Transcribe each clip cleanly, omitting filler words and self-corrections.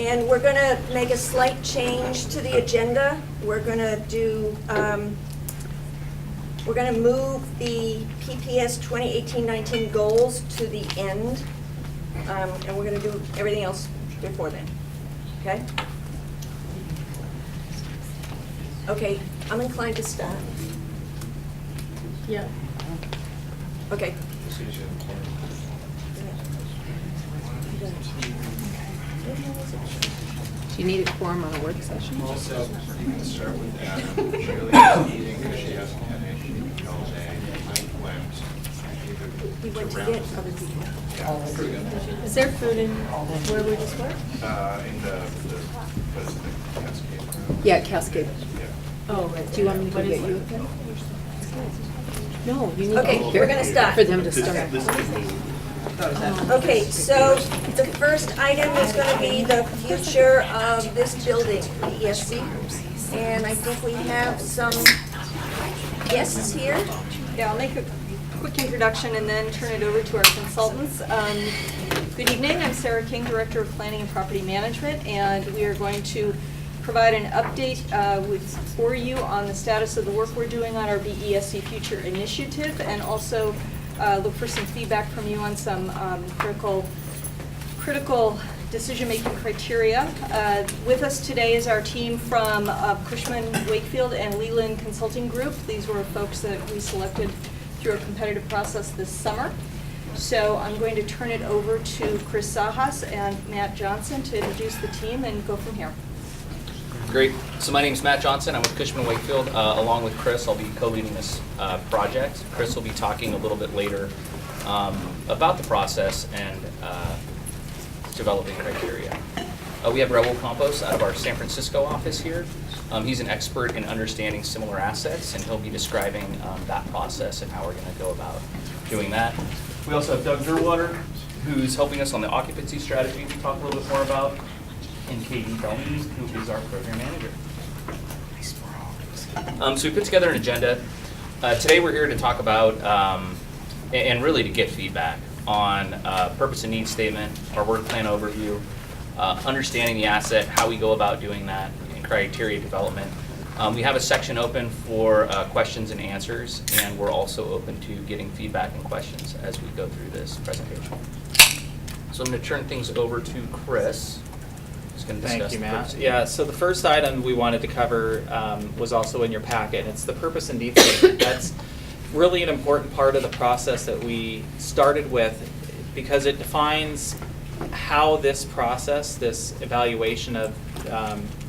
And we're going to make a slight change to the agenda. We're going to do, we're going to move the PPS 2018-19 goals to the end. And we're going to do everything else before then. Okay? Okay, I'm inclined to start. Yeah. Okay. Do you need a quorum on a work session? Also, you can start with Julie's meeting because she hasn't had any all day. We went to get other people. Is there food in where we just were? In the what is it, Cascade room? Yeah, Cascade. Yeah. Oh, right. Do you want me to go get you a pen? No, you need Okay, to we're gonna start. for them to start. Okay, so the first item is going to be the future of this building, the ESC. And I think we have some guests here. Yeah, I'll make a quick introduction and then turn it over to our consultants. Good evening, I'm Sarah King, Director of Planning and Property Management, and we are going to provide an update for you on the status of the work we're doing on our BESC Future Initiative, and also look for some feedback from you on some critical decision-making criteria. With us today is our team from Cushman, Wakefield, and Leland Consulting Group. These were folks that we selected through a competitive process this summer. So I'm going to turn it over to Chris Sajas and Matt Johnson to introduce the team and go from here. Great. So my name is Matt Johnson. I'm with Cushman Wakefield. Along with Chris, I'll be co-leading this project. Chris will be talking a little bit later about the process and developing criteria. We have Raul Campos out of our San Francisco office here. He's an expert in understanding similar assets, and he'll be describing that process and how we're going to go about doing that. We also have Doug Derwater, who's helping us on the occupancy strategy to talk a little bit more about, and Katie Bellamy, who is our program manager. So we put together an agenda. Today we're here to talk about, and really to get feedback on purpose and needs statement, our work plan overview, understanding the asset, how we go about doing that, and criteria development. We have a section open for questions and answers, and we're also open to getting feedback and questions as we go through this presentation. So I'm going to turn things over to Chris. Thank you, Matt. Yeah, so the first item we wanted to cover was also in your packet. It's the purpose and needs statement. That's really an important part of the process that we started with because it defines how this process, this evaluation of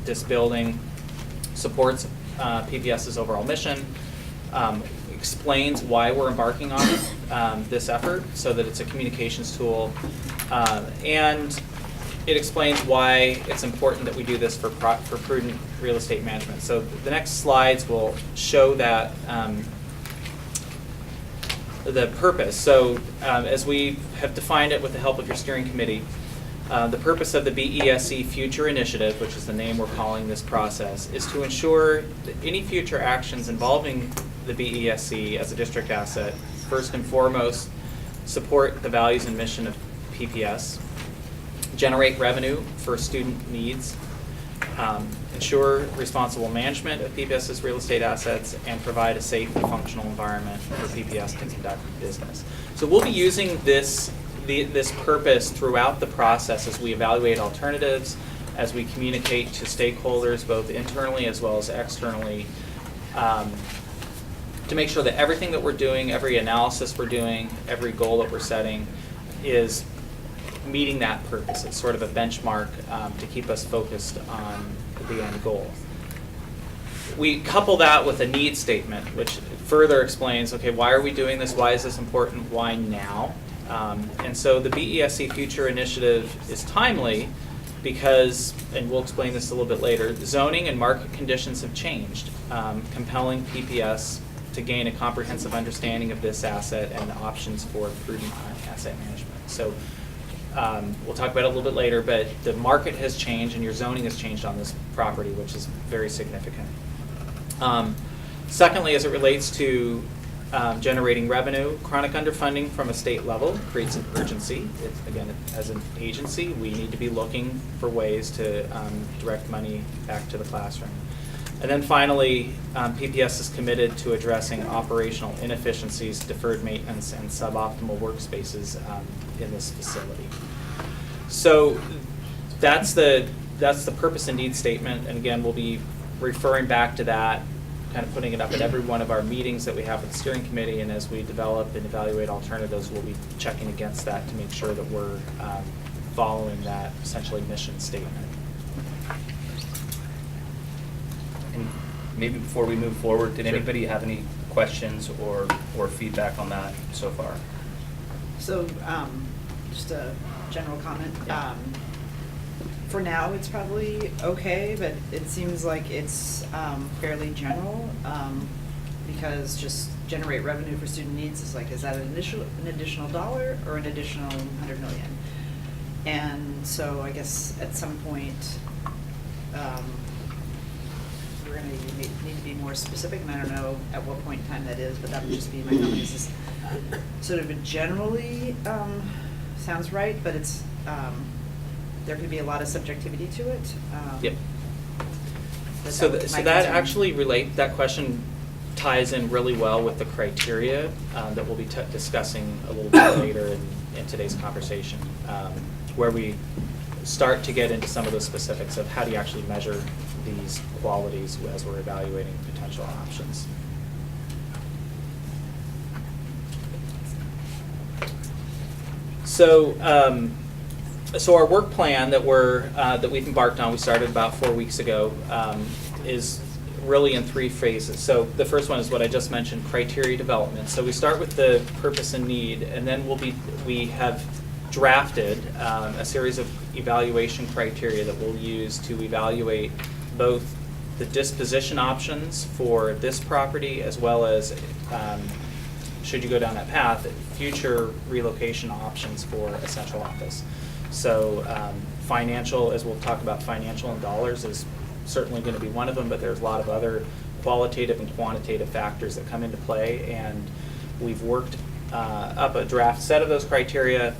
this building supports PPS's overall mission, explains why we're embarking on this effort so that it's a communications tool, and it explains why it's important that we do this for prudent real estate management. So the next slides will show that the purpose. So as we have defined it with the help of your steering committee, the purpose of the BESC Future Initiative, which is the name we're calling this process, is to ensure that any future actions involving the BESC as a district asset, first and foremost, support the values and mission of PPS, generate revenue for student needs, ensure responsible management of PPS's real estate assets, and provide a safe and functional environment for PPS to conduct business. So we'll be using this purpose throughout the process as we evaluate alternatives, as we communicate to stakeholders both internally as well as externally, to make sure that everything that we're doing, every analysis we're doing, every goal that we're setting is meeting that purpose. It's sort of a benchmark to keep us focused on the end goal. We couple that with a need statement, which further explains, okay, why are we doing this? Why is this important? Why now? And so the BESC Future Initiative is timely because, and we'll explain this a little bit later, zoning and market conditions have changed, compelling PPS to gain a comprehensive understanding of this asset and the options for prudent asset management. So we'll talk about it a little bit later, but the market has changed and your zoning has changed on this property, which is very significant. Secondly, as it relates to generating revenue. Chronic underfunding from a state level creates an urgency. Again, as an agency, we need to be looking for ways to direct money back to the classroom. And then finally, PPS is committed to addressing operational inefficiencies, deferred maintenance, and suboptimal workspaces in this facility. So that's the purpose and need statement, and again, we'll be referring back to that, kind of putting it up at every one of our meetings that we have with the steering committee, and as we develop and evaluate alternatives, we'll be checking against that to make sure that we're following that essentially mission statement. And maybe before we move forward, did anybody have any questions or feedback on that so far? So, just a general comment. For now, it's probably okay, but it seems like it's fairly general, because just generate revenue for student needs is like, is that an additional dollar or an additional 100 million? And so I guess at some point, we're gonna need to be more specific, and I don't know at what point in time that is, but that would just be my comment. This is sort of a generally sounds right, but it's there could be a lot of subjectivity to it. Yep. So that actually that question ties in really well with the criteria that we'll be discussing a little bit later in today's conversation, where we start to get into some of the specifics of how do you actually measure these qualities as we're evaluating potential options. So, so our work plan that we've embarked on, we started about 4 weeks ago, is really in 3 phases. So the first one is what I just mentioned, criteria development. So we start with the purpose and need, and then we have drafted a series of evaluation criteria that we'll use to evaluate both the disposition options for this property as well as, should you go down that path, future relocation options for a central office. So financial, as we'll talk about, financial in dollars is certainly going to be one of them, but there's a lot of other qualitative and quantitative factors that come into play, and we've worked up a draft set of those criteria,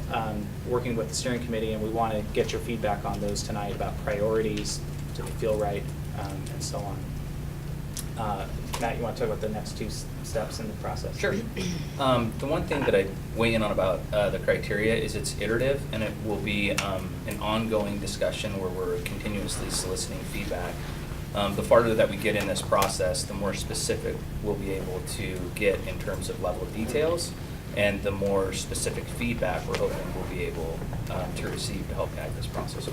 working with the steering committee, and we want to get your feedback on those tonight about priorities, do they feel right, and so on. Matt, you want to talk about the next 2 steps in the process? Sure. The one thing that I weigh in on about the criteria is it's iterative, and it will be an ongoing discussion where we're continuously soliciting feedback. The farther that we get in this process, the more specific we'll be able to get in terms of level of details, and the more specific feedback we're hoping we'll be able to receive to help guide this process.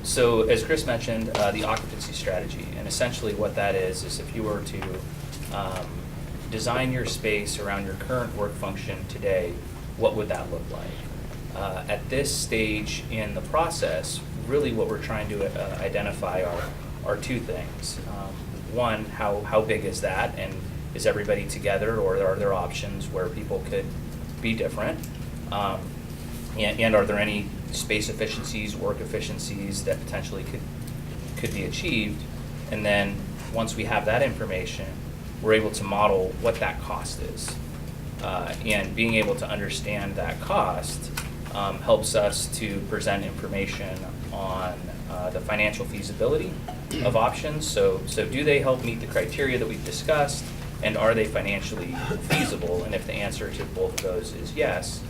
So as Chris mentioned, the occupancy strategy, and essentially what that is if you were to design your space around your current work function today, what would that look like? At this stage in the process, really what we're trying to identify are 2 things. One, how big is that, and is everybody together, or are there options where people could be different? And are there any space efficiencies, work efficiencies that potentially could be achieved? And then once we have that information, we're able to model what that cost is. And being able to understand that cost helps us to present information on the financial feasibility of options. So do they help meet the criteria that we've discussed, and are they financially feasible? And if the answer to both of those is yes,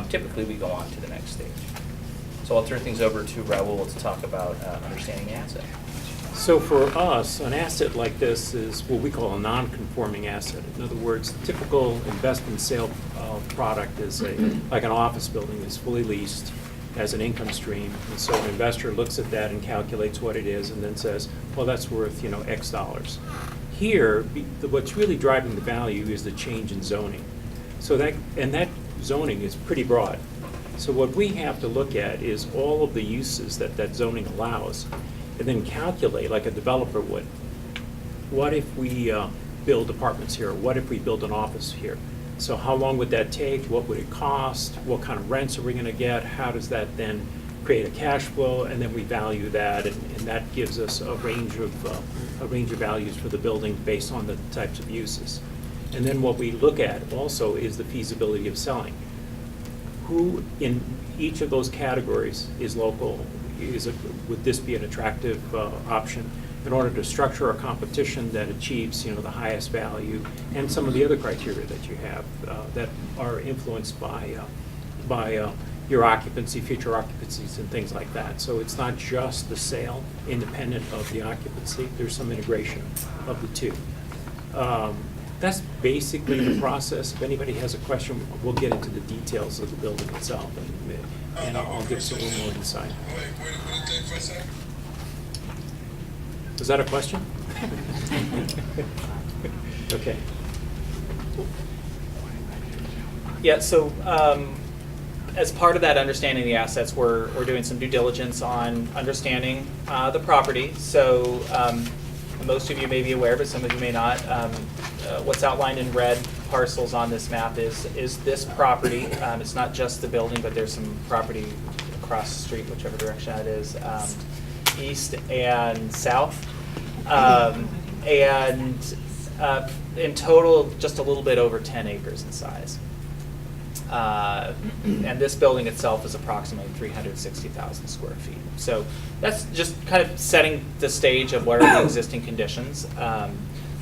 typically we go on to the next stage. So I'll turn things over to Raul to talk about understanding the asset. So for us, an asset like this is what we call a non-conforming asset. In other words, typical investment sale product is like an office building is fully leased as an income stream. And so an investor looks at that and calculates what it is and then says, well, that's worth, X dollars. Here, what's really driving the value is the change in zoning. So that zoning is pretty broad. So what we have to look at is all of the uses that zoning allows, and then calculate, like a developer would, what if we build apartments here? What if we build an office here? So how long would that take? What would it cost? What kind of rents are we going to get? How does that then create a cash flow? And then we value that, and that gives us a range of values for the building based on the types of uses. And then what we look at also is the feasibility of selling. Who in each of those categories is local? Would this be an attractive option in order to structure a competition that achieves, the highest value, and some of the other criteria that you have that are influenced by your occupancy, future occupancies, and things like that. So it's not just the sale independent of the occupancy. There's some integration of the two. That's basically the process. If anybody has a question, we'll get into the details of the building itself, and I'll give us a little more insight. Was that a question? Okay. Yeah, so as part of that understanding the assets, we're doing some due diligence on understanding the property. So most of you may be aware, but some of you may not. What's outlined in red parcels on this map is this property. It's not just the building, but there's some property across the street, whichever direction that is, east and south. In total, just a little bit over 10 acres in size. And this building itself is approximately 360,000 square feet. So that's just kind of setting the stage of what are the existing conditions.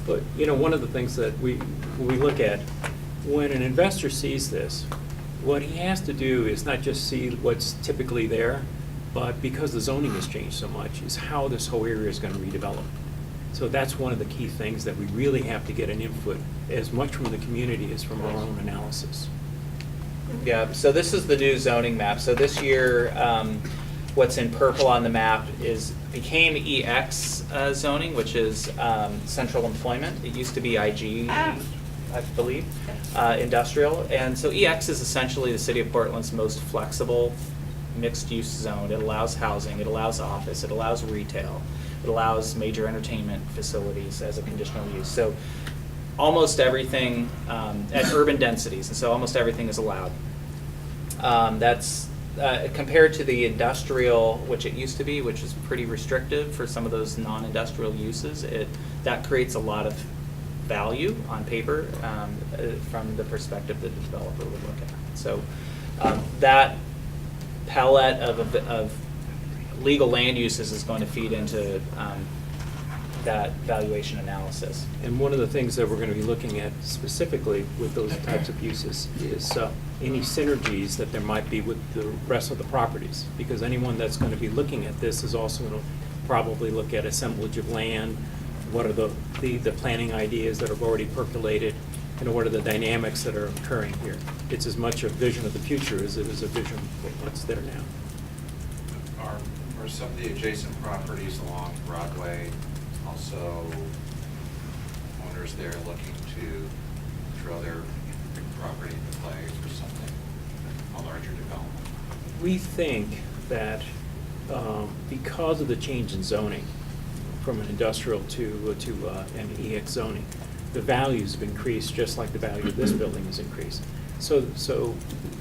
But, one of the things that we look at, when an investor sees this, what he has to do is not just see what's typically there, but because the zoning has changed so much, is how this whole area is going to redevelop. So that's one of the key things that we really have to get an input, as much from the community as from our own analysis. Yeah, so this is the new zoning map. So this year, what's in purple on the map became EX zoning, which is central employment. It used to be IG, I believe, industrial. And so EX is essentially the city of Portland's most flexible mixed-use zone. It allows housing, it allows office, it allows retail, it allows major entertainment facilities as a conditional use. So almost everything at urban densities, and so almost everything is allowed. That's compared to the industrial, which it used to be, which is pretty restrictive for some of those non-industrial uses. That creates a lot of value on paper from the perspective that the developer would look at. So that palette of legal land uses is going to feed into that valuation analysis. And one of the things that we're going to be looking at specifically with those types of uses is any synergies that there might be with the rest of the properties. Because anyone that's going to be looking at this is also going to probably look at assemblage of land, what are the planning ideas that have already percolated, and what are the dynamics that are occurring here. It's as much a vision of the future as it is a vision of what's there now. Are some of the adjacent properties along Broadway also owners there looking to throw their property into play for something, a larger development? We think that because of the change in zoning from an industrial to an EX zoning, the values have increased just like the value of this building has increased. So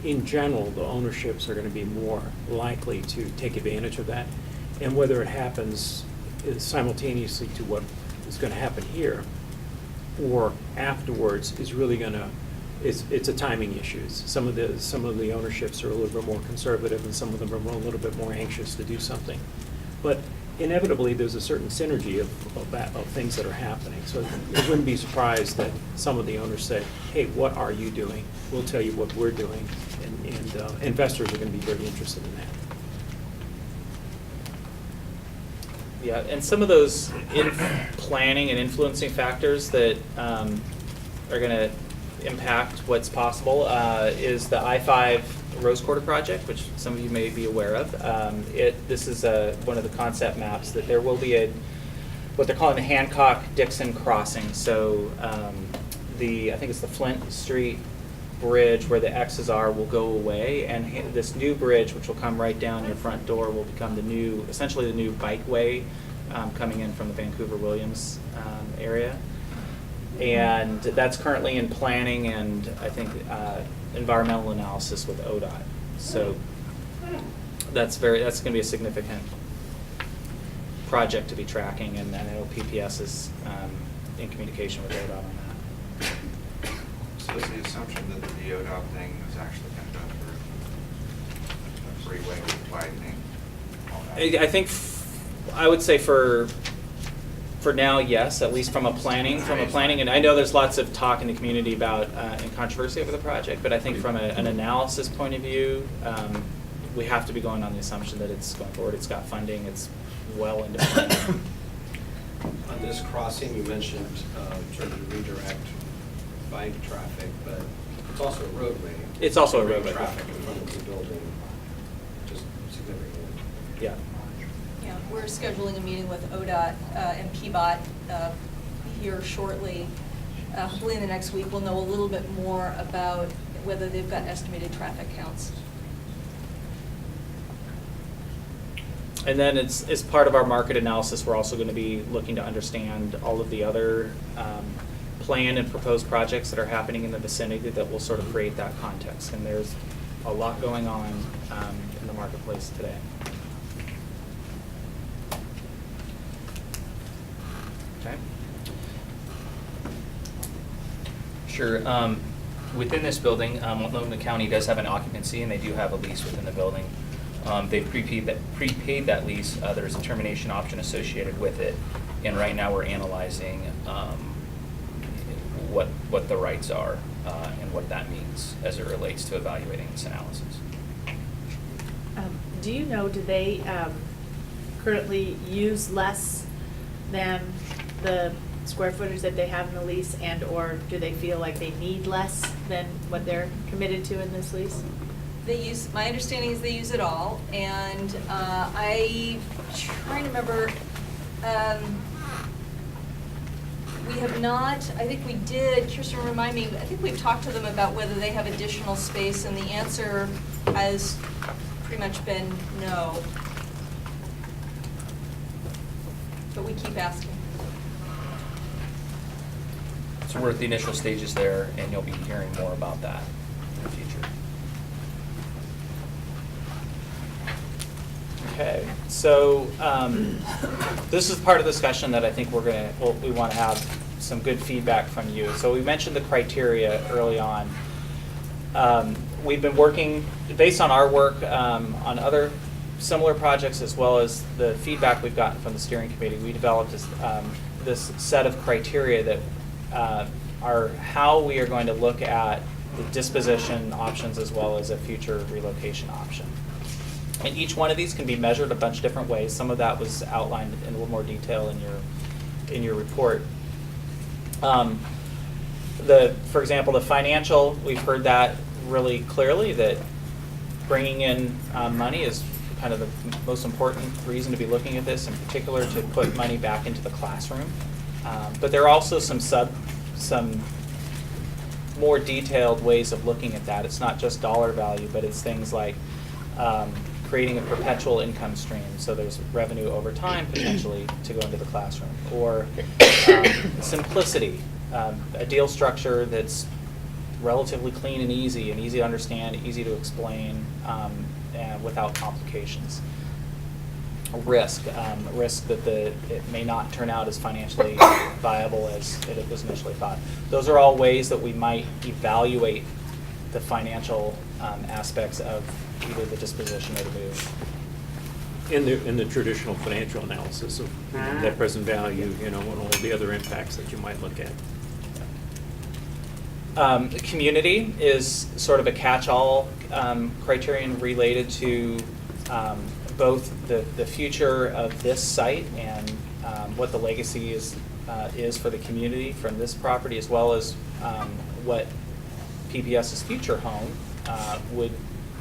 in general, the ownerships are going to be more likely to take advantage of that. And whether it happens simultaneously to what is going to happen here or afterwards is really going to, it's a timing issue. Some of the ownerships are a little bit more conservative and some of them are a little bit more anxious to do something. But inevitably, there's a certain synergy of things that are happening. So you wouldn't be surprised that some of the owners say, hey, what are you doing? We'll tell you what we're doing. And investors are going to be very interested in that. Yeah, and some of those planning and influencing factors that are going to impact what's possible is the I-5 Rose Quarter project, which some of you may be aware of. This is one of the concept maps that there will be what they're calling the Hancock-Dixon crossing. So I think it's the Flint Street Bridge where the X's are will go away, and this new bridge, which will come right down your front door, will become essentially the new bikeway coming in from the Vancouver-Williams area. And that's currently in planning and I think environmental analysis with ODOT. So that's going to be a significant project to be tracking, and I know PPS is in communication with ODOT on that. So is the assumption that the DOT thing is actually going to go through a freeway widening? all that? I think, I would say for now, yes, at least from a planning, and I know there's lots of talk in the community about, and controversy over the project, but I think from an analysis point of view, we have to be going on the assumption that it's going forward, it's got funding, it's well into planning. On this crossing, you mentioned trying to redirect bike traffic, but it's also a roadway. It's also a Bring roadway. Traffic in front of the building, just significantly. Yeah. Yeah, we're scheduling a meeting with ODOT and PBOT here shortly. Hopefully in the next week, we'll know a little bit more about whether they've got estimated traffic counts. And then as part of our market analysis, we're also going to be looking to understand all of the other planned and proposed projects that are happening in the vicinity that will sort of create that context. And there's a lot going on in the marketplace today. Okay. Sure. Within this building, Multnomah County does have an occupancy, and they do have a lease within the building. They've prepaid that lease. There's a termination option associated with it, and right now we're analyzing what the rights are and what that means as it relates to evaluating this analysis. Do you know, do they currently use less than the square footage that they have in the lease, and or do they feel like they need less than what they're committed to in this lease? They use, my understanding is they use it all, and I'm trying to remember, we have not, I think we did, Kirsten, remind me, I think we've talked to them about whether they have additional space, and the answer has pretty much been no. But we keep asking. So we're at the initial stages there, and you'll be hearing more about that in the future. Okay, so this is part of the discussion that I think we want to have some good feedback from you. So we mentioned the criteria early on. We've been working, based on our work on other similar projects, as well as the feedback we've gotten from the steering committee, we developed this set of criteria that are how we are going to look at the disposition options as well as a future relocation option. And each one of these can be measured a bunch of different ways. Some of that was outlined in a little more detail in your report. For example, the financial, we've heard that really clearly, that bringing in money is kind of the most important reason to be looking at this, in particular to put money back into the classroom. But there are also some more detailed ways of looking at that. It's not just dollar value, but it's things like creating a perpetual income stream, so there's revenue over time potentially to go into the classroom, or simplicity, a deal structure that's relatively clean and easy to understand, easy to explain, and without complications. Risk that it may not turn out as financially viable as it was initially thought. Those are all ways that we might evaluate the financial aspects of either the disposition or the move. In the traditional financial analysis of net present value, and all the other impacts that you might look at. Community is sort of a catch-all criterion related to both the future of this site and what the legacy is for the community from this property, as well as what PPS's future home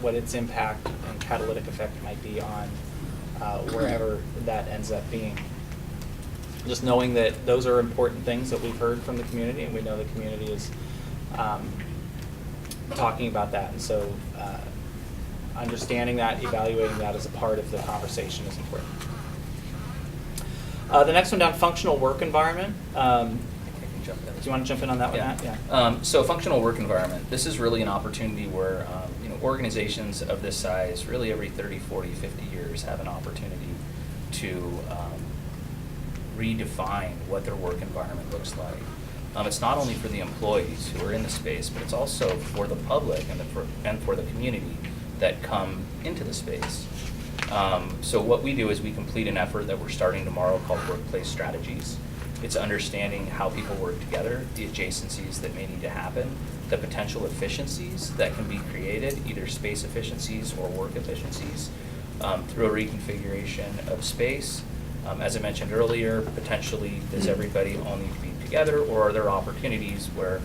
what its impact and catalytic effect might be on wherever that ends up being. Just knowing that those are important things that we've heard from the community, and we know the community is talking about that, and so understanding that, evaluating that as a part of the conversation is important. The next one down, functional work environment. Do you want to jump in on that one, Matt? Yeah. So functional work environment, this is really an opportunity where organizations of this size, really every 30, 40, 50 years, have an opportunity to redefine what their work environment looks like. It's not only for the employees who are in the space, but it's also for the public and for the community that come into the space. So what we do is we complete an effort that we're starting tomorrow called Workplace Strategies. It's understanding how people work together, the adjacencies that may need to happen, the potential efficiencies that can be created, either space efficiencies or work efficiencies, through a reconfiguration of space. As I mentioned earlier, potentially does everybody all need to be together, or are there opportunities where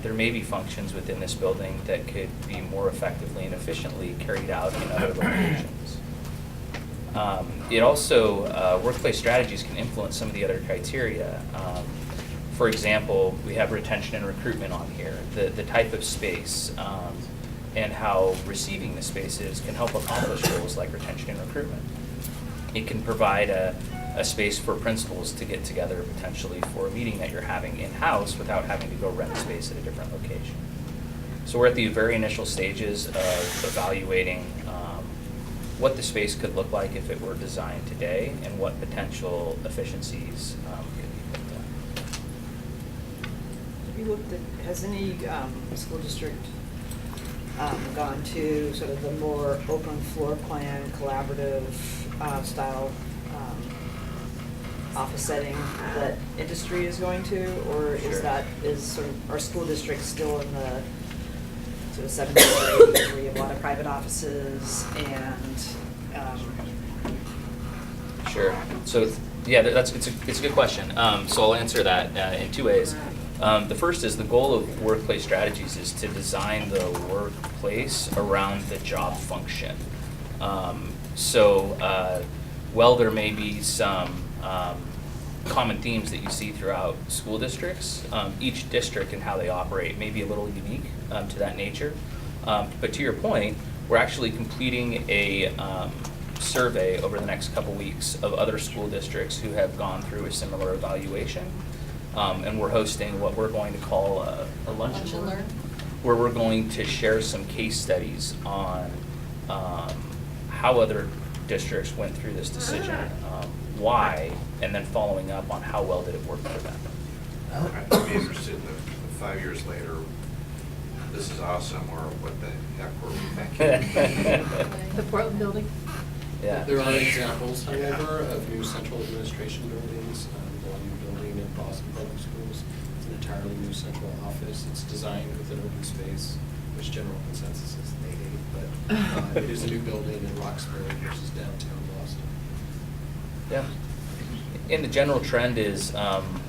there may be functions within this building that could be more effectively and efficiently carried out in other locations. It also, workplace strategies can influence some of the other criteria. For example, we have retention and recruitment on here. The type of space and how receiving the spaces can help accomplish goals like retention and recruitment. It can provide a space for principals to get together potentially for a meeting that you're having in-house without having to go rent space at a different location. So we're at the very initial stages of evaluating what the space could look like if it were designed today and what potential efficiencies could be put in. Have you looked at, has any school district gone to sort of the more open floor plan, collaborative style office setting that industry is going to, or Sure. is sort of, are school districts still in the sort of 70s or 80s where you have a lot of private offices and Sure. So, yeah, it's a good question. So I'll answer that in two ways. The first is the goal of workplace strategies is to design the workplace around the job function. While there may be some common themes that you see throughout school districts, each district and how they operate may be a little unique to that nature. But to your point, we're actually completing a survey over the next couple weeks of other school districts who have gone through a similar evaluation. And we're hosting what we're going to call a lunch and learn, where we're going to share some case studies on how other districts went through this decision, why, and then following up on how well did it work for them. I'd be interested in the 5 years later, this is awesome, or what the heck were we thinking? The Portland building? Yeah. There are examples, however, of new central administration buildings. The one building in Boston Public Schools, it's an entirely new central office. It's designed with an open space, which general consensus is they hate, but it is a new building in Roxbury versus downtown Boston. Yeah. And the general trend is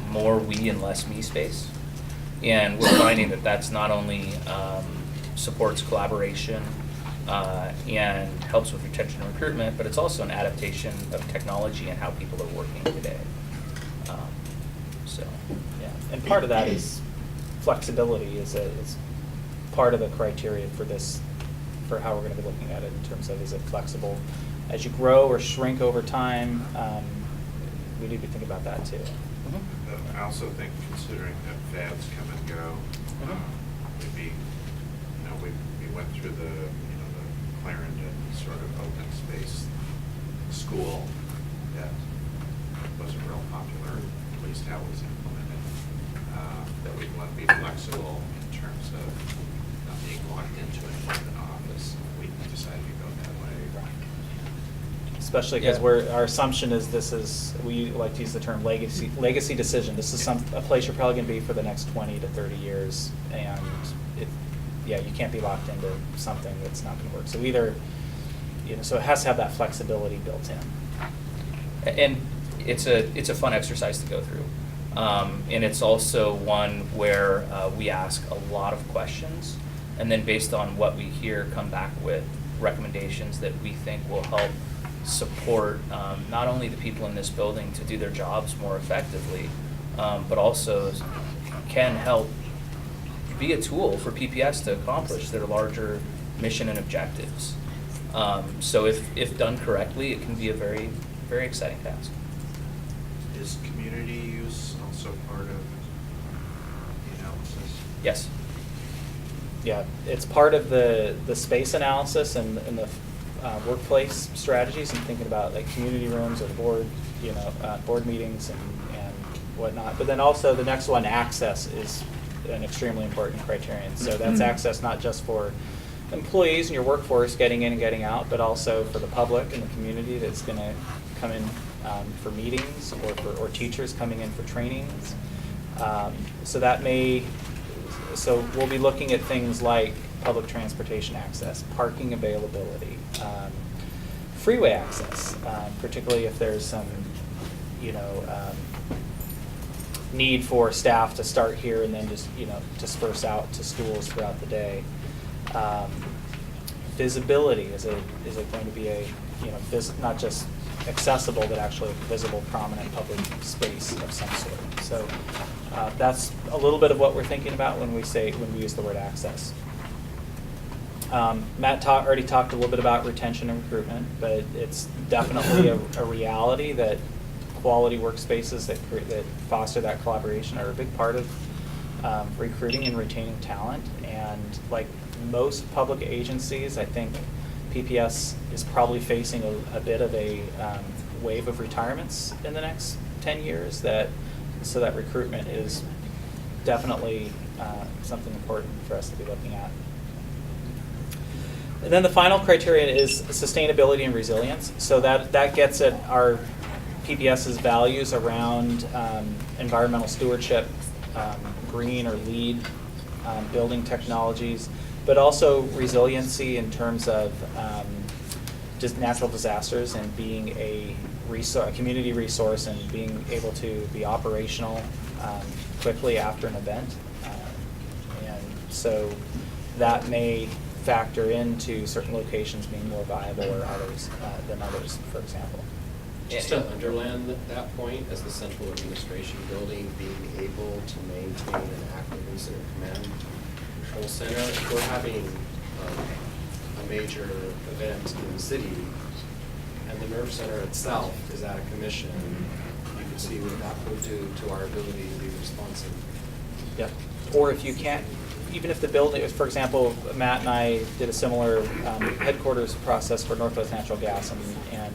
more we and less me space. And we're finding that that's not only supports collaboration and helps with retention and recruitment, but it's also an adaptation of technology and how people are working today. Yeah, and part of that is flexibility is part of the criteria for this, for how we're going to be looking at it in terms of is it flexible as you grow or shrink over time. We need to think about that too. I also think considering that fads come and go, would be, we went through the Clarendon sort of open space school that wasn't real popular, at least how it was implemented. That we want to be flexible in terms of not being locked into an office. We decided to go that way. Especially because our assumption is we like to use the term legacy decision. This is a place you're probably going to be for the next 20 to 30 years, and you can't be locked into something that's not going to work. So either, so it has to have that flexibility built in. And it's a fun exercise to go through. And it's also one where we ask a lot of questions, and then based on what we hear, come back with recommendations that we think will help support not only the people in this building to do their jobs more effectively, but also can help be a tool for PPS to accomplish their larger mission and objectives. So if done correctly, it can be a very, very exciting task. Is community use also part of the analysis? Yes. Yeah, it's part of the space analysis and the workplace strategies and thinking about like community rooms or board, board meetings and whatnot. But then also the next one, access, is an extremely important criterion. So that's access not just for employees and your workforce getting in and getting out, but also for the public and the community that's going to come in for meetings, or teachers coming in for trainings. So we'll be looking at things like public transportation access, parking availability, freeway access, particularly if there's some, need for staff to start here and then just, disperse out to schools throughout the day. Visibility, is it going to be a, not just accessible, but actually a visible, prominent public space of some sort. So that's a little bit of what we're thinking about when we use the word access. Matt already talked a little bit about retention and recruitment, but it's definitely a reality that quality workspaces that foster that collaboration are a big part of recruiting and retaining talent. And like most public agencies, I think PPS is probably facing a bit of a wave of retirements in the next 10 years. So that recruitment is definitely something important for us to be looking at. And then the final criterion is sustainability and resilience. So that gets at our PPS's values around environmental stewardship, green or LEED building technologies, but also resiliency in terms of just natural disasters and being a community resource and being able to be operational quickly after an event. And so that may factor into certain locations being more viable or others than others, for example. Just to underline that point, as the central administration building, being able to maintain an active incident command control center, if we're having a major event in the city and the nerve center itself is out of commission, you can see what that would do to our ability to be responsive. Yep. Or if you can't, even if the building, for example, Matt and I did a similar headquarters process for Northwest Natural Gas, and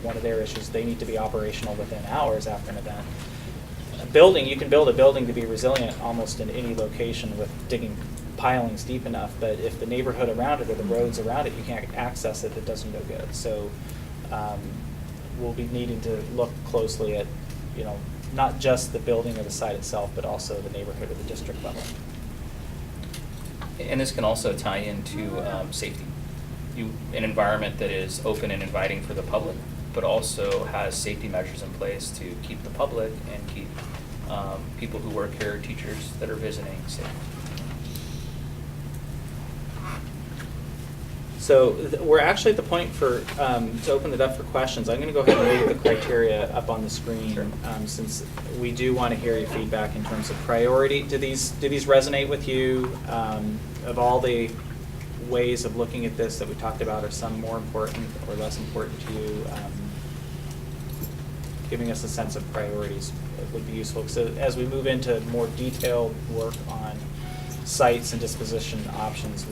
one of their issues, they need to be operational within hours after an event. You can build a building to be resilient almost in any location with digging pilings deep enough, but if the neighborhood around it or the roads around it, you can't access it, it does no good. So we'll be needing to look closely at, not just the building or the site itself, but also the neighborhood or the district level. And this can also tie into safety. An environment that is open and inviting for the public, but also has safety measures in place to keep the public and keep people who work here, teachers that are visiting, safe. So we're actually at the point to open it up for questions. I'm going to go ahead and read the criteria up on the screen, since we do want to hear your feedback in terms of priority. Do these resonate with you? Of all the ways of looking at this that we talked about, are some more important or less important to you? Giving us a sense of priorities would be useful. So as we move into more detailed work on sites and disposition options,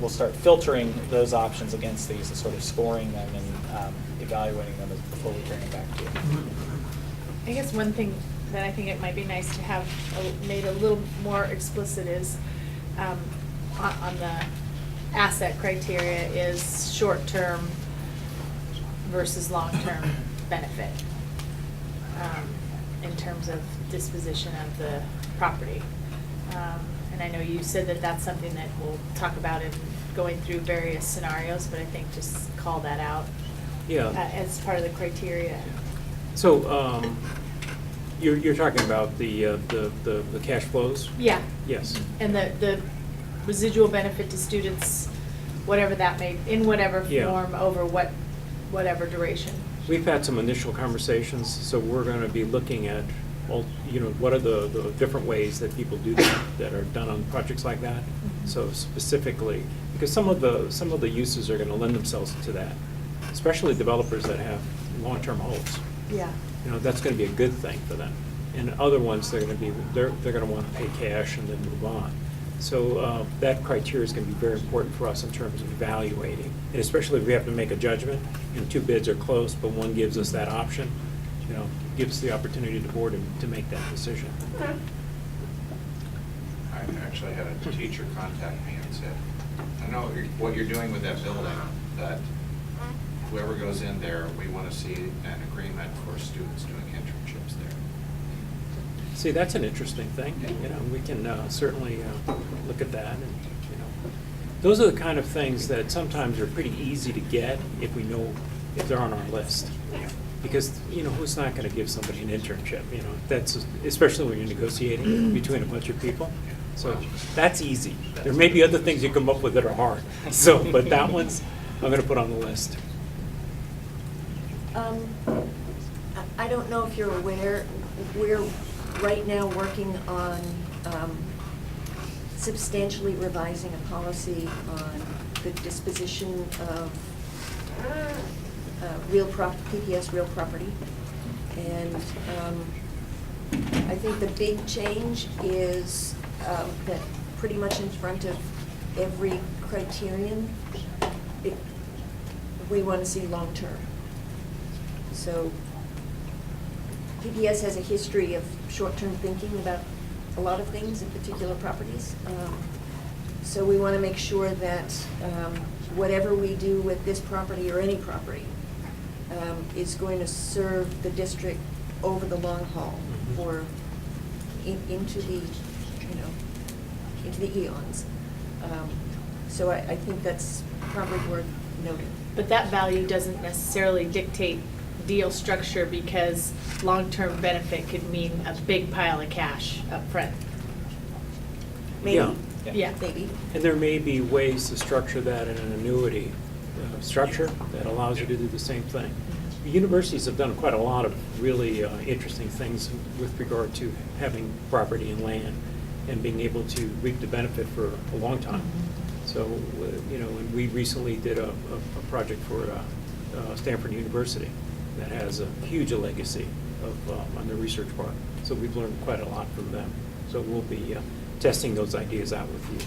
we'll start filtering those options against these and sort of scoring them and evaluating them before we turn it back to you. I guess one thing that I think it might be nice to have made a little more explicit is on the asset criteria is short-term versus long-term benefit in terms of disposition of the property. And I know you said that that's something that we'll talk about in going through various scenarios, but I think just call that out as part of the criteria. So you're talking about the cash flows? Yeah. Yes. And the residual benefit to students, whatever that may, in whatever form, over whatever duration. We've had some initial conversations, so we're going to be looking at, what are the different ways that people do that are done on projects like that. Mm-hmm. So specifically, because some of the uses are going to lend themselves to that, especially developers that have long-term holds. Yeah. That's going to be a good thing for them. And other ones, they're going to want to pay cash and then move on. So that criteria is going to be very important for us in terms of evaluating. And especially if we have to make a judgment and two bids are close, but one gives us that option, gives the opportunity to the board to make that decision. I actually had a teacher contact me and said, I know what you're doing with that building, but whoever goes in there, we want to see an agreement for students doing internships there. See, that's an interesting thing, we can certainly look at that, and, those are the kind of things that sometimes are pretty easy to get if we know, if they're on our list. Because, who's not gonna give somebody an internship, that's, especially when you're negotiating between a bunch of people. So, that's easy. There may be other things you come up with that are hard, so, but that one's, I'm gonna put on the list. I don't know if you're aware, we're right now working on substantially revising a policy on the disposition of PPS real property. And I think the big change is that pretty much in front of every criterion, we want to see long-term. So PPS has a history of short-term thinking about a lot of things, in particular properties. So we want to make sure that whatever we do with this property or any property is going to serve the district over the long haul, or into the eons. So I think that's probably worth noting. But that value doesn't necessarily dictate deal structure, because long-term benefit could mean a big pile of cash up front. Maybe. Yeah. Yeah. Maybe. And there may be ways to structure that in an annuity structure that allows you to do the same thing. The universities have done quite a lot of really interesting things with regard to having property and land and being able to reap the benefit for a long time. So, and we recently did a project for Stanford University that has a huge legacy on the research part. So we've learned quite a lot from them. So we'll be testing those ideas out with you.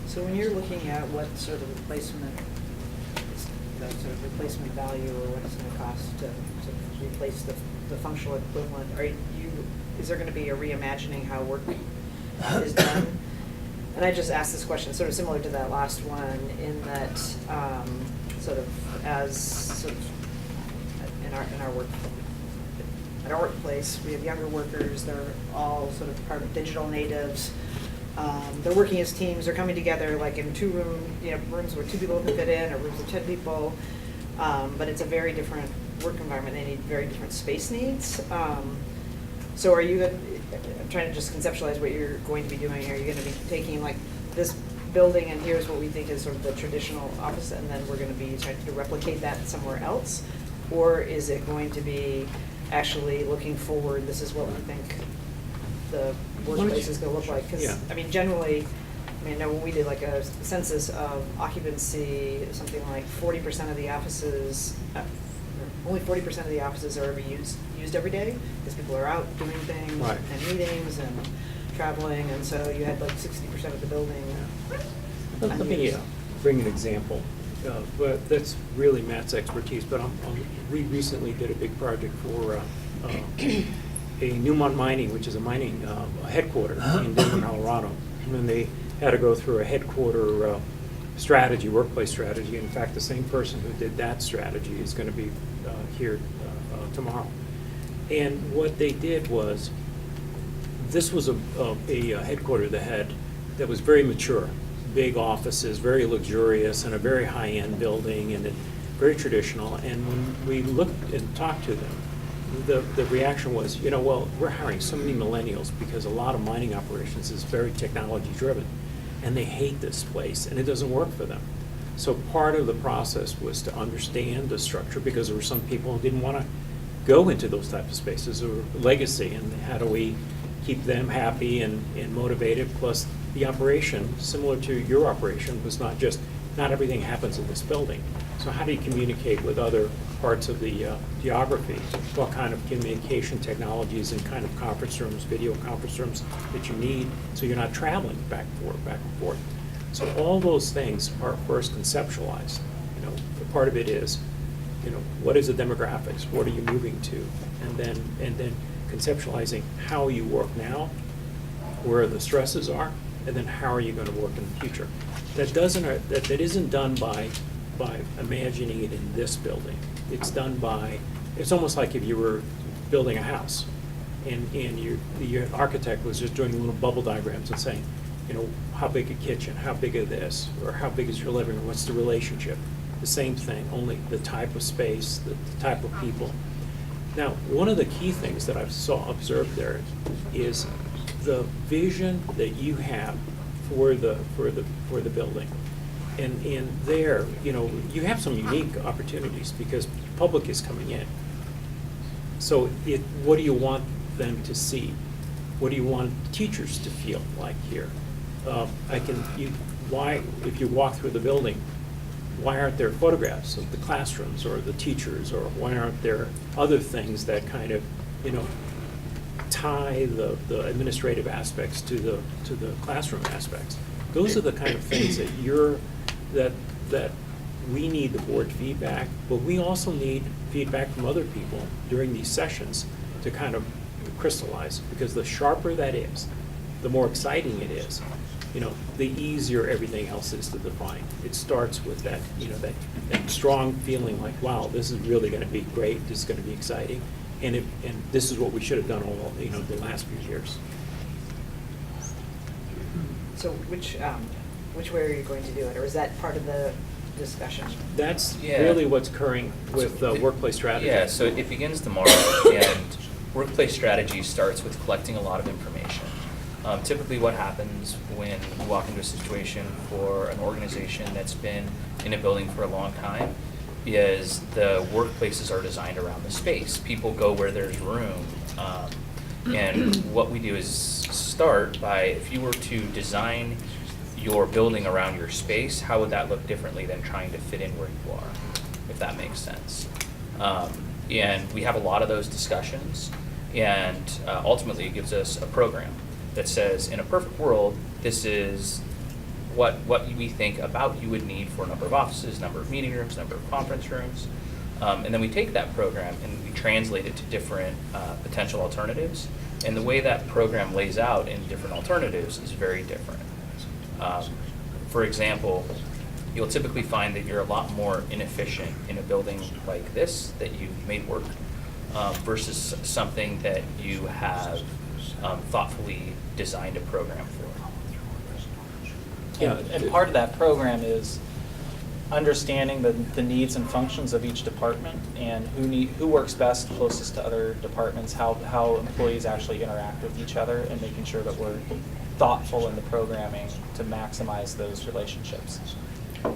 So when you're looking at what sort of replacement, the sort of replacement value, or what it's gonna cost to replace the functional equivalent, is there gonna be a reimagining how work is done? And I just asked this question sort of similar to that last one, in that in our work, at our workplace, we have younger workers. They're all sort of part of digital natives. They're working as teams. They're coming together like in rooms where 2 people can fit in, or rooms with 10 people. But it's a very different work environment. They need very different space needs. So are you? I'm trying to just conceptualize what you're going to be doing. Are you going to be taking like this building, and here's what we think is sort of the traditional office, and then we're going to be trying to replicate that somewhere else? Or is it going to be actually looking forward, this is what we think the workplace is going to look like? Because, generally, I know when we did like a census of occupancy, something like 40% of the offices, only 40% of the offices are ever used every day, because people are out doing things, Right. and meetings and traveling, and so you had like 60% of the building. Let me bring an example, but that's really Matt's expertise, but we recently did a big project for a Newmont Mining, which is a mining headquarter in Denver, Colorado. And they had to go through a headquarter strategy, workplace strategy. In fact, the same person who did that strategy is going to be here tomorrow. And what they did was, this was a headquarter that was very mature, big offices, very luxurious, and a very high-end building, and very traditional. And when we looked and talked to them, the reaction was, well, we're hiring so many millennials because a lot of mining operations is very technology-driven, and they hate this place, and it doesn't work for them. So part of the process was to understand the structure, because there were some people who didn't want to go into those type of spaces, or legacy, and how do we keep them happy and motivated? Plus, the operation, similar to your operation, was not everything happens in this building. So how do you communicate with other parts of the geography? What kind of communication technologies and kind of conference rooms, video conference rooms that you need, so you're not traveling back and forth. So all those things are first conceptualized. You know, part of it is, you know, what is the demographics? What are you moving to? And then conceptualizing how you work now, where the stresses are, and then how are you going to work in the future. That isn't done by imagining it in this building. It's done by, it's almost like if you were building a house and your architect was just doing little bubble diagrams and saying, you know, how big a kitchen, how big is this, or how big is your living room, what's the relationship? The same thing, only the type of space, the type of people. Now, one of the key things that I've observed there is the vision that you have for the building. And there, you know, you have some unique opportunities because public is coming in. So what do you want them to see? What do you want teachers to feel like here? If you walk through the building, why aren't there photographs of the classrooms or the teachers, or why aren't there other things that kind of, you know, tie the administrative aspects to the classroom aspects? Those are the kind of things that we need the board feedback, but we also need feedback from other people during these sessions to kind of crystallize, because the sharper that is, the more exciting it is, you know, the easier everything else is to define. It starts with that, you know, that strong feeling like, wow, this is really going to be great, this is going to be exciting, and this is what we should have done all, you know, the last few years. So which way are you going to do it, or is that part of the discussion? That's Yeah. really what's occurring with So workplace strategy. Yeah, so it begins tomorrow, and workplace strategy starts with collecting a lot of information. Typically what happens when you walk into a situation for an organization that's been in a building for a long time is the workplaces are designed around the space. People go where there's room. And what we do is start by, if you were to design your building around your space, how would that look differently than trying to fit in where you are, if that makes sense? And we have a lot of those discussions, and ultimately it gives us a program that says, in a perfect world, this is what we think about you would need for a number of offices, number of meeting rooms, number of conference rooms. And then we take that program and we translate it to different potential alternatives. And the way that program lays out in different alternatives is very different. For example, you'll typically find that you're a lot more inefficient in a building like this that you've made work versus something that you have thoughtfully designed a program for. Yeah. And part of that program is understanding the needs and functions of each department, and who works best closest to other departments, how employees actually interact with each other, and making sure that we're thoughtful in the programming to maximize those relationships.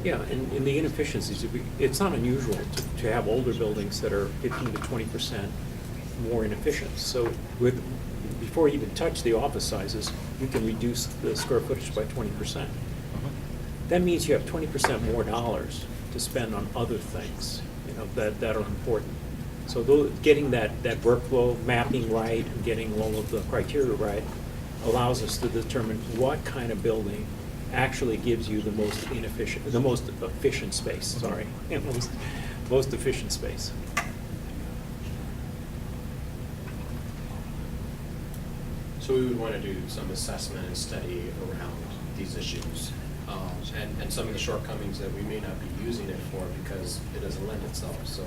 Yeah, and the inefficiencies, it's not unusual to have older buildings that are 15 to 20% more inefficient. So before you even touch the office sizes, you can reduce the square footage by 20%. That means you have 20% more dollars to spend on other things, you know, that are important. So getting that workflow mapping right and getting all of the criteria right allows us to determine what kind of building actually gives you the most efficient space, sorry, most efficient space. So we would want to do some assessment and study around these issues, and some of the shortcomings that we may not be using it for because it doesn't lend itself. So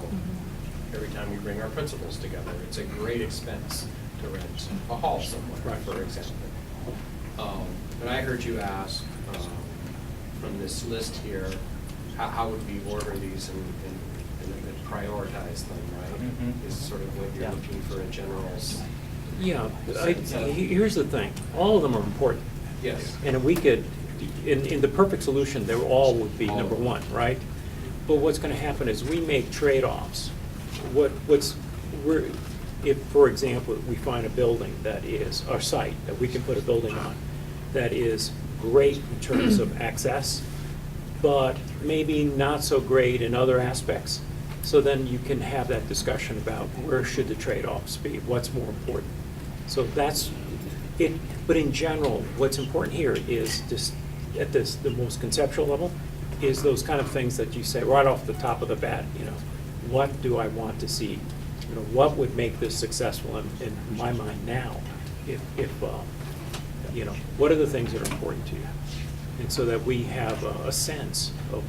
every time we bring our principals together, it's a great expense to rent a hall somewhere, Right. for example. But I heard you ask from this list here, how would we order these and prioritize them, right? Mhm. Is sort of what you're Yeah. looking for a general. Yeah, here's the thing, all of them are important. Yes. And if we could, in the perfect solution, they all would be number one, right? But what's going to happen is we make trade-offs. If, for example, we find a building that is, our site, that we can put a building on, that is great in terms of access, but maybe not so great in other aspects, so then you can have that discussion about where should the trade-offs be, what's more important. So that's it. But in general, what's important here is just at the most conceptual level, is those kind of things that you say right off the top of the bat, what do I want to see? What would make this successful in my mind now? What are the things that are important to you? And so that we have a sense of,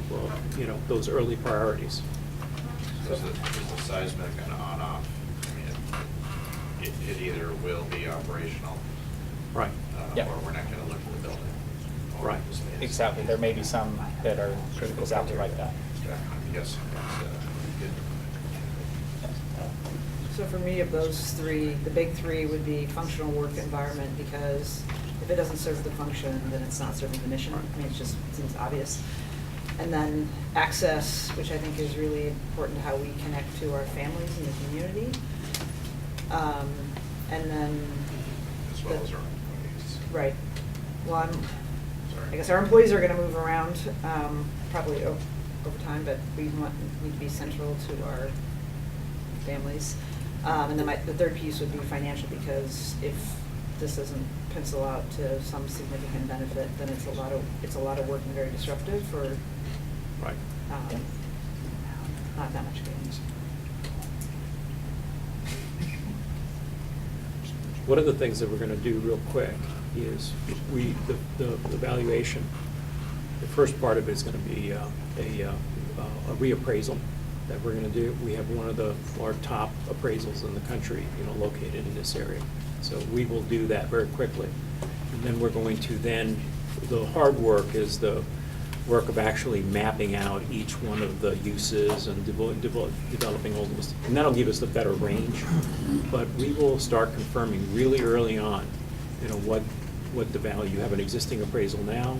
those early priorities. So is the seismic an on-off? I mean, it either will be operational. Right. Yeah. Or we're not gonna look at the building. or Right. the space. Exactly, there may be some that are exactly like that. Yes, that's good. So for me, of those three, the big three would be functional work environment, because if it doesn't serve the function, then it's not serving the mission. I mean, it seems obvious. And then access, which I think is really important to how we connect to our families in the community. And then. As well as our employees. Right. Well, Sorry. I guess our employees are gonna move around, probably over time, but we need to be central to our families. And then the third piece would be financial, because if this doesn't pencil out to some significant benefit, then it's a lot of work and very disruptive for, Right. not that much gain. One of the things that we're gonna do real quick is the valuation. The first part of it is gonna be a reappraisal that we're gonna do. We have one of our top appraisals in the country, located in this area. So we will do that very quickly. And then we're going to the hard work is the work of actually mapping out each one of the uses and developing all those. And that'll give us the better range. But we will start confirming really early on, what the value. You have an existing appraisal now,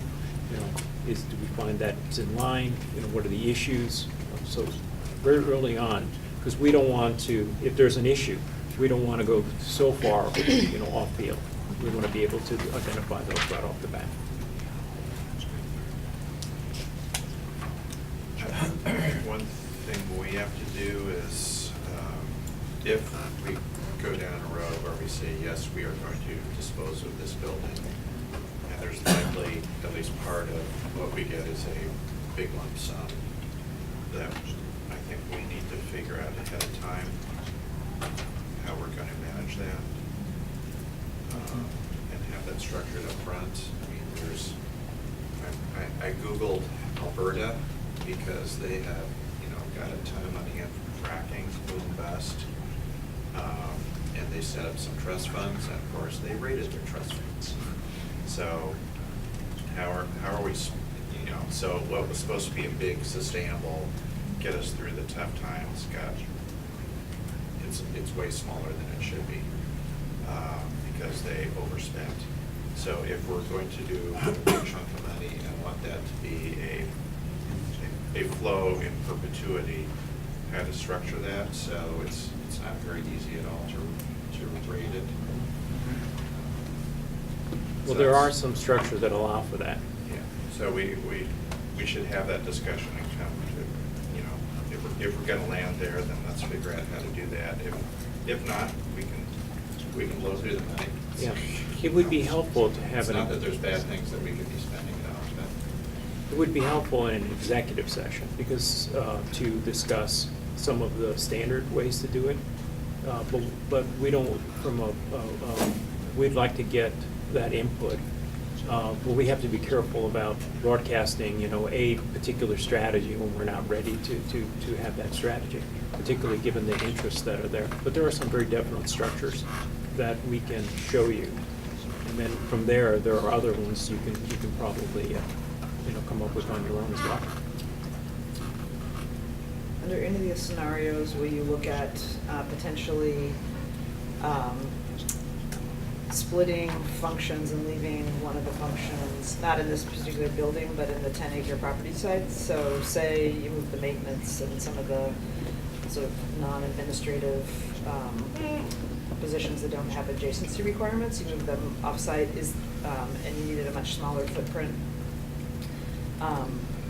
do we find that it's in line? What are the issues? So very early on, because we don't want to, if there's an issue, we don't want to go so far, off field. We want to be able to identify those right off the bat. One thing we have to do is, if we go down a road where we say, yes, we are going to dispose of this building, and there's likely, at least part of what we get is a big lump sum, that I think we need to figure out ahead of time how we're going to manage that, and have that structured up front. I mean, I Googled Alberta, because they have, got a ton of money in from fracking, boom bust, and they set up some trust funds, and of course, they rated their trust funds. So, how are we, so what was supposed to be a big, sustainable, get us through the tough times, it's way smaller than it should be, because they overspent. So if we're going to do a big chunk of money and want that to be a flow in perpetuity, how to structure that, so it's not very easy at all to rate it. Well, there are some structures that allow for that. Yeah, so we should have that discussion and come to, if we're gonna land there, then let's figure out how to do that. If not, we can blow through the money. Yeah, it would be helpful to have It's not that there's bad things that we could be spending it on, but. It would be helpful in an executive session, because, to discuss some of the standard ways to do it. But we don't, we'd like to get that input. But we have to be careful about broadcasting, a particular strategy when we're not ready to have that strategy, particularly given the interests that are there. But there are some very definite structures that we can show you. And then from there are other ones you can probably, come up with on your own as well. Under any of these scenarios, will you look at potentially splitting functions and leaving one of the functions, not in this particular building, but in the 10-acre property site? So say you move the maintenance and some of the sort of non-administrative positions that don't have adjacency requirements, you move them off-site, and you needed a much smaller footprint.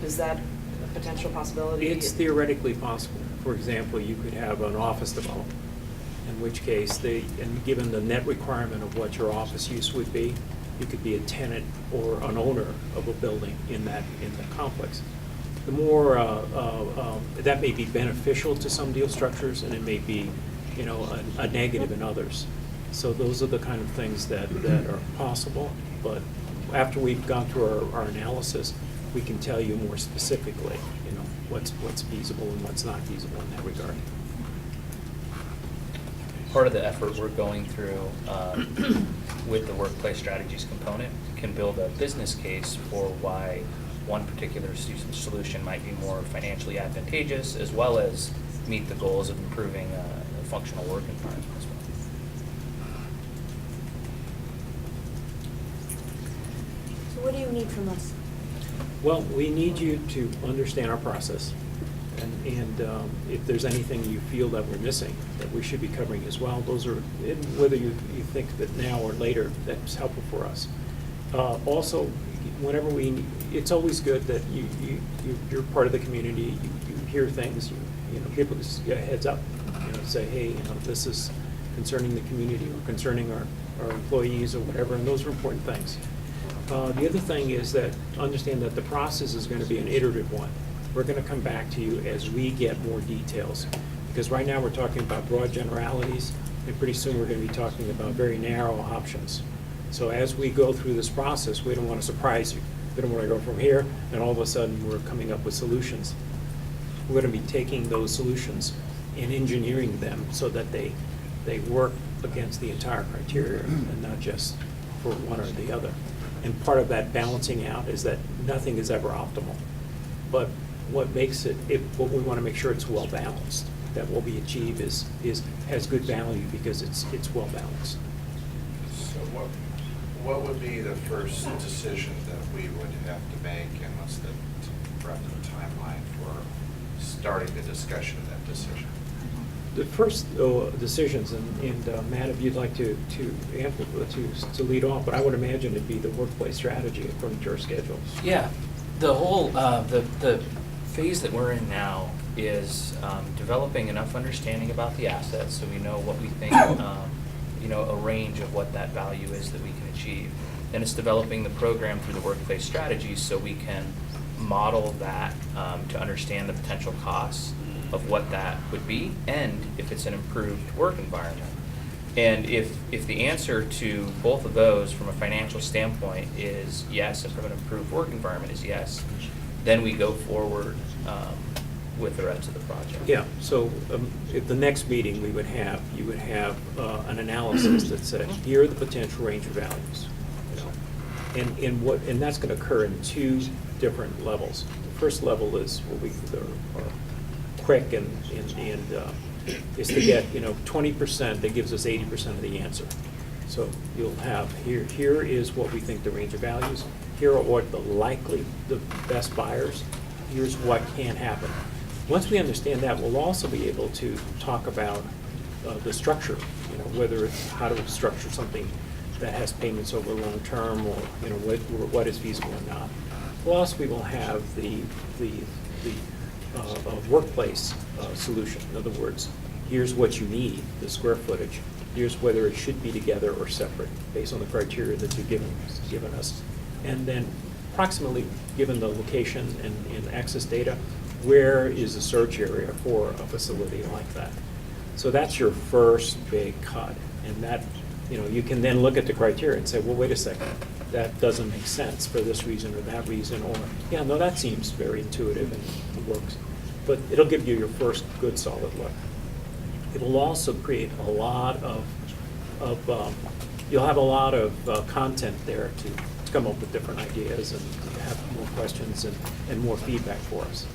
Is that a potential possibility? It's theoretically possible. For example, you could have an office development, in which case and given the net requirement of what your office use would be, You could be a tenant or an owner of a building in the complex. The more, that may be beneficial to some deal structures, and it may be, you know, a negative in others. So those are the kind of things that are possible, but after we've gone through our analysis, we can tell you more specifically, you know, what's feasible and what's not feasible in that regard. Part of the effort we're going through with the workplace strategies component can build a business case for why one particular solution might be more financially advantageous, as well as meet the goals of improving a functional work environment as well. So what do you need from us? Well, we need you to understand our process, and if there's anything you feel that we're missing, that we should be covering as well, those are, whether you think that now or later, that's helpful for us. Also, whenever it's always good that you're part of the community, you hear things, you know, give us a heads up, you know, say, hey, you know, this is concerning the community or concerning our employees or whatever, and those are important things. The other thing is that understand that the process is going to be an iterative one. We're going to come back to you as we get more details, because right now we're talking about broad generalities, and pretty soon we're going to be talking about very narrow options. So as we go through this process, we don't want to surprise you. We don't want to go from here, and all of a sudden we're coming up with solutions. We're going to be taking those solutions and engineering them so that they work against the entire criteria and not just for one or the other. And part of that balancing out is that nothing is ever optimal. But what makes what we want to make sure it's well balanced, that what we achieve has good value because it's well balanced. So what would be the first decision that we would have to make, and what's the rough timeline for starting the discussion of that decision? The first decisions, and Matt, if you'd like to lead off, but I would imagine it'd be the workplace strategy according to our schedules. Yeah, the whole the phase that we're in now is developing enough understanding about the assets so we know what we think, you know, a range of what that value is that we can achieve. Then it's developing the program through the workplace strategies so we can model that to understand the potential costs of what that would be, and if it's an improved work environment. And if the answer to both of those from a financial standpoint is yes, and from an improved work environment is yes, then we go forward with the rest of the project. Yeah, so at the next meeting you would have an analysis that said, here are the potential range of values. You know? And that's going to occur in two different levels. The first level is what we are quick and is to get, you know, 20% that gives us 80% of the answer. So you'll have here is what we think the range of values. Here are what the best buyers. Here's what can happen. Once we understand that, we'll also be able to talk about the structure. You know, whether it's how to structure something that has payments over long term, or you know what is feasible or not. Plus, we will have the workplace solution. In other words, here's what you need, the square footage. Here's whether it should be together or separate based on the criteria that you've given us. And then approximately, given the location and access data, where is the search area for a facility like that? So that's your first big cut. And that, you know, you can then look at the criteria and say, well, wait a second, that doesn't make sense for this reason or that reason, or, yeah, no, that seems very intuitive and works. But it'll give you your first good solid look. It'll also create a lot of you'll have a lot of content there to come up with different ideas and have more questions and more feedback for us.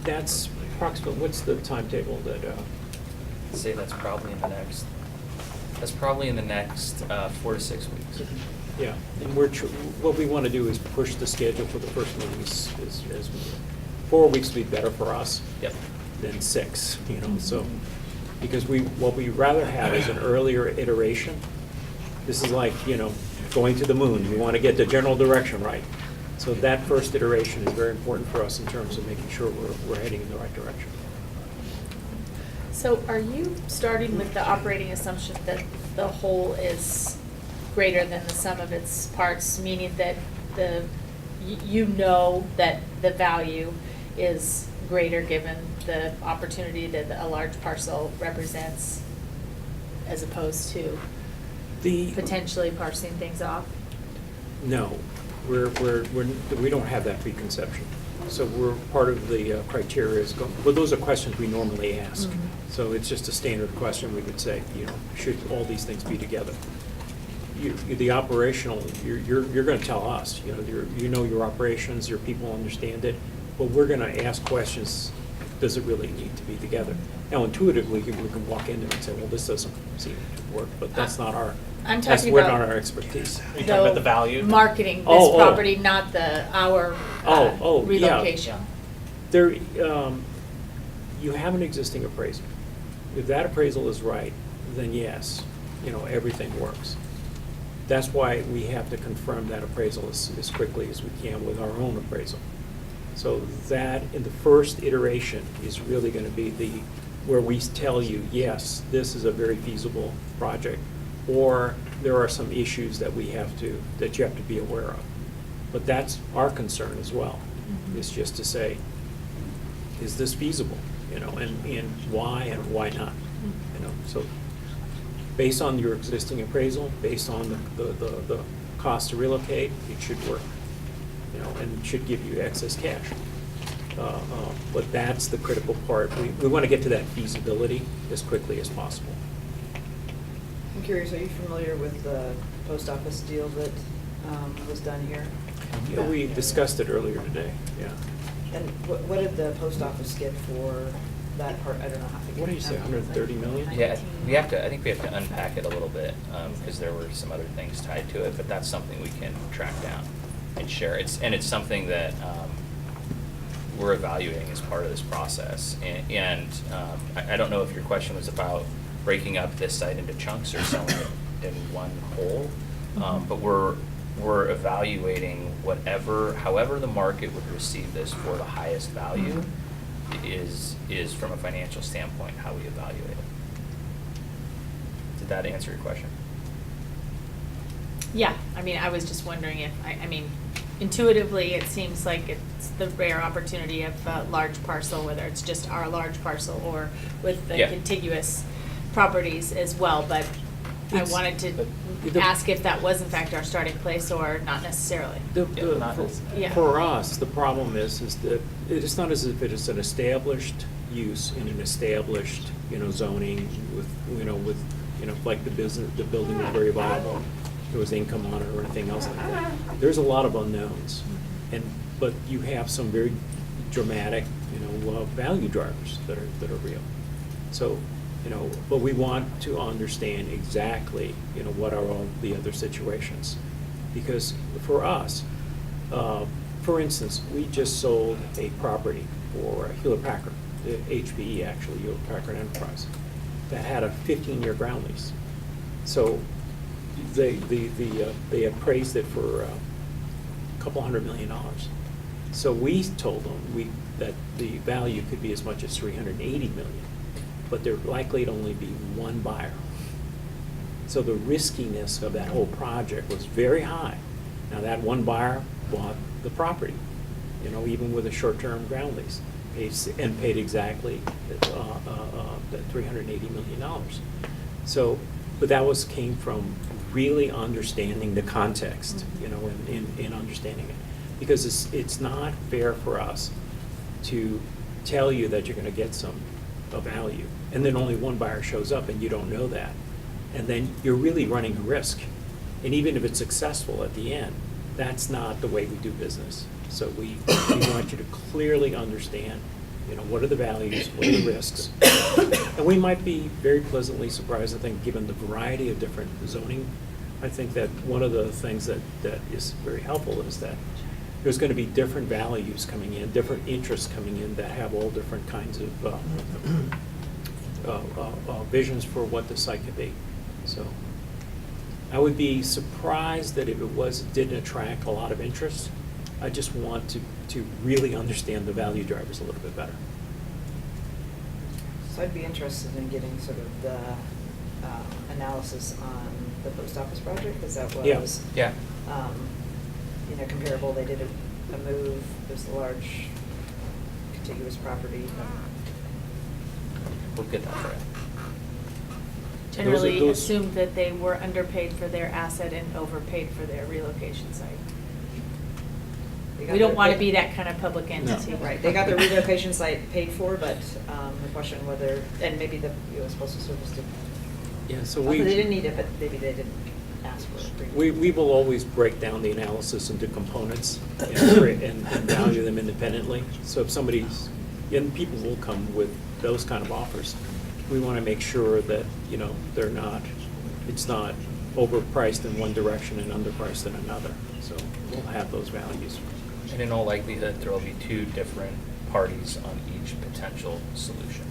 That's approximately, what's the timetable that? I'd say that's probably in the next 4 to 6 weeks. Yeah, and what we want to do is push the schedule for the first meeting as 4 weeks would be better for us. Yep. Than 6, you know, so, because what we rather have is an earlier iteration. This is like, you know, going to the moon. We want to get the general direction right. So that first iteration is very important for us in terms of making sure we're heading in the right direction. So are you starting with the operating assumption that the whole is greater than the sum of its parts, meaning that you know that the value is greater given the opportunity that a large parcel represents, as opposed to potentially parsing things off? No, we don't have that preconception. So we're, part of the criteria is, well, those are questions we normally ask. Mhm. So it's just a standard question we would say, should all these things be together? The operational, you're going to tell us, your operations, your people understand it, but we're going to ask questions, does it really need to be together? Now intuitively, we can walk into it and say, well, this doesn't seem to work, but that's not our, I'm that's talking we're about not our expertise. Are you talking about the value? Marketing this Oh, oh. property, not our Yeah. relocation. There, you have an existing appraisal. If that appraisal is right, then yes, everything works. That's why we have to confirm that appraisal as quickly as we can with our own appraisal. So that, in the first iteration, is really going to be where we tell you, yes, this is a very feasible project, or there are some issues that you have to be aware of. But that's our concern as well, is just to say, is this feasible, and why not, so based on your existing appraisal, based on the cost to relocate, it should work, and it should give you excess cash. But that's the critical part. We want to get to that feasibility as quickly as possible. I'm curious, are you familiar with the post office deal that was done here? Yeah, we discussed it earlier today, yeah. And what did the post office get for that part? I don't know how to. What did you say, 130 million? Yeah, I think we have to unpack it a little bit, because there were some other things tied to it, but that's something we can track down and share. It's something that we're evaluating as part of this process. And I don't know if your question was about breaking up this site into chunks or selling it in one whole, but we're evaluating however the market would receive this for the highest value is from a financial standpoint how we evaluate it. Did that answer your question? Yeah, I was just wondering if, intuitively, it seems like it's the rare opportunity of a large parcel, whether it's just our large parcel or with the Yeah. contiguous properties as well, but I wanted to ask if that was in fact our starting place or not necessarily. Yeah. For us, the problem is that it's not as if it is an established use in an established, zoning with like the building was very viable, there was income on it or anything else like that. There's a lot of unknowns, but you have some very dramatic, value drivers that are real. So, but we want to understand exactly, what are all the other situations. Because for us, for instance, we just sold a property for Hewlett-Packard, the HPE actually, Hewlett-Packard Enterprise, that had a 15-year ground lease. So they appraised it for a couple $100 million. So we told them that the value could be as much as $380 million, but there likely to only be one buyer. So the riskiness of that whole project was very high. Now that one buyer bought the property, even with a short-term ground lease, paid exactly that $380 million. So, but that came from really understanding the context, in understanding it. Because it's not fair for us to tell you that you're going to get some value, and then only one buyer shows up and you don't know that. And then you're really running a risk. And even if it's successful at the end, that's not the way we do business. So we want you to clearly understand, what are the values, what are the risks. And we might be very pleasantly surprised, I think, given the variety of different zoning. I think that one of the things that is very helpful is that there's going to be different values coming in, different interests coming in that have all different kinds of visions for what the site could be. So I would be surprised that if it didn't attract a lot of interest. I just want to really understand the value drivers a little bit better. So I'd be interested in getting sort of the analysis on the post office project, because that Yeah. was, Yeah. comparable. They did a move, there's a large contiguous property. We'll get that for you. Generally those- assumed that they were underpaid for their asset and overpaid for their relocation site. They got We don't their- want to they- be that kind of public entity. Right, they got their relocation site paid for, but the question whether, and maybe the US Postal Service did. Yeah, so Not we. that they didn't need it, but maybe they didn't ask for it. We will always break down the analysis into components and value them independently. So if somebody's, and people will come with those kind of offers, we want to make sure that, they're not, it's not overpriced in one direction and underpriced in another. So we'll have those values. And in all likelihood, there will be two different parties on each potential solution.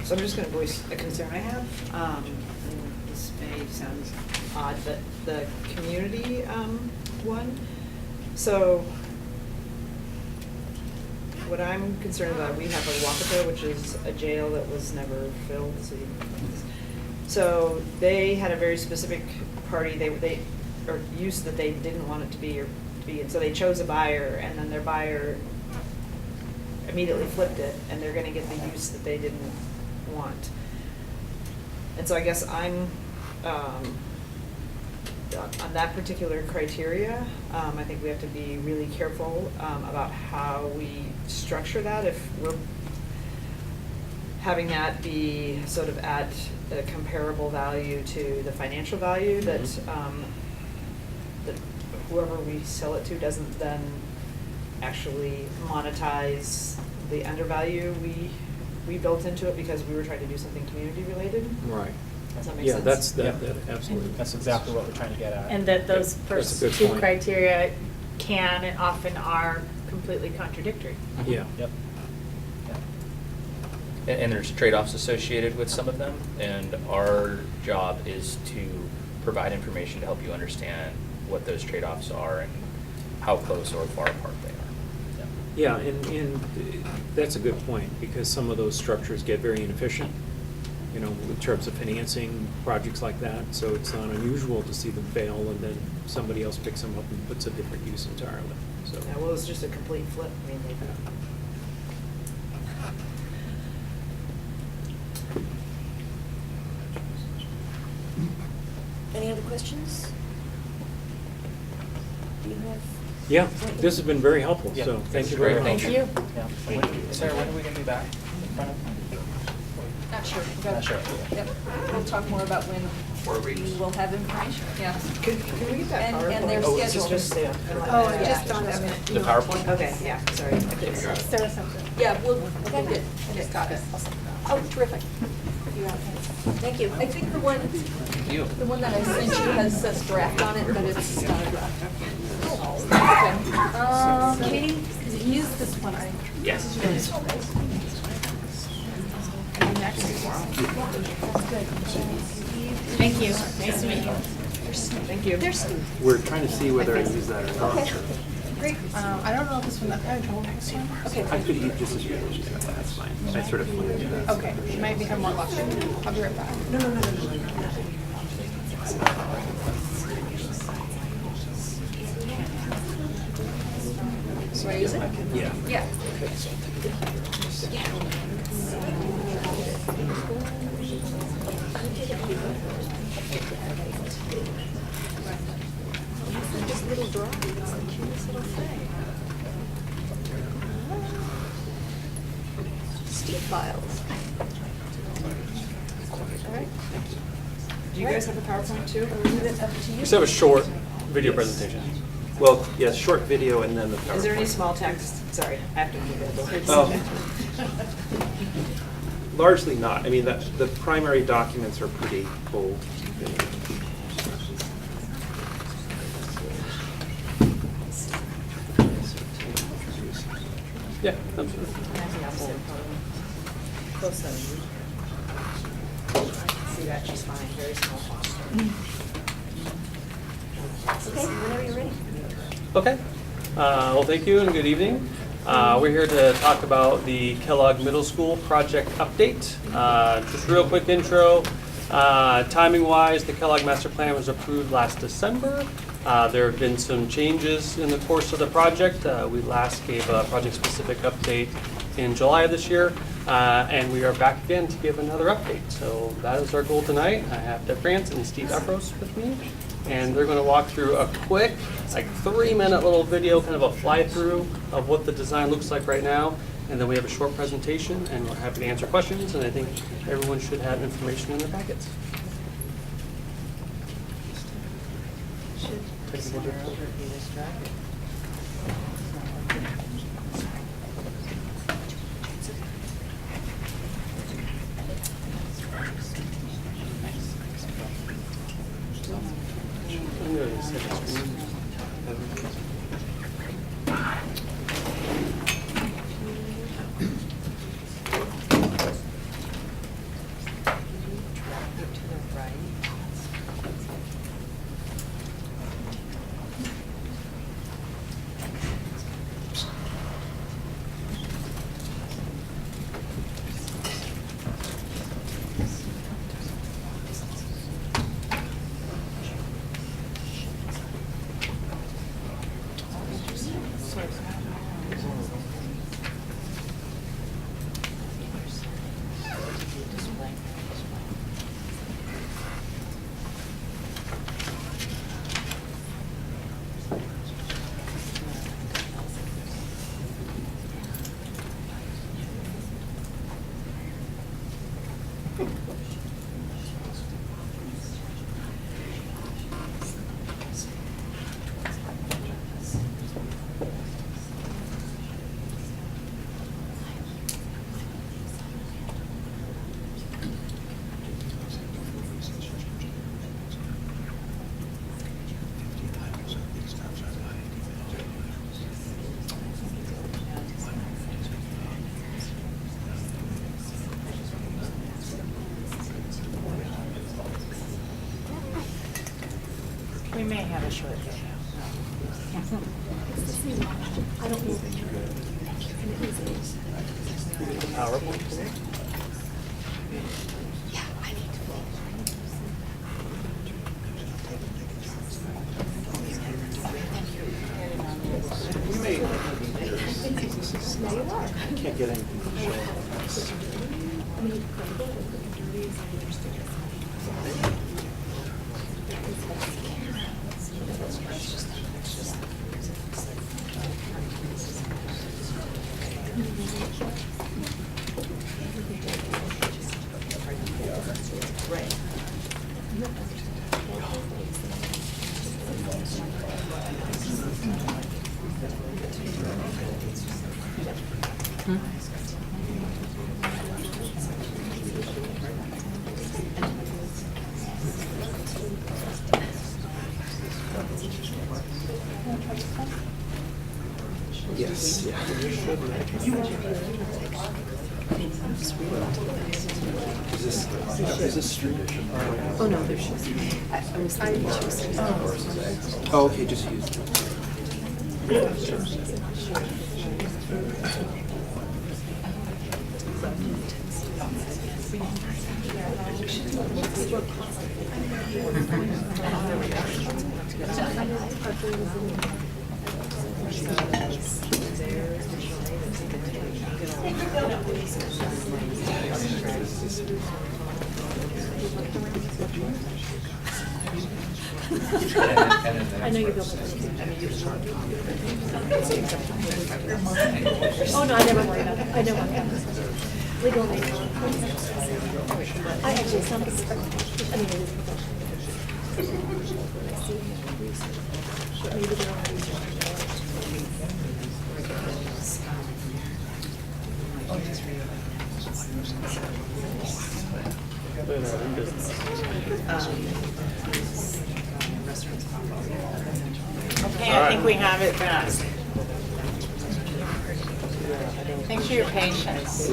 So I'm just going to voice a concern I have, and this may sound odd, but the community one. So what I'm concerned about, we have a Wapato, which is a jail that was never filled. So they had a very specific party, or use that they didn't want it to be, and so they chose a buyer, and then their buyer immediately flipped it, and they're gonna get the use that they didn't want. And so I guess I'm, on that particular criteria, I think we have to be really careful about how we structure that. If we're having that be sort of at a comparable value to the financial value that, that whoever we sell it to doesn't then actually monetize the undervalue we built into it because we were trying to do something community related. Right. Does that make Yeah, sense? that absolutely. That's exactly what we're trying to get at. And that those That's a first good two point. criteria can and often are completely contradictory. Yeah. Yep. And there's trade-offs associated with some of them, and our job is to provide information to help you understand what those trade-offs are and how close or far apart they are. Yeah, and that's a good point, because some of those structures get very inefficient, in terms of financing projects like that. So it's not unusual to see them fail, and then somebody else picks them up and puts a different use entirely, so. Yeah, well, it was just a complete flip. I mean, Any other questions? Do you have? Yeah, this has been very helpful, Yeah. so thank you Great, very much. thank you. Yeah. Sarah, when are we going to be back in front of? Not sure. Not sure. Yep, we'll talk more about when 4 weeks. we will have information, yeah. Can we get that And- PowerPoint? and their Oh, it's schedule. just stay on. Oh, Yeah. just on that. The PowerPoint? Okay, yeah, sorry. Sarah something. Yeah, we'll get it. I just got it. Oh, terrific. You got it. Thank you. I think the one that I sent you has says draft on it, but it's not a draft. Okay. Katie, use this one. Yes. Thank you. Nice to meet you. Thank you. There's Steve. We're trying to see whether I use that or not. Okay. Great. I don't know if this one, I told this one. Okay. I could eat just as good as that, that's fine. I sort of flew into that. Okay, you might become more lucky. I'll be right back. So I use it? Yeah. Yeah. This little drawing, it's the cutest little thing. Steve files. All right. Do you guys have a PowerPoint too? I'll leave it up to you. Just have a short video presentation. Well, yes, short video and then the PowerPoint. Is there any small text? Sorry, I have to move it. Oh. Largely not. I mean, the primary documents are pretty bold. Yeah, absolutely. Close then. See that, she's fine, very small font. Okay, whenever you're ready. Okay. Well, thank you and good evening. We're here to talk about the Kellogg Middle School project update. Just real quick intro. Timing-wise, the Kellogg Master Plan was approved last December. There have been some changes in the course of the project. We last gave a project-specific update in July of this year, and we are back again to give another update. So that is our goal tonight. I have Deb France and Steve Efros with me, and they're going to walk through a quick, like 3-minute little video, kind of a fly-through of what the design looks like right now. And then we have a short presentation, and we're happy to answer questions, and I think everyone should have information in their packets. We may have a short video. I don't know. PowerPoint today? Yeah, I need to. Can't get anything to show. Yes, yeah. Is this street? Oh, no, there's shoes. I was thinking shoes. Oh, okay, just use it. I know you built it. Oh, no, I never worried about it. I never worried about it. Legal name. I actually, it's not a I mean, it is professional. Maybe they don't have research. Okay, I think we have it back. Thanks for your patience.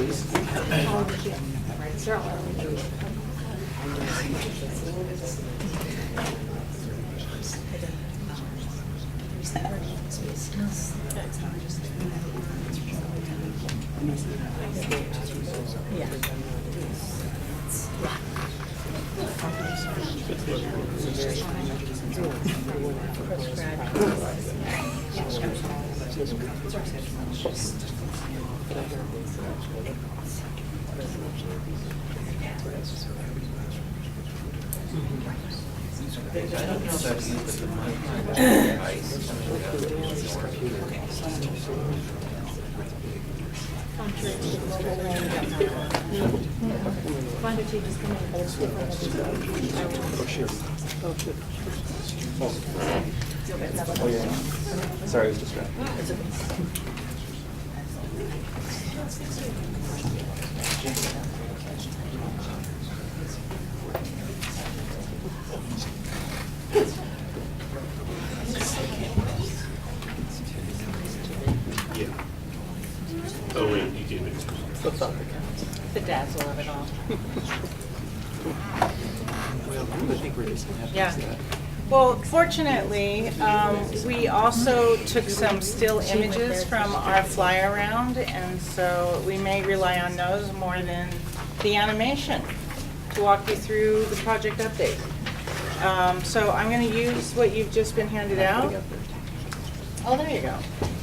Why don't you just come in, but it's different. Oh, yeah. Sorry, I was distracted. Oh, wait, you gave it. The dazzle of it all. Well, I think we're just gonna have to Yeah. do that. Well, fortunately, we also took some still images from our fly around, and so we may rely on those more than the animation to walk you through the project update. So I'm going to use what you've just been handed out. Oh, there you go.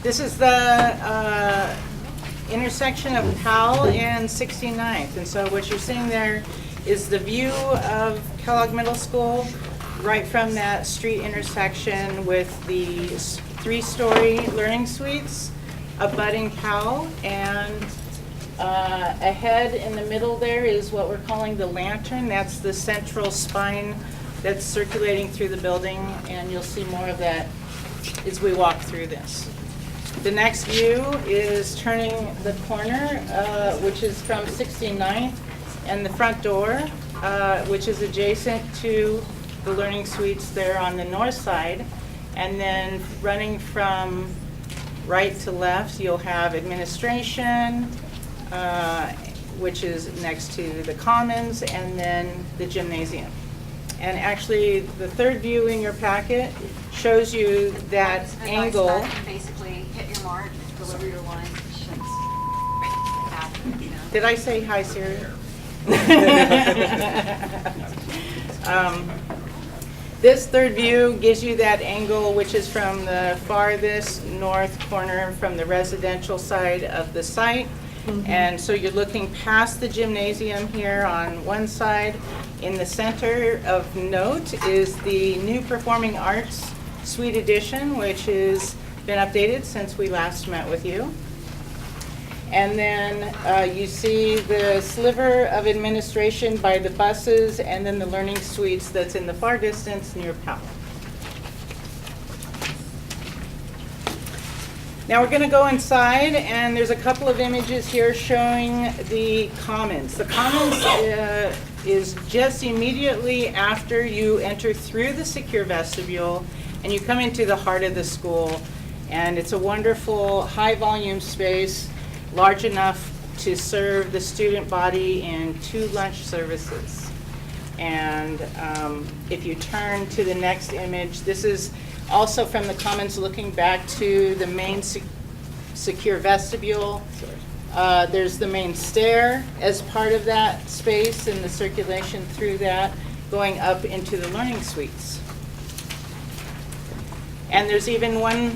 This is the intersection of Powell and 69th, and so what you're seeing there is the view of Kellogg Middle School right from that street intersection with the 3-story learning suites abutting Powell, and ahead in the middle there is what we're calling the lantern. That's the central spine that's circulating through the building, and you'll see more of that as we walk through this. The next view is turning the corner, which is from 69th, and the front door, which is adjacent to the learning suites there on the north side. And then running from right to left, you'll have administration, which is next to the commons, and then the gymnasium. And actually, the third view in your packet shows you that angle. Nice that basically hit your mark, deliver your lines. Did I say hi, Siri? This third view gives you that angle, which is from the farthest north corner from the residential side of the site. And so you're looking past the gymnasium here on one side. In the center of note is the new Performing Arts Suite Edition, which has been updated since we last met with you. And then you see the sliver of administration by the buses, and then the learning suites that's in the far distance near Powell. Now we're going to go inside, and there's a couple of images here showing the commons. The commons is just immediately after you enter through the secure vestibule and you come into the heart of the school, and it's a wonderful high-volume space, large enough to serve the student body in 2 lunch services. And if you turn to the next image, this is also from the commons looking back to the main secure vestibule. There's the main stair as part of that space and the circulation through that going up into the learning suites. And there's even one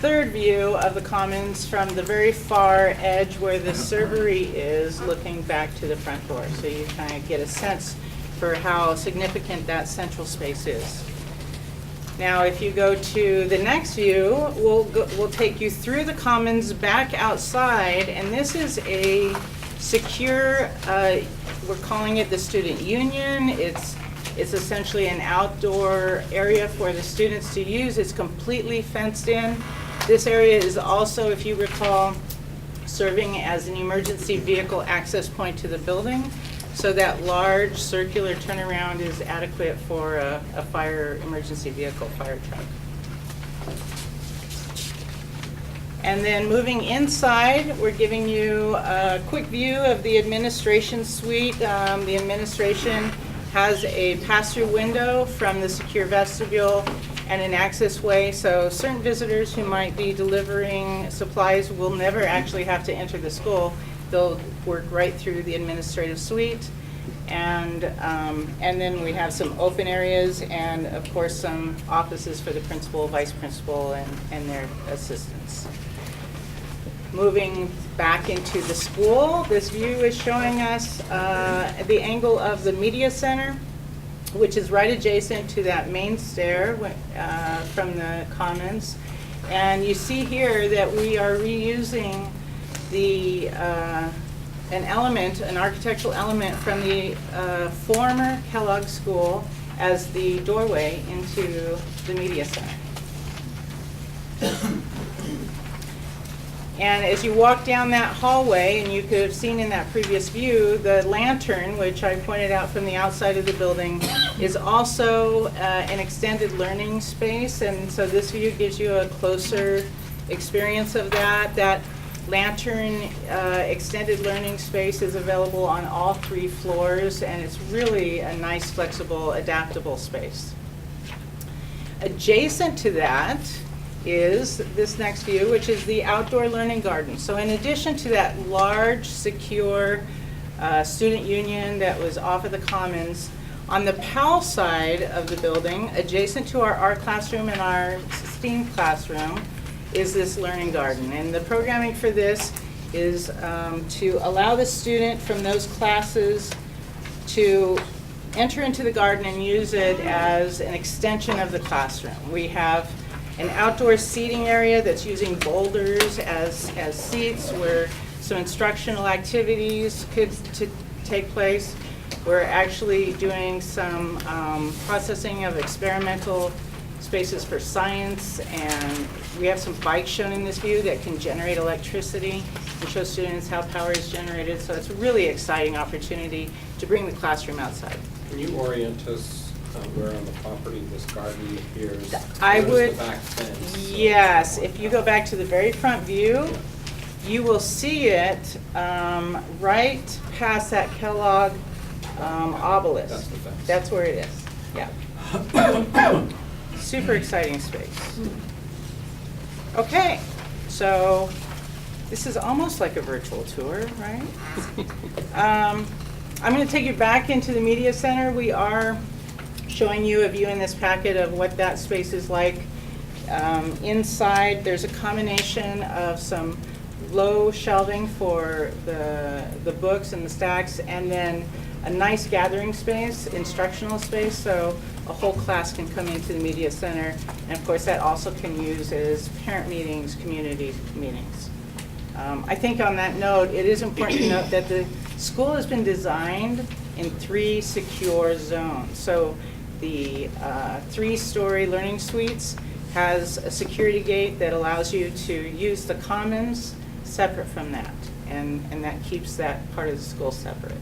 third view of the commons from the very far edge where the servery is, looking back to the front door. So you kind of get a sense for how significant that central space is. Now, if you go to the next view, we'll take you through the commons back outside, and this is a secure, we're calling it the student union. It's essentially an outdoor area for the students to use. It's completely fenced in. This area is also, if you recall, serving as an emergency vehicle access point to the building. So that large circular turnaround is adequate for a fire emergency vehicle, fire truck. And then moving inside, we're giving you a quick view of the administration suite. The administration has a pass-through window from the secure vestibule and an access way, so certain visitors who might be delivering supplies will never actually have to enter the school. They'll work right through the administrative suite. And then we have some open areas and, of course, some offices for the principal, vice principal, and their assistants. Moving back into the school, this view is showing us the angle of the media center, which is right adjacent to that main stair from the commons. And you see here that we are reusing the an architectural element from the former Kellogg School as the doorway into the media center. And as you walk down that hallway, and you could have seen in that previous view, the lantern, which I pointed out from the outside of the building, is also an extended learning space. And so this view gives you a closer experience of that. That lantern extended learning space is available on all 3 floors, and it's really a nice, flexible, adaptable space. Adjacent to that is this next view, which is the outdoor learning garden. So in addition to that large, secure student union that was off of the commons, on the PAL side of the building, adjacent to our art classroom and our STEAM classroom, is this learning garden. And the programming for this is to allow the student from those classes to enter into the garden and use it as an extension of the classroom. We have an outdoor seating area that's using boulders as seats where some instructional activities could take place. We're actually doing some processing of experimental spaces for science, and we have some bikes shown in this view that can generate electricity and show students how power is generated. So it's a really exciting opportunity to bring the classroom outside. Can you orient us where on the property this garden appears? I Where's would, the back fence? yes, if you go back to the very front view, you will see it right past that Kellogg obelisk. That's the fence. That's where it is, yeah. Super exciting space. Okay, so this is almost like a virtual tour, right? I'm going to take you back into the media center. We are showing you a view in this packet of what that space is like. Inside, there's a combination of some low shelving for the books and the stacks, and then a nice gathering space, instructional space, so a whole class can come into the media center. And of course, that also can use as parent meetings, community meetings. I think on that note, it is important to note that the school has been designed in 3 secure zones. So the 3-story learning suites has a security gate that allows you to use the commons separate from that, and that keeps that part of the school separate.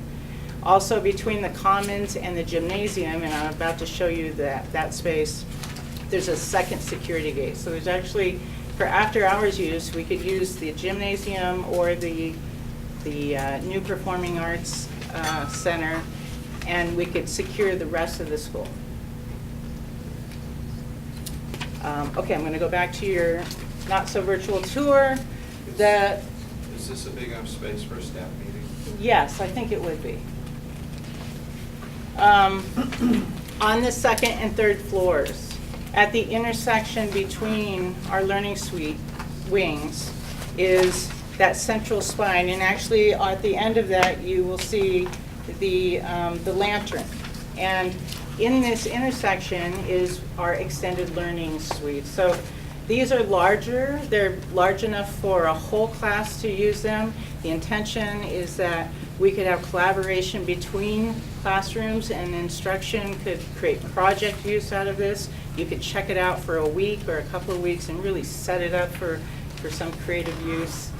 Also, between the commons and the gymnasium, and I'm about to show you that space, there's a second security gate. So there's actually, for after-hours use, we could use the gymnasium or the new performing arts center, and we could secure the rest of the school. Okay, I'm going to go back to your not-so-virtual tour. Is this a big enough space for a staff meeting? Yes, I think it would be. On the 2nd and 3rd floors, at the intersection between our learning suite wings is that central spine, and actually at the end of that you will see the lantern. And in this intersection is our extended learning suite. So these are larger. They're large enough for a whole class to use them. The intention is that we could have collaboration between classrooms, and instruction could create project use out of this. You could check it out for a week or a couple of weeks and really set it up for some creative use.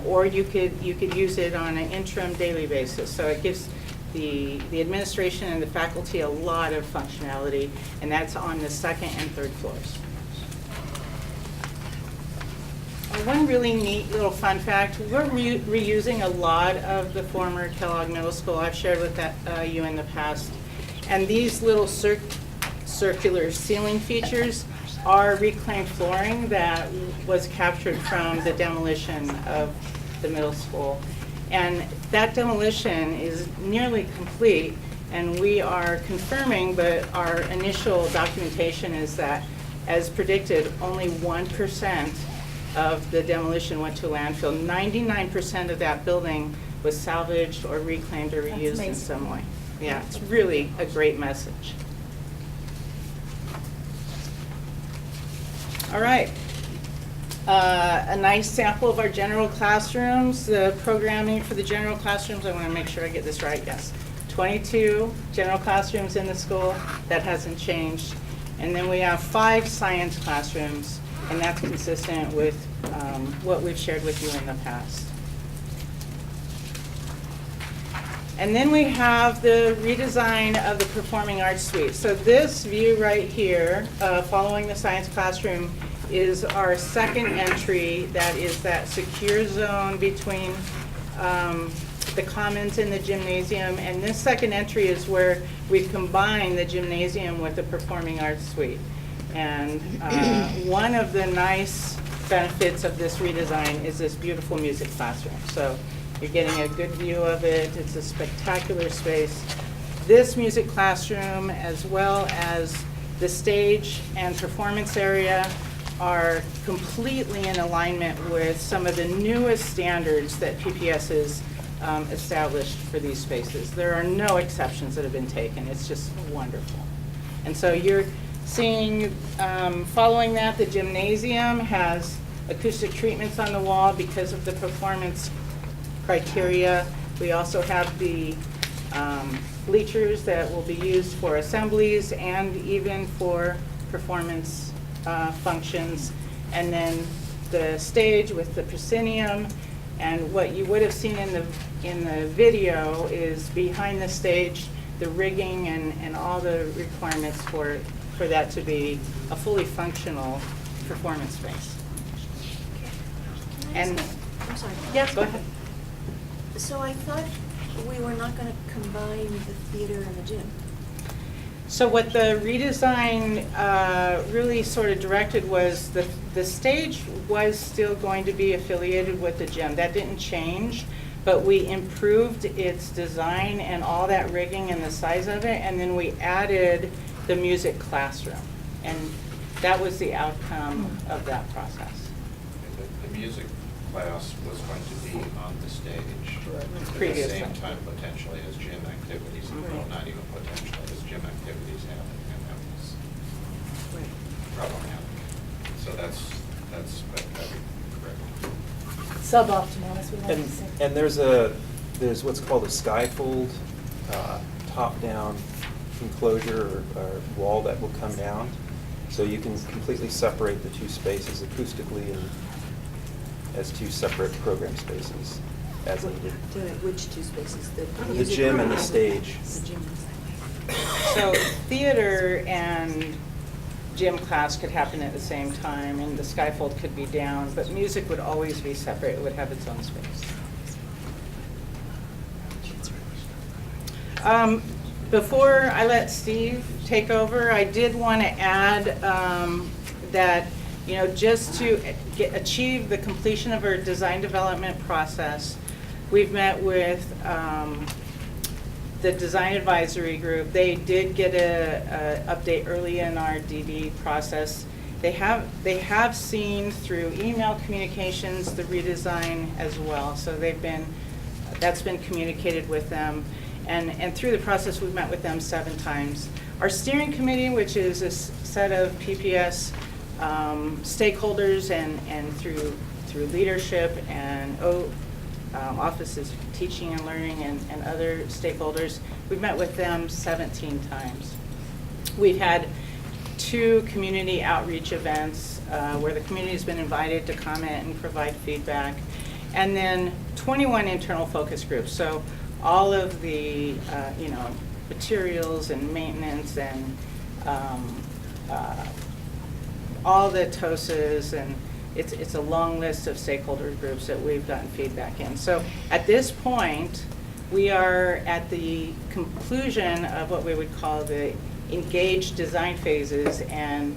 Or you could use it on an interim daily basis. So it gives the administration and the faculty a lot of functionality, and that's on the 2nd and 3rd floors. One really neat little fun fact, we're reusing a lot of the former Kellogg Middle School. I've shared with you in the past. And these little circular circular ceiling features are reclaimed flooring that was captured from the demolition of the middle school. And that demolition is nearly complete, and we are confirming, but our initial documentation is that, as predicted, only 1% of the demolition went to landfill. 99% of that building was salvaged or reclaimed or That's reused in amazing. some way. Yeah, it's really a great message. All right. A nice sample of our general classrooms. The programming for the general classrooms, I want to make sure I get this right, yes. 22 general classrooms in the school. That hasn't changed. And then we have 5 science classrooms, and that's consistent with what we've shared with you in the past. And then we have the redesign of the Performing Arts Suite. So this view right here, following the science classroom, is our second entry. That is that secure zone between the commons and the gymnasium. And this second entry is where we combine the gymnasium with the Performing Arts Suite. And one of the nice benefits of this redesign is this beautiful music classroom. So you're getting a good view of it. It's a spectacular space. This music classroom, as well as the stage and performance area, are completely in alignment with some of the newest standards that PPS has established for these spaces. There are no exceptions that have been taken. It's just wonderful. And so you're seeing, following that, the gymnasium has acoustic treatments on the wall because of the performance criteria. We also have the bleachers that will be used for assemblies and even for performance functions. And then the stage with the proscenium. And what you would have seen in the video is behind the stage, the rigging and all the requirements for that to be a fully functional performance space. And I'm sorry. yes, go ahead. So I thought we were not going to combine the theater and the gym. So what the redesign really sort of directed was the stage was still going to be affiliated with the gym. That didn't change, but we improved its design and all that rigging and the size of it, and then we added the music classroom. And that was the outcome of that process. The music class was going to be on the stage at the Previously. same time potentially as gym activities, well, not even potentially, as gym activities happen, and that was problematic. So that's correct. Suboptimal, as we like to say. And there's what's called a skyfold, top-down enclosure or wall that will come down. So you can completely separate the two spaces acoustically and as two separate program spaces as needed. Which two spaces? The music gym room and the stage. The gym. So theater and gym class could happen at the same time, and the skyfold could be down, but music would always be separate. It would have its own space. Before I let Steve take over, I did want to add that, you know, just to achieve the completion of our design development process, we've met with the design advisory group. They did get a update early in our DD process. They have seen through email communications the redesign as well. So that's been communicated with them. And through the process, we've met with them 7 times. Our steering committee, which is a set of PPS stakeholders and through leadership and offices of teaching and learning and other stakeholders, we've met with them 17 times. We've had 2 community outreach events where the community has been invited to comment and provide feedback, and then 21 internal focus groups. So all of the materials and maintenance and all the TOSAs, and it's a long list of stakeholder groups that we've gotten feedback in. So at this point, we are at the conclusion of what we would call the engaged design phases, and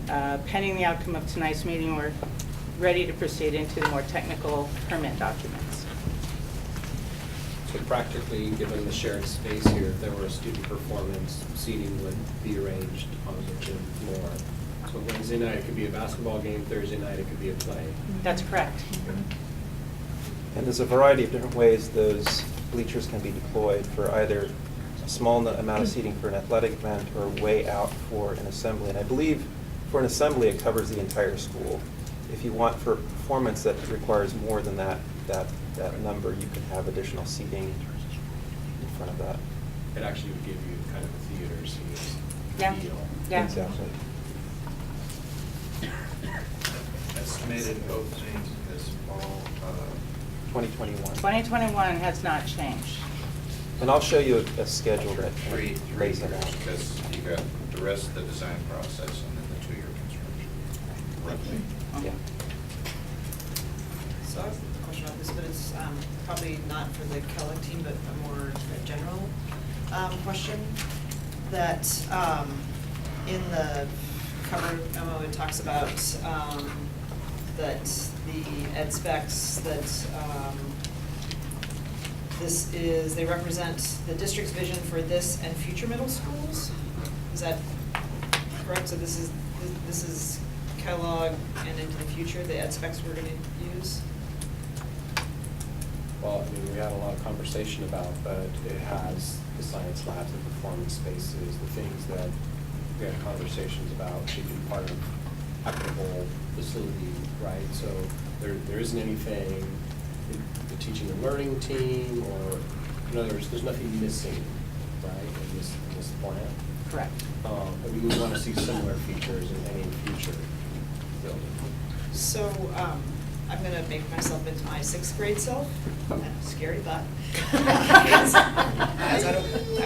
pending the outcome of tonight's meeting, we're ready to proceed into the more technical permit documents. So practically, given the shared space here, if there were a student performance, seating would be arranged on the gym floor. So Wednesday night, it could be a basketball game, Thursday night, it could be a play. That's correct. And there's a variety of different ways those bleachers can be deployed for either a small amount of seating for an athletic event or way out for an assembly. And I believe for an assembly, it covers the entire school. If you want for performance that requires more than that number, you can have additional seating in front of that. It actually would give you kind of a theater seating Yeah. feel. Yeah. Exactly. Estimated opening this fall, 2021. 2021 has not changed. And I'll show you a schedule that three lays years, that out. because you got the rest of the design process and then the 2-year construction, roughly. Yeah. So I have a question about this, but it's probably not for the Kellogg team, but a more general question. That in the cover memo, it talks about that the ed specs that they represent the district's vision for this and future middle schools. Is that correct? So this is Kellogg and into the future, the ed specs we're going to use? Well, I mean, we had a lot of conversation about, but it has the science labs, the performance spaces, the things that we had conversations about should be part of equitable facility, right? So there isn't anything in the teaching and learning team, or in other words, there's nothing missing, right, in this plan. Correct. And we would want to see similar features in any future building. So, I'm gonna make myself into my 6th grade self. Scary thought. I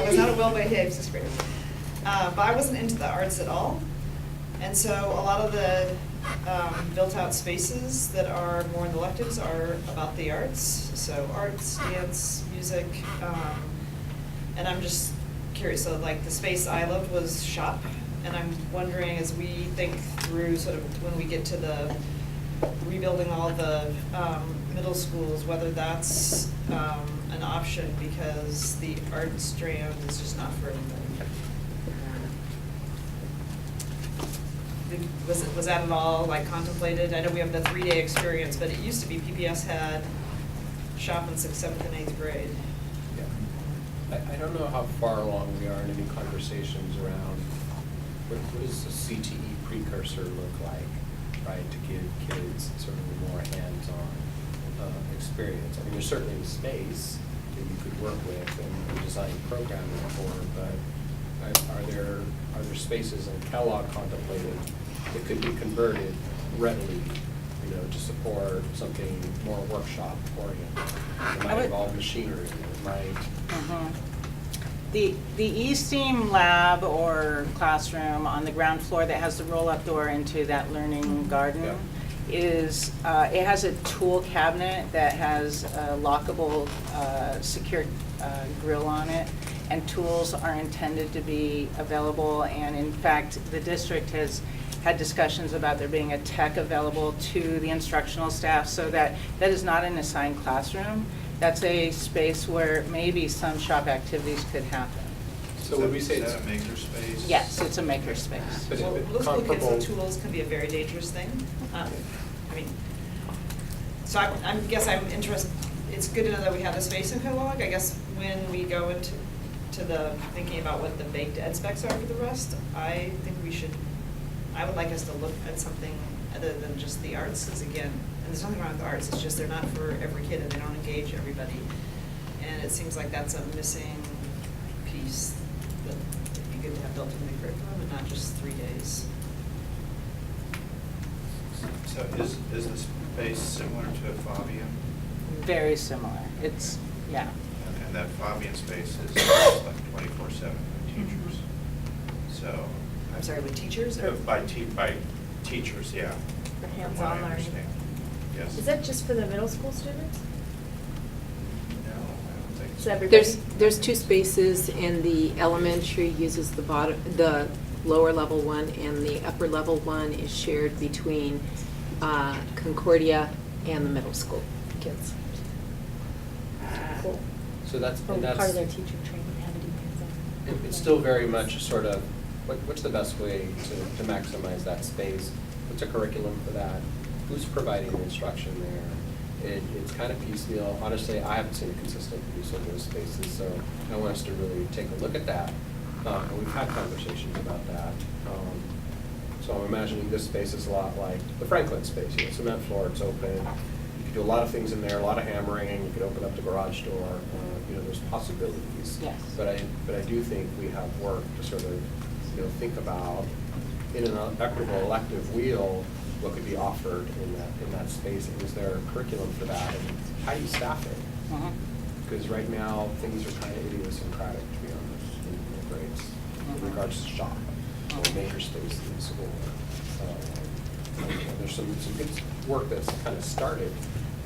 was not a well-behaved 6th grader. But I wasn't into the arts at all. And so a lot of the built-out spaces that are more in the electives are about the arts. So arts, dance, music, and I'm just curious. So like the space I loved was shop. And I'm wondering, as we think through sort of when we get to the rebuilding all the middle schools, whether that's an option, because the art strand is just not for everybody. Was that at all like contemplated? I know we have the 3-day experience, but it used to be PPS had shop in 6th, 7th, and 8th grade. Yeah. I don't know how far along we are in any conversations around what does a CTE precursor look like, right, to give kids sort of a more hands-on experience. I mean, there's certainly a space that you could work with and design programming for, but are there spaces in Kellogg contemplated that could be converted readily, to support something more workshop oriented? It might involve machinery, it might. Mhm. The eSteam lab or classroom on the ground floor that has the roll-up door into that learning garden is, it has a tool cabinet that has a lockable, secure grill on it, and tools are intended to be available. And in fact, the district has had discussions about there being a tech available to the instructional staff, so that is not an assigned classroom. That's a space where maybe some shop activities could happen. So would we say Is it's that a makerspace? Yes, it's a maker space. But Well, it little kids comparable- with tools can be a very dangerous thing. I mean, so I guess I'm interested, it's good to know that we have the space in Kellogg. I guess when we go into the thinking about what the baked ed specs are for the rest, I think I would like us to look at something other than just the arts, because again, and there's nothing wrong with the arts, it's just they're not for every kid and they don't engage everybody. And it seems like that's a missing piece that would be good to have built into the curriculum and not just 3 days. So is the space similar to a Fabian? Very similar. It's, yeah. And that Fabian space is like 24/7 for teachers. So. I'm sorry, with teachers or? By teachers, yeah. For from hands-on what I learning. understand. Yes. Is that just for the middle school students? No, I don't think So everybody? There's 2 spaces, and the elementary uses the lower level one, and the upper level one is shared between Concordia and the middle school kids. Cool. So that's, Or and part of their that's, teacher training, how to do hands-on. it's still very much sort of, what's the best way to maximize that space? What's a curriculum for that? Who's providing the instruction there? It's kind of piecemeal. Honestly, I haven't seen a consistent use of those spaces, so I want us to really take a look at that. And we've had conversations about that. So I'm imagining this space is a lot like the Franklin space, cement floor, it's open. You could do a lot of things in there, a lot of hammering, you could open up the garage door, there's possibilities. Yes. But I do think we have work to sort of, think about in an equitable elective wheel, what could be offered in that space, and is there a curriculum for that, and how do you staff it? Because right now, things are kind of idiosyncratic, to be honest, in grades, in regards to shop, or maker space in school. There's some good work that's kind of started,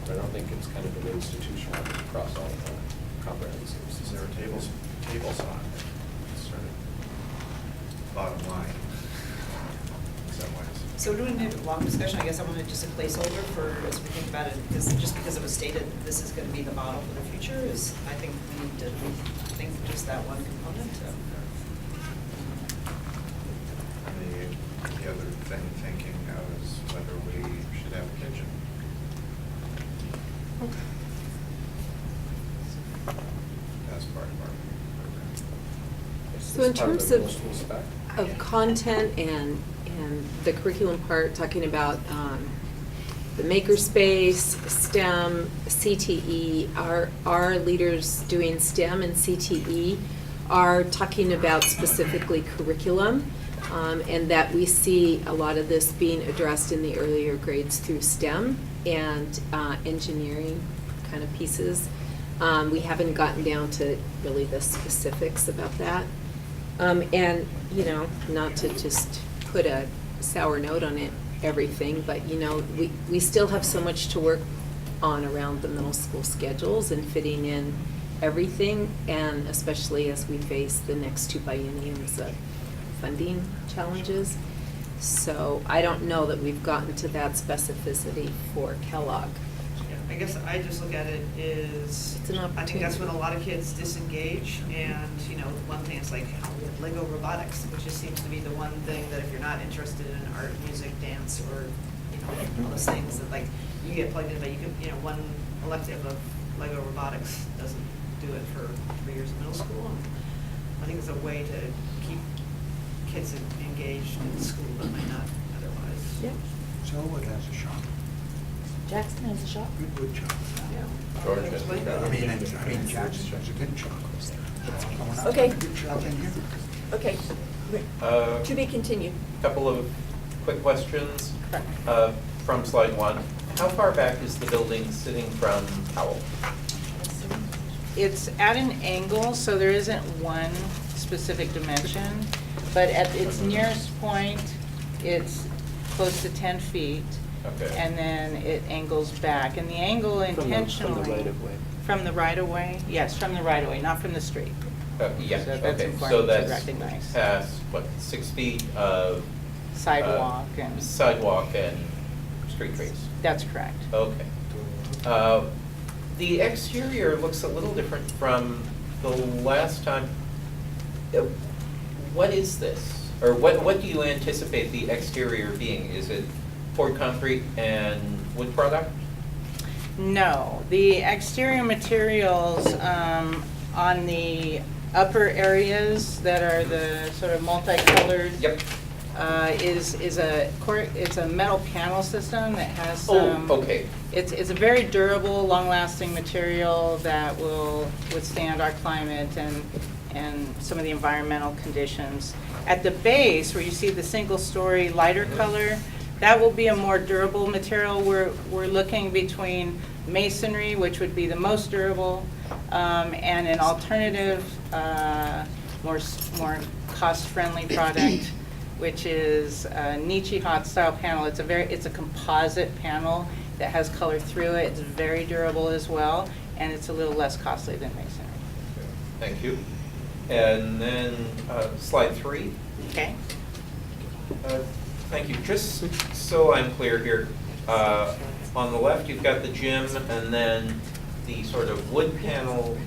but I don't think it's kind of been institutional across all the comprehensives. Is there a tables on it? Sort of bottom line. In some ways. So we don't need a long discussion, I guess I wanted just a placeholder for, as we think about it, because just because it was stated this is gonna be the model for the future is, I think we need to think just that one component. And the other thing thinking of is whether we should have a kitchen. As part of our program. So in terms of content and the curriculum part, talking about the makerspace, STEM, CTE, our leaders doing STEM and CTE are talking about specifically curriculum, and that we see a lot of this being addressed in the earlier grades through STEM and engineering kind of pieces. We haven't gotten down to really the specifics about that. And, not to just put a sour note on it, everything, but, we still have so much to work on around the middle school schedules and fitting in everything, and especially as we face the next 2 bienniums of funding challenges. So I don't know that we've gotten to that specificity for Kellogg. I guess I just look at it is, It's an I think that's opportunity. when a lot of kids disengage, and, one thing is like, we have Lego robotics, which just seems to be the one thing that if you're not interested in art, music, dance, or, all those things that like, you get plugged in, but you can, one elective of Lego robotics doesn't do it for 3 years of middle school. And I think it's a way to keep kids engaged in school that might not otherwise. Yeah. Selwood has a shop, Jackson has a shop. good wood shop. George has a shop. I mean, Jackson has a good shop. Okay. Good shop in here. Okay, to be continued. Couple of quick questions. From slide 1, how far back is the building sitting from Powell? It's at an angle, so there isn't one specific dimension, but at its nearest point, it's close to 10 feet. Okay. And then it angles back, and the angle intentionally. From the right-of-way. From the right-of-way, yes, from the right-of-way, not from the street. Yeah, So that's okay, important so to that's recognize. past, 6 feet of Sidewalk and, sidewalk and street trees? that's correct. Okay. The exterior looks a little different from the last time. What is this? Or what do you anticipate the exterior being? Is it poured concrete and wood product? No, the exterior materials on the upper areas that are the sort of multicolored. Yep. It's a metal panel system that has some. Oh, okay. It's a very durable, long-lasting material that will withstand our climate and some of the environmental conditions. At the base, where you see the single-story lighter color, that will be a more durable material. We're looking between masonry, which would be the most durable, and an alternative, more cost-friendly product, which is a Nietzsche hot style panel. It's a composite panel that has color through it. It's very durable as well, and it's a little less costly than masonry. Thank you. And then slide 3. Okay. Thank you. Just so I'm clear here, on the left you've got the gym and then the sort of wood panel.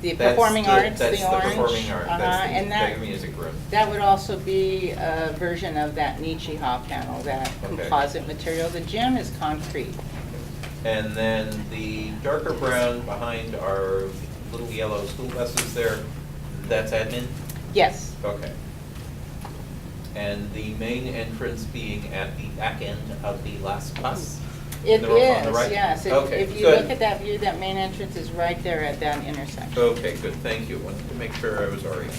The performing arts, That's the the orange. performing art. Uh-huh, That's and the that- Beggar Music Room. That would also be a version of that Nichiha panel, that Okay. composite material. The gym is concrete. And then the darker brown behind our little yellow school buses there, that's admin? Yes. Okay. And the main entrance being at the back end of the last bus? It On the is, right? yes. Okay, If you good. look at that view, that main entrance is right there at that intersection. Okay, good, thank you. Wanted to make sure I was already,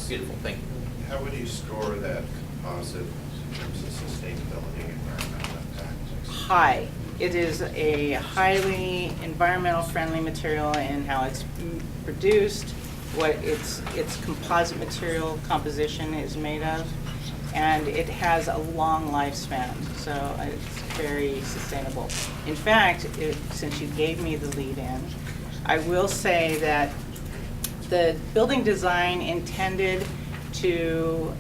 beautiful, thank you. How would you score that composite in terms of sustainability, environmental impact? High. It is a highly environmental friendly material in how it's produced, what its composite material composition is made of, and it has a long lifespan, so it's very sustainable. In fact, since you gave me the lead in, I will say that the building design intended to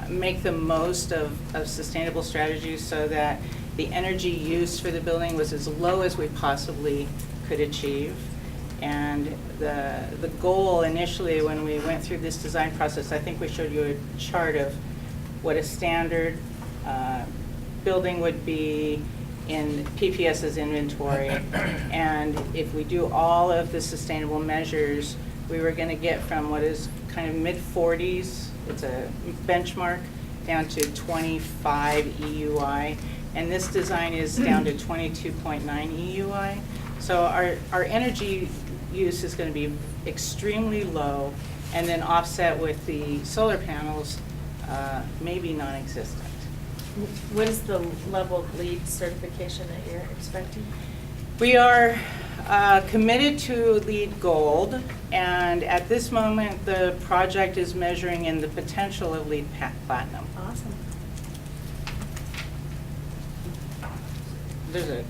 make the most of sustainable strategies so that the energy use for the building was as low as we possibly could achieve. And the goal initially when we went through this design process, I think we showed you a chart of what a standard building would be in PPS's inventory. And if we do all of the sustainable measures, we were going to get from what is kind of mid-40s, it's a benchmark, down to 25 EUI. And this design is down to 22.9 EUI. So our energy use is going to be extremely low, and then offset with the solar panels, maybe non-existent. What is the level of LEED certification that you're expecting? We are committed to LEED Gold, and at this moment, the project is measuring in the potential of LEED Platinum. Awesome. There's a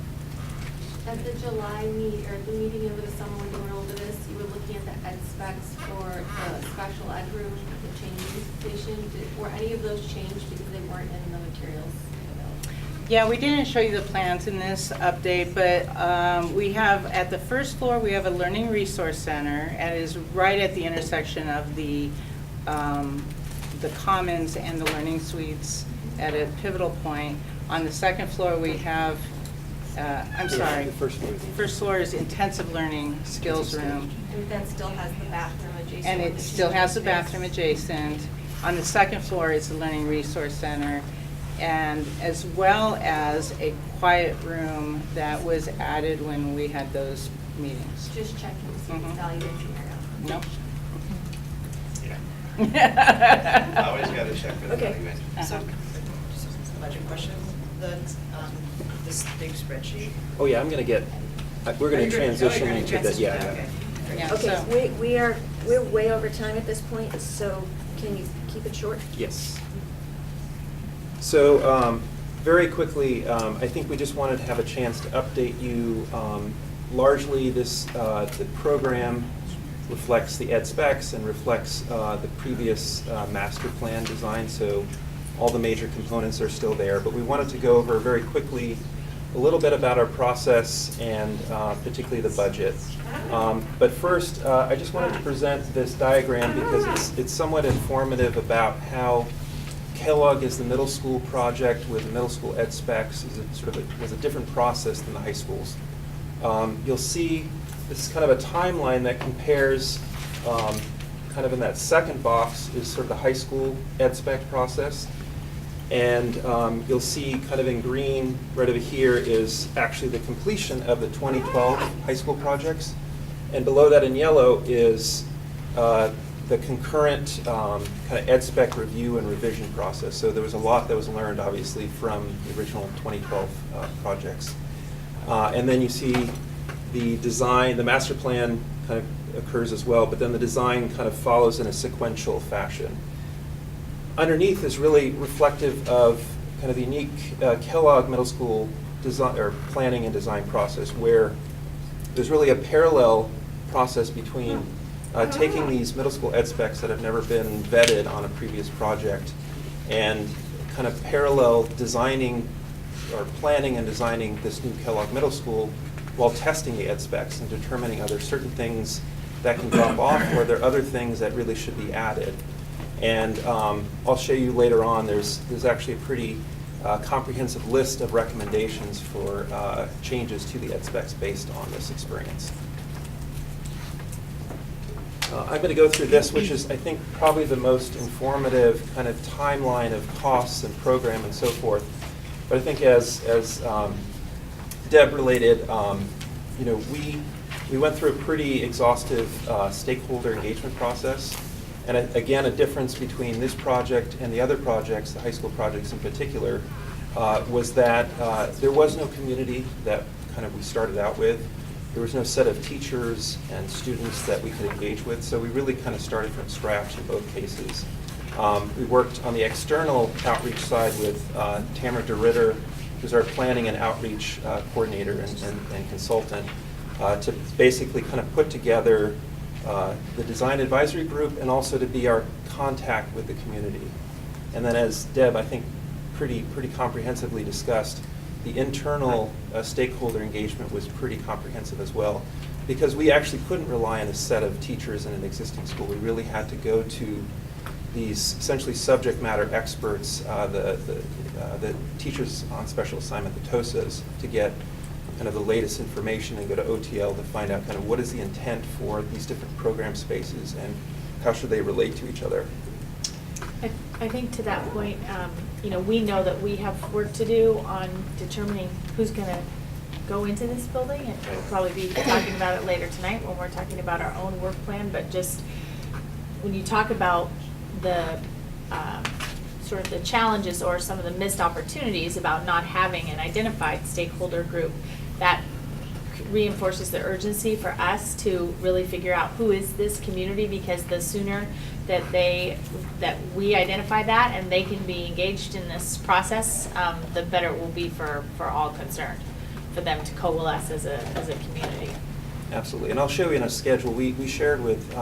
At the July or the meeting over the summer when you went over this, you were looking at the ed specs for the special ed room, the changing station. Were any of those changed because they weren't in the materials? Yeah, we didn't show you the plans in this update, but we have, at the first floor, we have a learning resource center, and it is right at the intersection of the commons and the learning suites at a pivotal point. On the second floor, we have, I'm sorry. The first floor. First floor is intensive learning skills room. And that still has the bathroom adjacent. And with it the still has the changing space. bathroom adjacent. On the second floor is the Learning Resource Center, and as well as a quiet room that was added when we had those meetings. Just checking to see if Mhm. it's value engineering. Nope. Always got to check with the Okay. value engineer. Uh-huh. So, budget question, this big spreadsheet. Oh, yeah, I'm going to get, we're going to transition into the, yeah. Okay. Yeah, Okay, so- we're way over time at this point, so can you keep it short? Yes. So, very quickly, I think we just wanted to have a chance to update you. Largely, the program reflects the ed specs and reflects the previous master plan design, so all the major components are still there. But we wanted to go over very quickly a little bit about our process and particularly the budget. But first, I just wanted to present this diagram because it's somewhat informative about how Kellogg is the middle school project with the middle school ed specs was a different process than the high schools. You'll see this is kind of a timeline that compares, kind of in that second box is sort of the high school ed spec process. And you'll see kind of in green right over here is actually the completion of the 2012 high school projects. And below that in yellow is the concurrent kind of ed spec review and revision process. So there was a lot that was learned, obviously, from the original 2012 projects. And then you see the design, the master plan kind of occurs as well, but then the design kind of follows in a sequential fashion. Underneath is really reflective of kind of the unique Kellogg Middle School design or planning and design process, where there's really a parallel process between taking these middle school ed specs that have never been vetted on a previous project and kind of parallel designing or planning and designing this new Kellogg Middle School while testing the ed specs and determining are there certain things that can drop off or are there other things that really should be added. And I'll show you later on, there's actually a pretty comprehensive list of recommendations for changes to the ed specs based on this experience. I'm going to go through this, which is, I think, probably the most informative kind of timeline of costs and program and so forth. But I think as Deb related, you know, we went through a pretty exhaustive stakeholder engagement process. And again, a difference between this project and the other projects, the high school projects in particular, was that there was no community that kind of we started out with. There was no set of teachers and students that we could engage with, so we really kind of started from scratch in both cases. We worked on the external outreach side with Tamara DeRitter, who's our planning and outreach coordinator and consultant, to basically kind of put together the design advisory group and also to be our contact with the community. And then as Deb, I think, pretty comprehensively discussed, the internal stakeholder engagement was pretty comprehensive as well, because we actually couldn't rely on a set of teachers in an existing school. We really had to go to these essentially subject matter experts, the teachers on special assignment, the TOSAs, to get kind of the latest information and go to OTL to find out kind of what is the intent for these different program spaces and how should they relate to each other. I think to that point, you know, we know that we have work to do on determining who's going to go into this building, and we'll probably be talking about it later tonight when we're talking about our own work plan. But just when you talk about the sort of the challenges or some of the missed opportunities about not having an identified stakeholder group, that reinforces the urgency for us to really figure out who is this community, because the sooner that we identify that and they can be engaged in this process, the better it will be for all concerned, for them to coalesce as a community. Absolutely, and I'll show you in a schedule. We shared with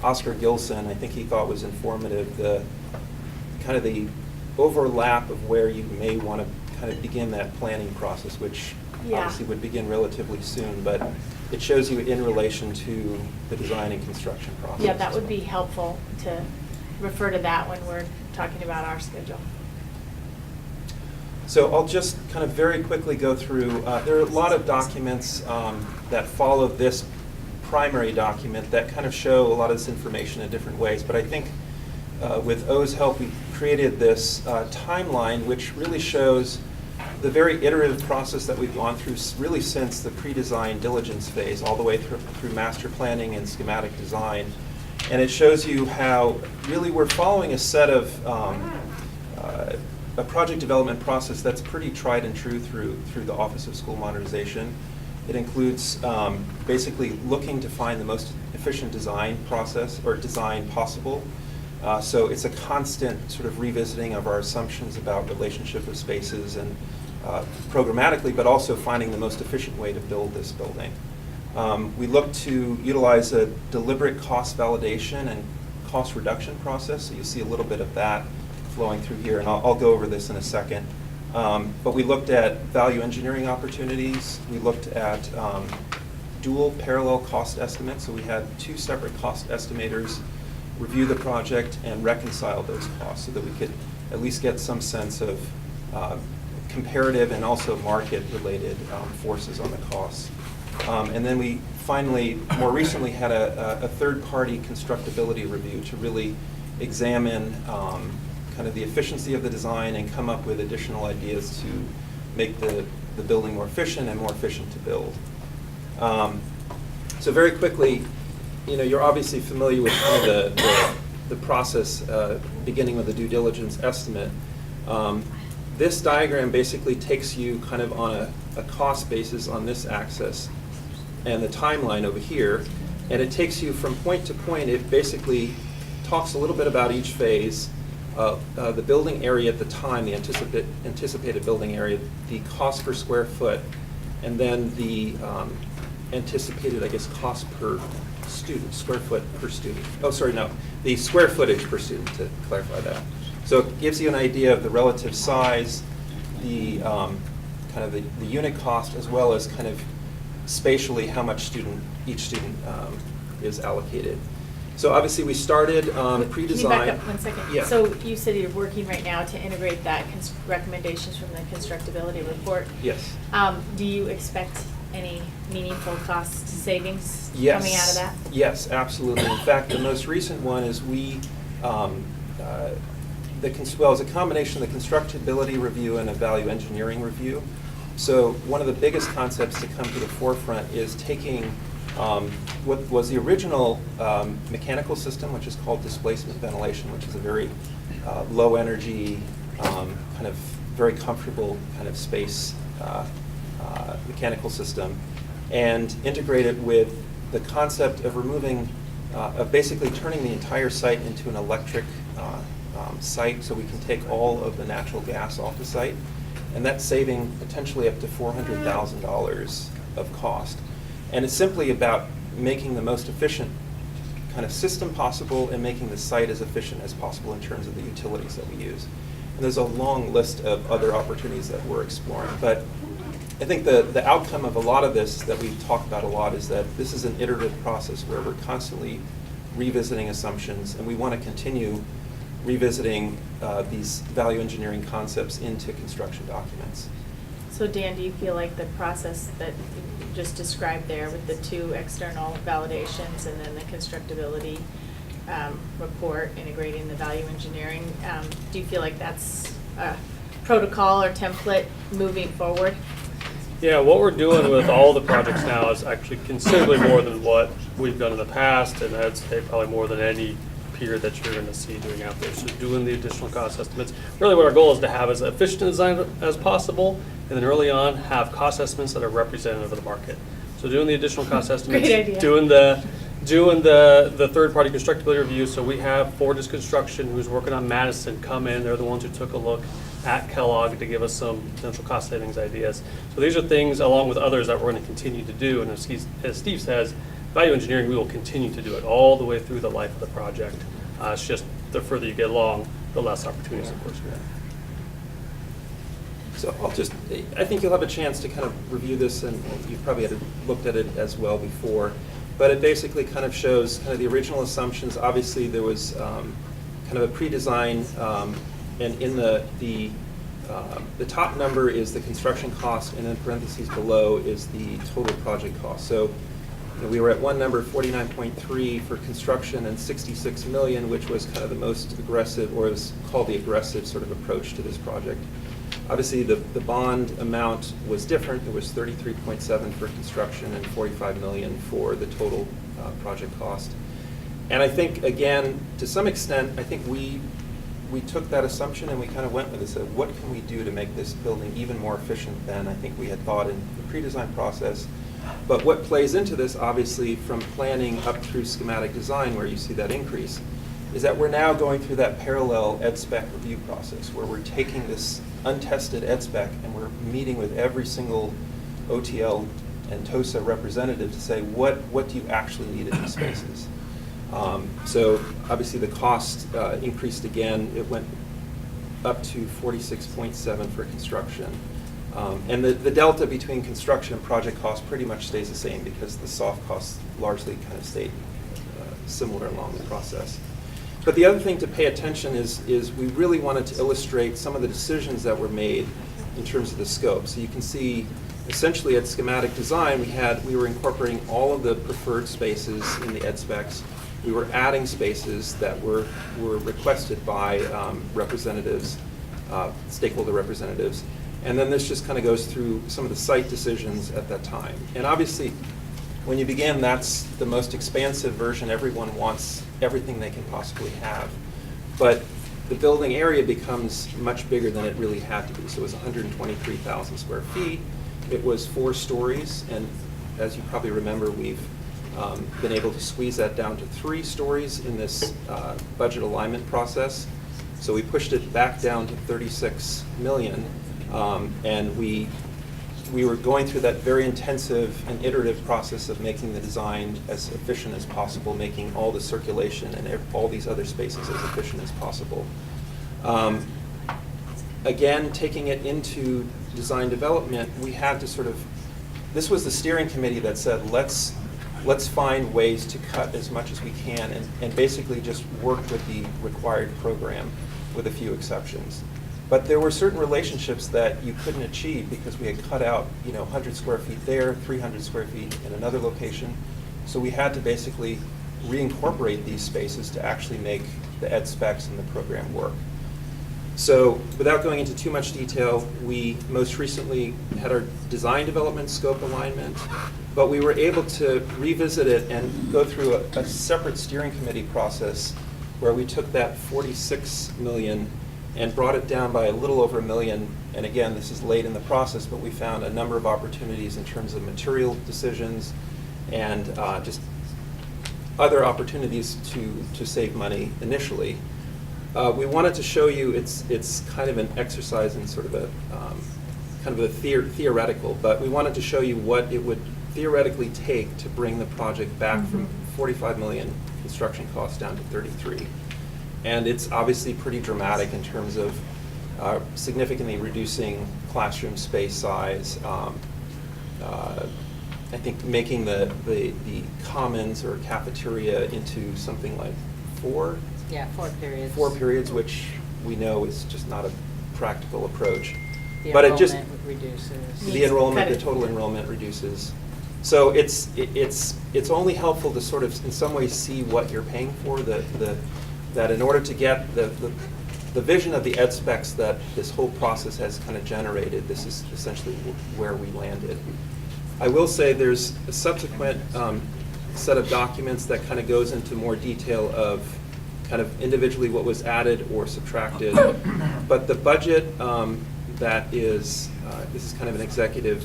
Oscar Gilson, I think he thought was informative, the kind of the overlap of where you may want to kind of begin that planning process, which obviously would begin relatively soon, but it shows you in relation to the design and construction process. Yeah, that would be helpful to refer to that when we're talking about our schedule. So I'll just kind of very quickly go through, there are a lot of documents that follow this primary document that kind of show a lot of this information in different ways, but I think with O's help we created this timeline which really shows the very iterative process that we've gone through really since the pre-design diligence phase all the way through master planning and schematic design. And it shows you how really we're following a set of a project development process that's pretty tried and true through the Office of School Modernization. It includes basically looking to find the most efficient design process or design possible. So it's a constant sort of revisiting of our assumptions about relationship of spaces and programmatically, but also finding the most efficient way to build this building. We look to utilize a deliberate cost validation and cost reduction process, so you see a little bit of that flowing through here, and I'll go over this in a second. But we looked at value engineering opportunities. We looked at dual parallel cost estimates, so we had two separate cost estimators review the project and reconcile those costs so that we could at least get some sense of comparative and also market-related forces on the costs. And then we finally, more recently, had a third-party constructability review to really examine kind of the efficiency of the design and come up with additional ideas to make the building more efficient and more efficient to build. So very quickly, you know, you're obviously familiar with kind of the process beginning with the due diligence estimate. This diagram basically takes you kind of on a cost basis on this axis and the timeline over here, and it takes you from point to point. It basically talks a little bit about each phase, the building area at the time, the anticipated building area, the cost per square foot, and then the anticipated, I guess, cost per student, square foot per student. Oh, sorry, no, the square footage per student, to clarify that. So it gives you an idea of the relative size, the kind of the unit cost, as well as kind of spatially how much each student is allocated. So obviously we started pre-design. Can you back up 1 second? Yeah. So you said you're working right now to integrate that recommendations from the constructability report. Yes. Do you expect any meaningful cost savings Yes. coming out of that? Yes, absolutely. In fact, the most recent one is it's a combination of the constructability review and a value engineering review. So one of the biggest concepts to come to the forefront is taking what was the original mechanical system, which is called displacement ventilation, which is a very low energy, kind of very comfortable kind of space mechanical system, and integrate it with the concept of removing, of basically turning the entire site into an electric site, so we can take all of the natural gas off the site, and that's saving potentially up to $400,000 of cost. And it's simply about making the most efficient kind of system possible and making the site as efficient as possible in terms of the utilities that we use. And there's a long list of other opportunities that we're exploring. But I think the outcome of a lot of this that we've talked about a lot is that this is an iterative process where we're constantly revisiting assumptions, and we want to continue revisiting these value engineering concepts into construction documents. So Dan, do you feel like the process that you just described there with the 2 external validations and then the constructability report integrating the value engineering, do you feel like that's a protocol or template moving forward? Yeah, what we're doing with all the projects now is actually considerably more than what we've done in the past, and I'd say probably more than any peer that you're going to see doing out there. So doing the additional cost estimates. Really what our goal is to have as efficient a design as possible, and then early on have cost estimates that are representative of the market. So doing the additional cost estimates, Great idea. doing the third-party constructability review. So we have Fortis Construction, who's working on Madison, come in. They're the ones who took a look at Kellogg to give us some potential cost savings ideas. So these are things, along with others, that we're going to continue to do. And as Steve says, value engineering, we will continue to do it all the way through the life of the project. It's just the further you get along, the less opportunities, of course, you have. So I think you'll have a chance to kind of review this, and you've probably looked at it as well before. But it basically kind of shows kind of the original assumptions. Obviously, there was kind of a pre-design, and in the top number is the construction cost, and in parentheses below is the total project cost. So we were at one number, 49.3 for construction, and 66 million, which was kind of the most aggressive, or is called the aggressive sort of approach to this project. Obviously, the bond amount was different. It was 33.7 for construction and 45 million for the total project cost. And I think, again, to some extent, I think we took that assumption and we kind of went with it. Said, what can we do to make this building even more efficient than I think we had thought in the pre-design process? But what plays into this, obviously, from planning up through schematic design, where you see that increase, is that we're now going through that parallel ed spec review process, where we're taking this untested ed spec and we're meeting with every single OTL and TOSA representative to say, what do you actually need in these spaces? So obviously the cost increased again. It went up to 46.7 for construction. And the delta between construction and project cost pretty much stays the same, because the soft costs largely kind of stayed similar along the process. But the other thing to pay attention is we really wanted to illustrate some of the decisions that were made in terms of the scope. So you can see essentially at schematic design we were incorporating all of the preferred spaces in the ed specs. We were adding spaces that were requested by representatives, stakeholder representatives. And then this just kind of goes through some of the site decisions at that time. And obviously, when you begin, that's the most expansive version. Everyone wants everything they can possibly have. But the building area becomes much bigger than it really had to be. So it was 123,000 square feet. It was 4 stories. And as you probably remember, we've been able to squeeze that down to 3 stories in this budget alignment process. So we pushed it back down to 36 million. And we we were going through that very intensive and iterative process of making the design as efficient as possible, making all the circulation and all these other spaces as efficient as possible. Again, taking it into design development, we had to sort of, this was the steering committee that said, let's find ways to cut as much as we can and basically just work with the required program with a few exceptions. But there were certain relationships that you couldn't achieve because we had cut out, 100 square feet there, 300 square feet in another location. So we had to basically reincorporate these spaces to actually make the ed specs and the program work. So without going into too much detail, we most recently had our design development scope alignment, but we were able to revisit it and go through a separate steering committee process where we took that 46 million and brought it down by a little over $1 million. And again, this is late in the process, but we found a number of opportunities in terms of material decisions and just other opportunities to save money initially. We wanted to show you, it's kind of an exercise in sort of a kind of a theoretical, but we wanted to show you what it would theoretically take to bring the project back from 45 million construction costs down to 33. And it's obviously pretty dramatic in terms of significantly reducing classroom space size. I think making the commons or cafeteria into something like 4 periods. 4 periods, which we know is just not a practical approach. The But it just enrollment reduces. the enrollment, the total enrollment reduces. So it's only helpful to sort of in some ways see what you're paying for. That in order to get the vision of the ed specs that this whole process has kind of generated, this is essentially where we landed. I will say there's a subsequent set of documents that kind of goes into more detail of kind of individually what was added or subtracted. But the budget that is, this is kind of an executive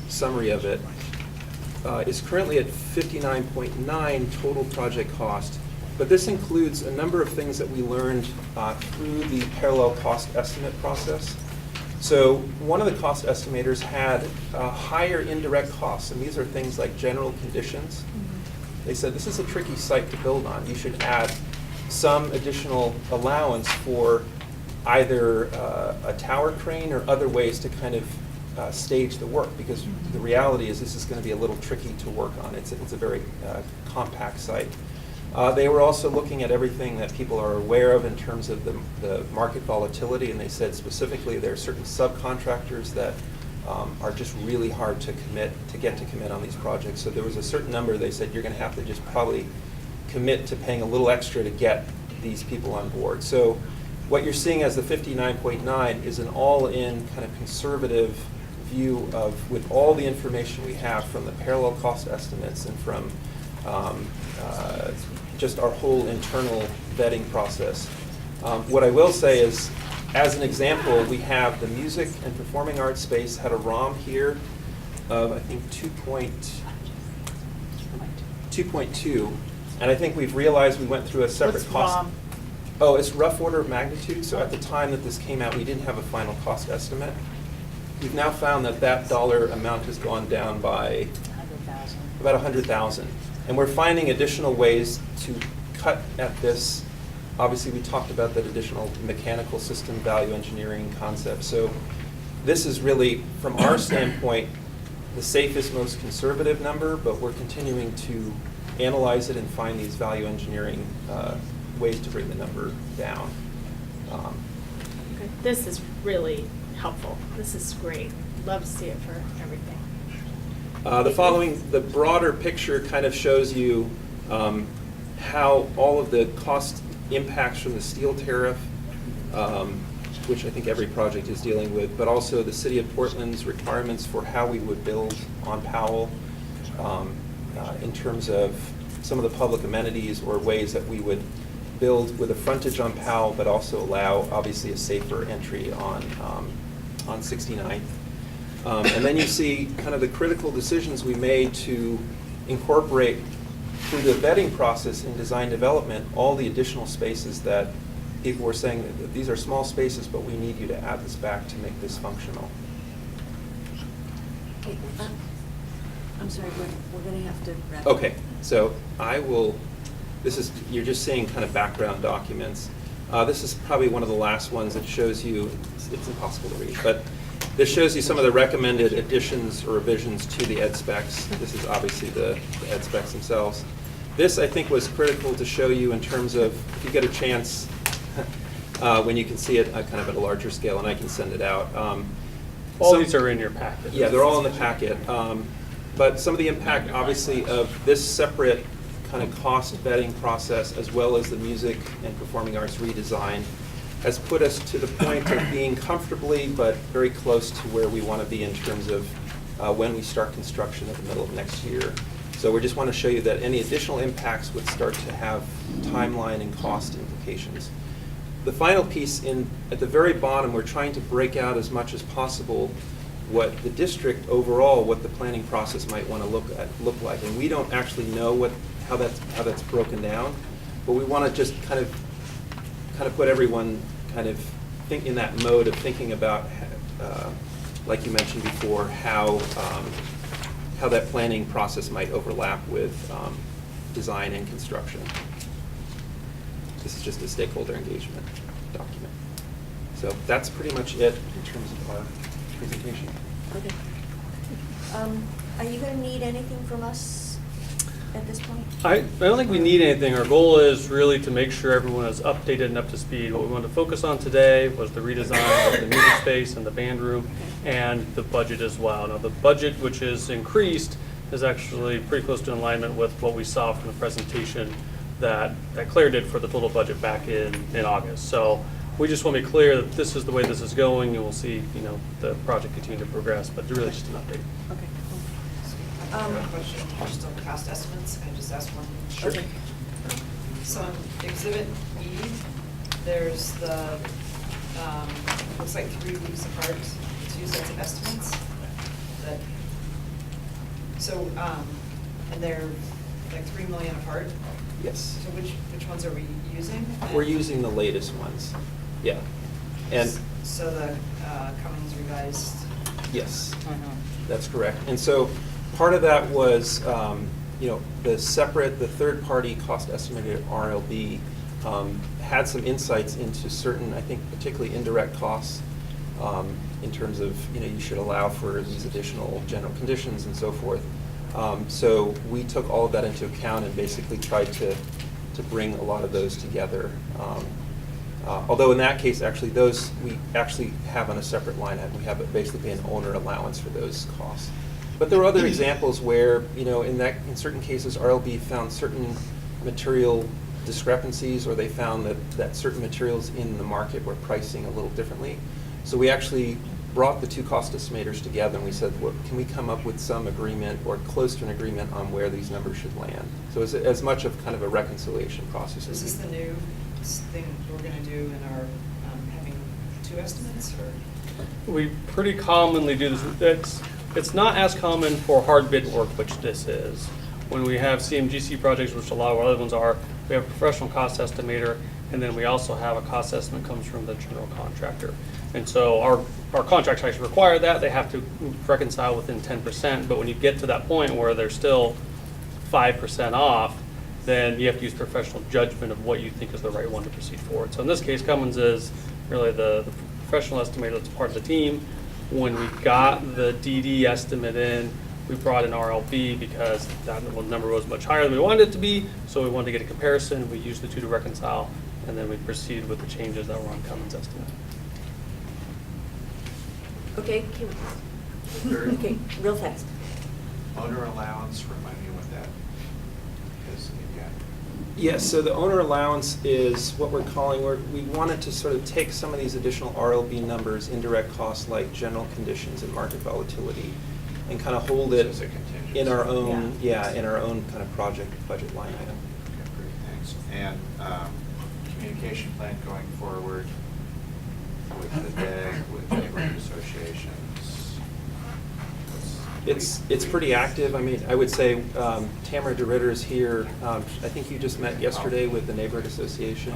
summary of it, is currently at 59.9 total project cost. But this includes a number of things that we learned through the parallel cost estimate process. So one of the cost estimators had higher indirect costs, and these are things like general conditions. They said, this is a tricky site to build on. You should add some additional allowance for either a tower crane or other ways to kind of stage the work, because the reality is this is going to be a little tricky to work on. It's a very compact site. They were also looking at everything that people are aware of in terms of the market volatility, and they said specifically there are certain subcontractors that are just really hard to commit on these projects. So there was a certain number they said you're going to have to just probably commit to paying a little extra to get these people on board. So what you're seeing as the 59.9 is an all-in kind of conservative view of, with all the information we have from the parallel cost estimates and from just our whole internal vetting process. What I will say is, as an example, we have the music and performing arts space had a ROM here of, I think, 2.2. And I think we've realized we went through a separate What's cost. ROM? Oh, it's rough order of magnitude. So at the time that this came out, we didn't have a final cost estimate. We've now found that that dollar amount has gone down by 100,000. about 100,000. And we're finding additional ways to cut at this. Obviously, we talked about that additional mechanical system value engineering concept. So this is really, from our standpoint, the safest, most conservative number, but we're continuing to analyze it and find these value engineering ways to bring the number down. Okay. This is really helpful. This is great. Love to see it for everything. The broader picture kind of shows you how all of the cost impacts from the steel tariff, which I think every project is dealing with, but also the City of Portland's requirements for how we would build on Powell in terms of some of the public amenities or ways that we would build with a frontage on Powell, but also allow, obviously, a safer entry on 69th. And then you see kind of the critical decisions we made to incorporate through the vetting process in design development all the additional spaces that people were saying that these are small spaces, but we need you to add this back to make this functional. Okay, I'm sorry, we're gonna have to wrap. Okay, so you're just seeing kind of background documents. This is probably one of the last ones that shows you, it's impossible to read, but this shows you some of the recommended additions or revisions to the ed specs. This is obviously the ed specs themselves. This, I think, was critical to show you in terms of, if you get a chance, when you can see it kind of at a larger scale, and I can send it out. All these are in your packet. Yeah, they're all in the packet. But some of the impact, obviously, of this separate kind of cost vetting process, as well as the music and performing arts redesign, has put us to the point of being comfortably but very close to where we want to be in terms of when we start construction at the middle of next year. So we just want to show you that any additional impacts would start to have timeline and cost implications. The final piece, at the very bottom, we're trying to break out as much as possible what the district overall, what the planning process might want to look like. And we don't actually know how that's broken down, but we want to just kind of put everyone kind of think in that mode of thinking about, like you mentioned before, how that planning process might overlap with design and construction. This is just a stakeholder engagement document. So that's pretty much it in terms of our presentation. Okay. Are you gonna need anything from us at this point? I don't think we need anything. Our goal is really to make sure everyone is updated and up to speed. What we wanted to focus on today was the redesign of the music space and the band room and the budget as well. Now, the budget, which is increased, is actually pretty close to in alignment with what we saw from the presentation that Claire did for the total budget back in August. So we just want to be clear that this is the way this is going, and we'll see, the project continue to progress, but really just an update. Okay. I have a question just on cost estimates. Can I just ask one? Sure. Okay. So on Exhibit E, there's the, looks like 3 weeks apart, 2 sets of estimates. And they're like 3 million apart. Yes. So which ones are we using? We're using the latest ones. Yeah. And So the Cummings revised. yes, that's correct. And so part of that was, the third-party cost estimator RLB had some insights into certain, I think, particularly indirect costs in terms of, you should allow for these additional general conditions and so forth. So we took all of that into account and basically tried to bring a lot of those together. Although in that case, actually, those we actually have on a separate line item. We have basically an owner allowance for those costs. But there were other examples where, in certain cases, RLB found certain material discrepancies, or they found that certain materials in the market were pricing a little differently. So we actually brought the 2 cost estimators together, and we said, well, can we come up with some agreement or close to an agreement on where these numbers should land? So it's as much of kind of a reconciliation process. Is this the new thing we're going to do in our having 2 estimates, or? We pretty commonly do this. It's not as common for hard bid work, which this is. When we have CMGC projects, which a lot of our other ones are, we have a professional cost estimator, and then we also have a cost estimate comes from the general contractor. And so our contracts actually require that. They have to reconcile within 10%, but when you get to that point where they're still 5% off, then you have to use professional judgment of what you think is the right one to proceed forward. So in this case, Cummins is really the professional estimator that's part of the team. When we got the DD estimate in, we brought in RLB because that number was much higher than we wanted it to be, so we wanted to get a comparison. We used the 2 to reconcile, and then we proceeded with the changes that were on Cummins' estimate. Okay, okay, real fast. Owner allowance, remind me what that is again. Yes, so the owner allowance is what we're calling, we wanted to sort of take some of these additional RLB numbers, indirect costs like general conditions and market volatility, and kind of hold it As a contingency. in our own, in our own kind of project budget line item. Okay, great, thanks. And communication plan going forward with the DEG, with neighborhood associations? It's pretty active. I mean, I would say Tamara DeRitter is here. I think you just met yesterday with the neighborhood association.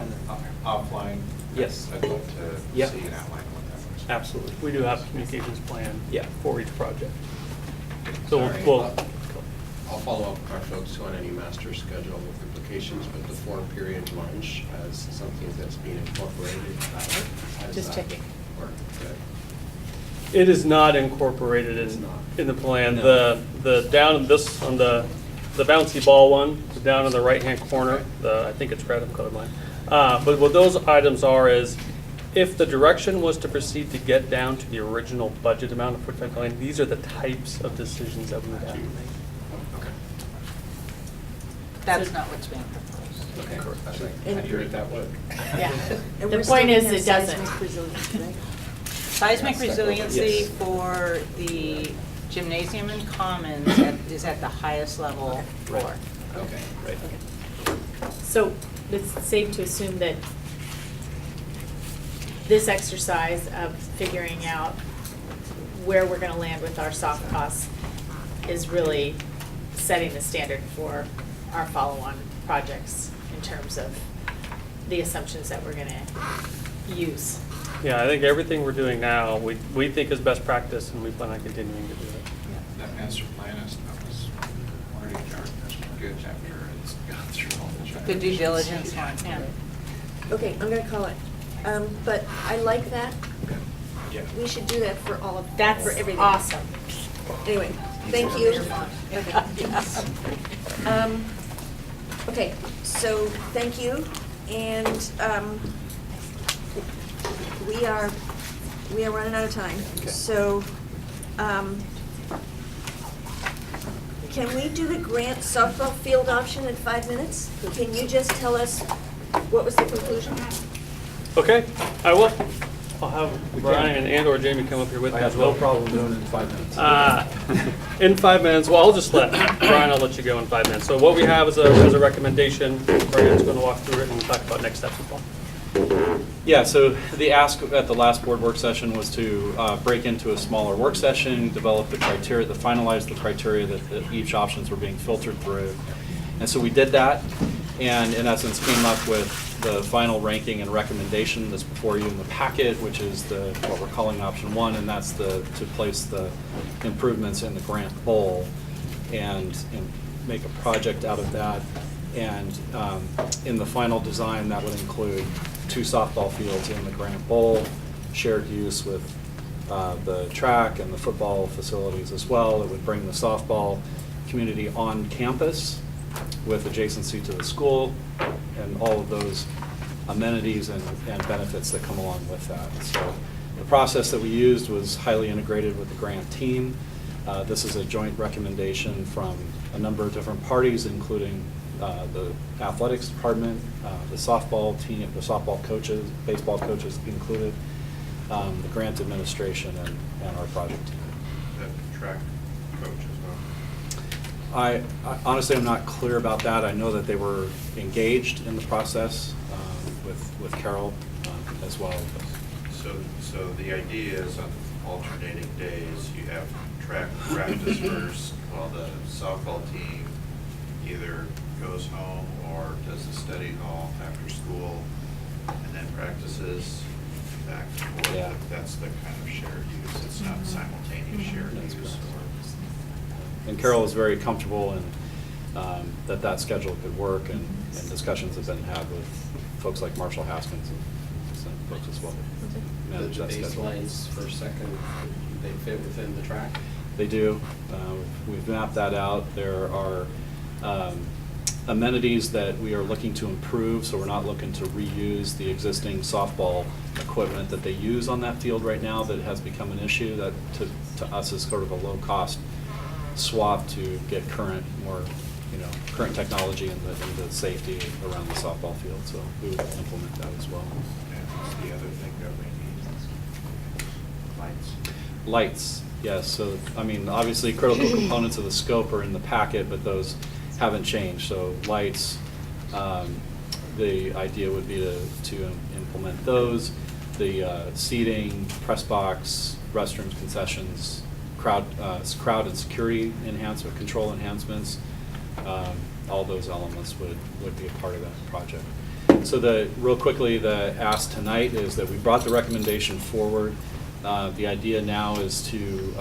Offline? Yes. I'd love to Yep. see an outline of what that looks like. Absolutely. We do have a communications plan Yeah. for each project. So Sorry, we'll, I'll follow up with our folks on any master schedule with implications, but the 4-period lunch as something that's being incorporated. How does Just that checking. work? Good. it is not incorporated It's not. in the plan. No. The down in this, on the bouncy ball one, down in the right-hand corner, I think it's red, I'm colorblind. But what those items are is, if the direction was to proceed to get down to the original budget amount of 45 million, these are the types of decisions that we would have to make. Okay. That's not what's being proposed. Okay. That's right. And- Accurate that would. Yeah. And The we're still point gonna is, have it doesn't. seismic resilience, right? Seismic resiliency Yes. for the gymnasium and commons is at the highest level floor. Okay, right. So it's safe to assume that this exercise of figuring out where we're gonna land with our soft costs is really setting the standard for our follow-on projects in terms of the assumptions that we're gonna use. Yeah, I think everything we're doing now, we think is best practice, and we plan on continuing to do it. That master plan is already good after it's gone through all the checks. The due diligence one, yeah. Okay, I'm gonna call it. But I like that. Yeah. We should do that for all of, That's for everything. awesome. Anyway, thank you. Okay, so thank you, and we are running out of time. So, can we do the grant softball field option in 5 minutes? Can you just tell us what was the conclusion? Okay, I will. I'll have Brian and/or Jamie come up here with me as well. problem doing it in 5 minutes. In 5 minutes, well, I'll just let, Brian, I'll let you go in 5 minutes. So what we have is a recommendation. Brian's going to walk through it and talk about next steps as well. Yeah, so the ask at the last board work session was to break into a smaller work session, develop the criteria, to finalize the criteria that each options were being filtered through. And so we did that, and in essence came up with the final ranking and recommendation that's before you in the packet, which is what we're calling option 1, and that's to place the improvements in the grant bowl and make a project out of that. And in the final design, that would include 2 softball fields in the grant bowl, shared use with the track and the football facilities as well. It would bring the softball community on campus with adjacency to the school and all of those amenities and benefits that come along with that. So the process that we used was highly integrated with the grant team. This is a joint recommendation from a number of different parties, including the athletics department, the softball team, the softball coaches, baseball coaches included, the grant administration, and our project team. The track coach as well. I honestly am not clear about that. I know that they were engaged in the process with Carol as well. So the idea is on alternating days, you have track practice first while the softball team either goes home or does the study hall after school and then practices back and forth. Yeah. That's the kind of shared use. It's not simultaneous shared That's use. correct. And Carol was very comfortable in that schedule could work, and discussions have been had with folks like Marshall Haskins and some folks as well. The Manage that schedule. baselines for second, they fit within the track? They do. We've mapped that out. There are amenities that we are looking to improve, so we're not looking to reuse the existing softball equipment that they use on that field right now that has become an issue. That to us is sort of a low-cost swap to get current technology and the safety around the softball field. So we would implement that as well. And what's the other thing that we need? Lights. Lights, yes. So, I mean, obviously critical components of the scope are in the packet, but those haven't changed. So lights, the idea would be to implement those. The seating, press box, restrooms, concessions, crowd and security enhancement, control enhancements, all those elements would be a part of that project. So real quickly, the ask tonight is that we brought the recommendation forward. The idea now is to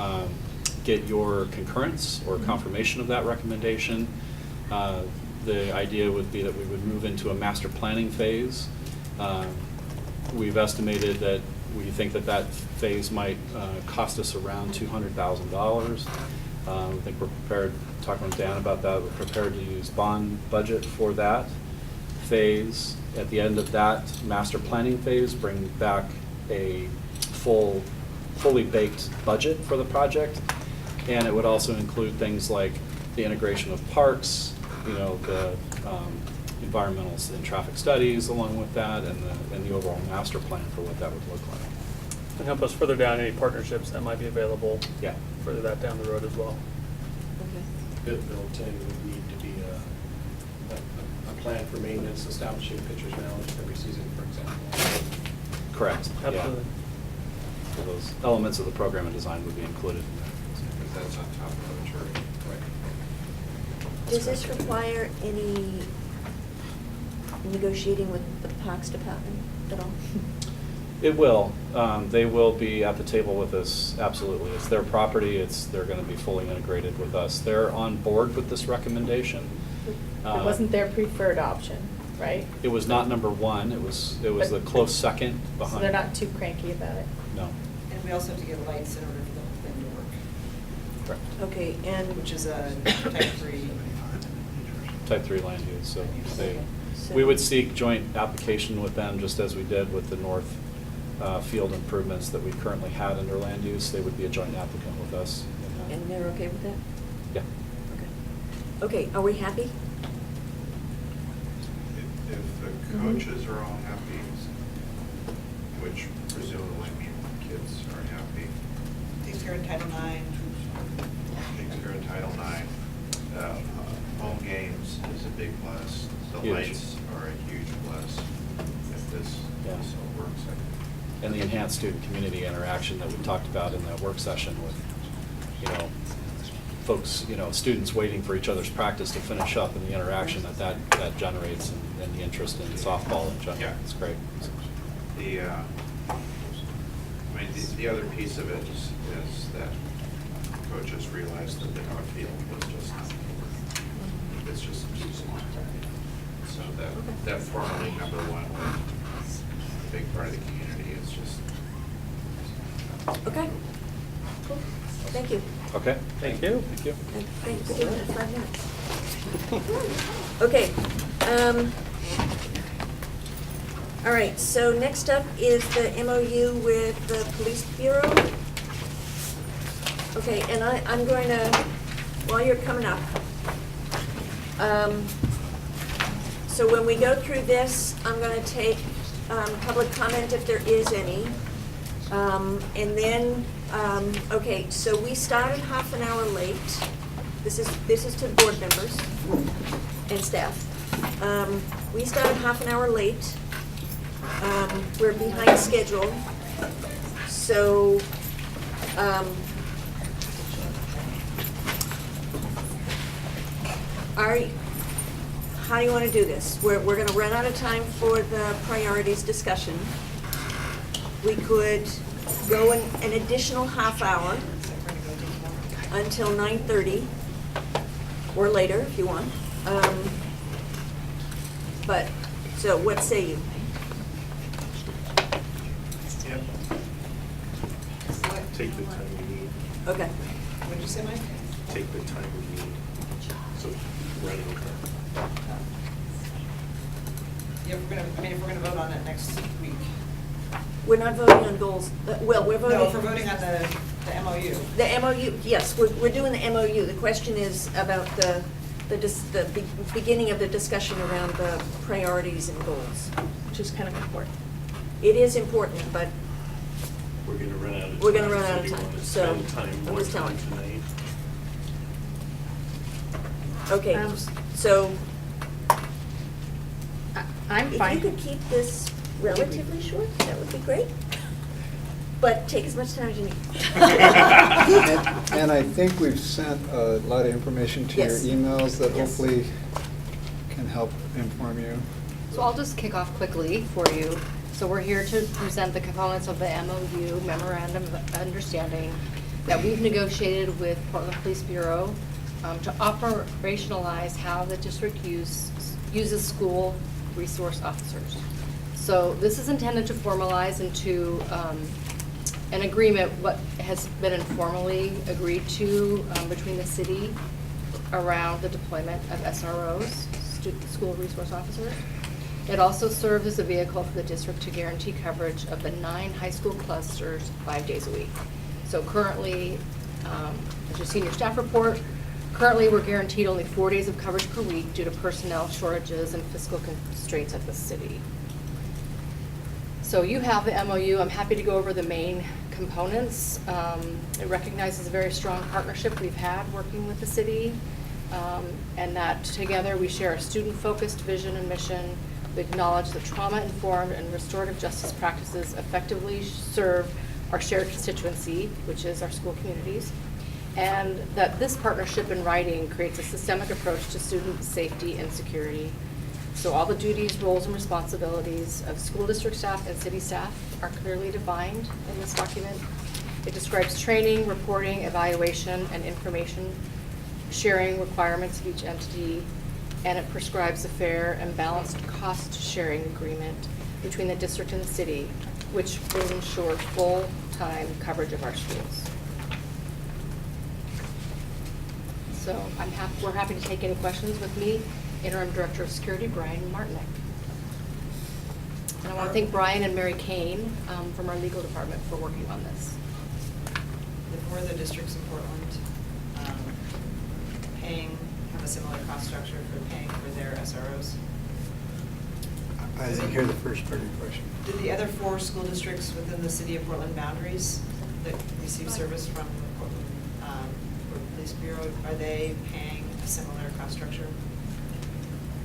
get your concurrence or confirmation of that recommendation. The idea would be that we would move into a master planning phase. We've estimated that we think that that phase might cost us around $200,000. I think we're prepared, talking with Dan about that, we're prepared to use bond budget for that phase. At the end of that master planning phase, bring back a fully baked budget for the project. And it would also include things like the integration of parks, you know, the environmental and traffic studies along with that, and the overall master plan for what that would look like. And help us further down any partnerships that might be available. Yeah. Further that down the road as well. Bit built in would need to be a plan for maintenance, establishing pitcher's mound every season, for example. Correct. Yeah. Absolutely. So those elements of the program and design would be included in that. Because that's on top of the maturity. Does this require any negotiating with the Parks Department at all? It will. They will be at the table with us, absolutely. It's their property, they're going to be fully integrated with us. They're on board with this recommendation. It wasn't their preferred option, right? It was not number one, it was the close second behind. So they're not too cranky about it? No. And we also have to get lights in order for the whole thing to work. Correct. Okay, and. Which is a type 3. Type 3 land use, so So- we would seek joint application with them, just as we did with the north field improvements that we currently had under land use. They would be a joint applicant with us. in that. And they're okay with that? Yeah. Okay, are we happy? If the coaches are all happy, which presumably means the kids are happy. Takes care of Title IX. Takes care of Title IX. Home games is a big plus. The Huge. lights are a huge plus if this Yeah. all works. And the enhanced student community interaction that we talked about in that work session with, you know, folks, you know, students waiting for each other's practice to finish up, and the interaction that generates, and the interest in softball in general. Yeah. It's great. The other piece of it is that coaches realize that the outfield was just, it's just too small. So that formerly number one was a big part of the community. It's just. Okay, cool, thank you. Okay. Thank you. Thank you. And thanks for giving us 5 minutes. Okay. All right, so next up is the MOU with the Police Bureau. Okay, and I'm going to, while you're coming up, so when we go through this, I'm going to take public comment if there is any. And then, okay, so we started half an hour late. This is to board members and staff. We started half an hour late. We're behind schedule. So, how do you want to do this? We're going to run out of time for the priorities discussion. We could go an additional half hour until 9:30 or later if you want. But, so what say you? Take the time we need. Okay. What did you say, Mike? Take the time we need. So running car. Yeah, if we're gonna vote on it next week. We're not voting on goals, well, we're voting. No, if we're voting on the MOU. The MOU, yes, we're doing the MOU. The question is about the beginning of the discussion around the priorities and goals. Which is kind of important. It is important, but We're gonna run out of time. we're gonna run out of do you time, wanna so spend time, I'm more just time telling. tonight? Okay, so I'm fine. if you could keep this relatively short, that would be great. But take as much time as you need. And I think we've sent a lot of information to your Yes. emails that Yes. hopefully can help inform you. So I'll just kick off quickly for you. So we're here to present the components of the MOU, Memorandum of Understanding. that we've negotiated with Portland Police Bureau to operationalize how the district uses school resource officers. So this is intended to formalize into an agreement, what has been informally agreed to between the city around the deployment of SROs, school resource officers. It also serves as a vehicle for the district to guarantee coverage of the 9 high school clusters 5 days a week. So currently, as your senior staff report, currently we're guaranteed only 4 days of coverage per week due to personnel shortages and fiscal constraints at the city. So you have the MOU. I'm happy to go over the main components. It recognizes a very strong partnership we've had working with the city, and that together we share a student-focused vision and mission. We acknowledge that trauma-informed and restorative justice practices effectively serve our shared constituency, which is our school communities, and that this partnership in writing creates a systemic approach to student safety and security. So all the duties, roles, and responsibilities of school district staff and city staff are clearly defined in this document. It describes training, reporting, evaluation, and information sharing requirements of each entity, and it prescribes a fair and balanced cost-sharing agreement between the district and the city, which will ensure full-time coverage of our schools. So we're happy to take any questions with me, Interim Director of Security, Brian Martinek. And I want to thank Brian and Mary Kane from our legal department for working on this. The 4 other districts in Portland have a similar cost structure for paying for their SROs? I didn't hear the first part of your question. Did the other 4 school districts within the city of Portland boundaries that receive service from the Portland Police Bureau, are they paying a similar cost structure?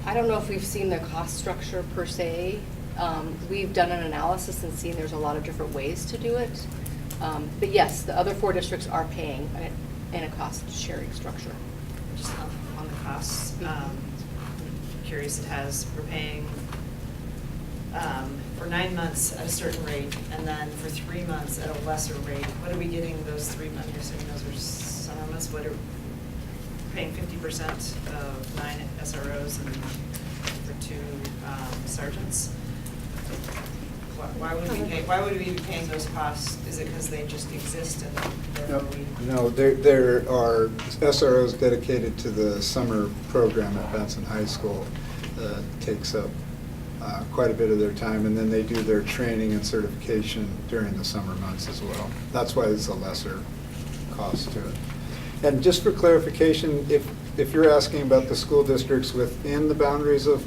I don't know if we've seen the cost structure per se. We've done an analysis and seen there's a lot of different ways to do it. But yes, the other 4 districts are paying in a cost-sharing structure. Just on the costs, curious, we're paying for 9 months at a certain rate, and then for 3 months at a lesser rate. What are we getting those 3 months? I'm assuming those are summer months. What are paying 50% of 9 SROs and for 2 sergeants? Why would we be paying those costs? Is it because they just exist and therefore we? No, there are SROs dedicated to the summer program at Benson High School. Takes up quite a bit of their time, and then they do their training and certification during the summer months as well. That's why there's a lesser cost to it. And just for clarification, if you're asking about the school districts within the boundaries of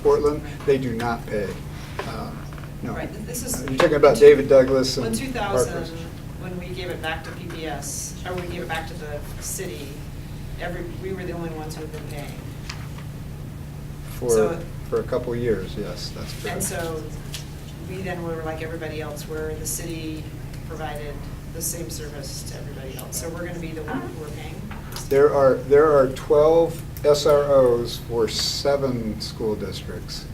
Portland, they do not pay. No. Right, this is. You're talking about David Douglas and In 2000, Parkhurst. when we gave it back to PPS, or we gave it back to the city, we were the only ones who had been paying. For a couple of years, yes, that's correct. And so we then were like everybody else, where the city provided the same service to everybody else. So we're going to be the one who are paying? There are 12 SROs for 7 school districts.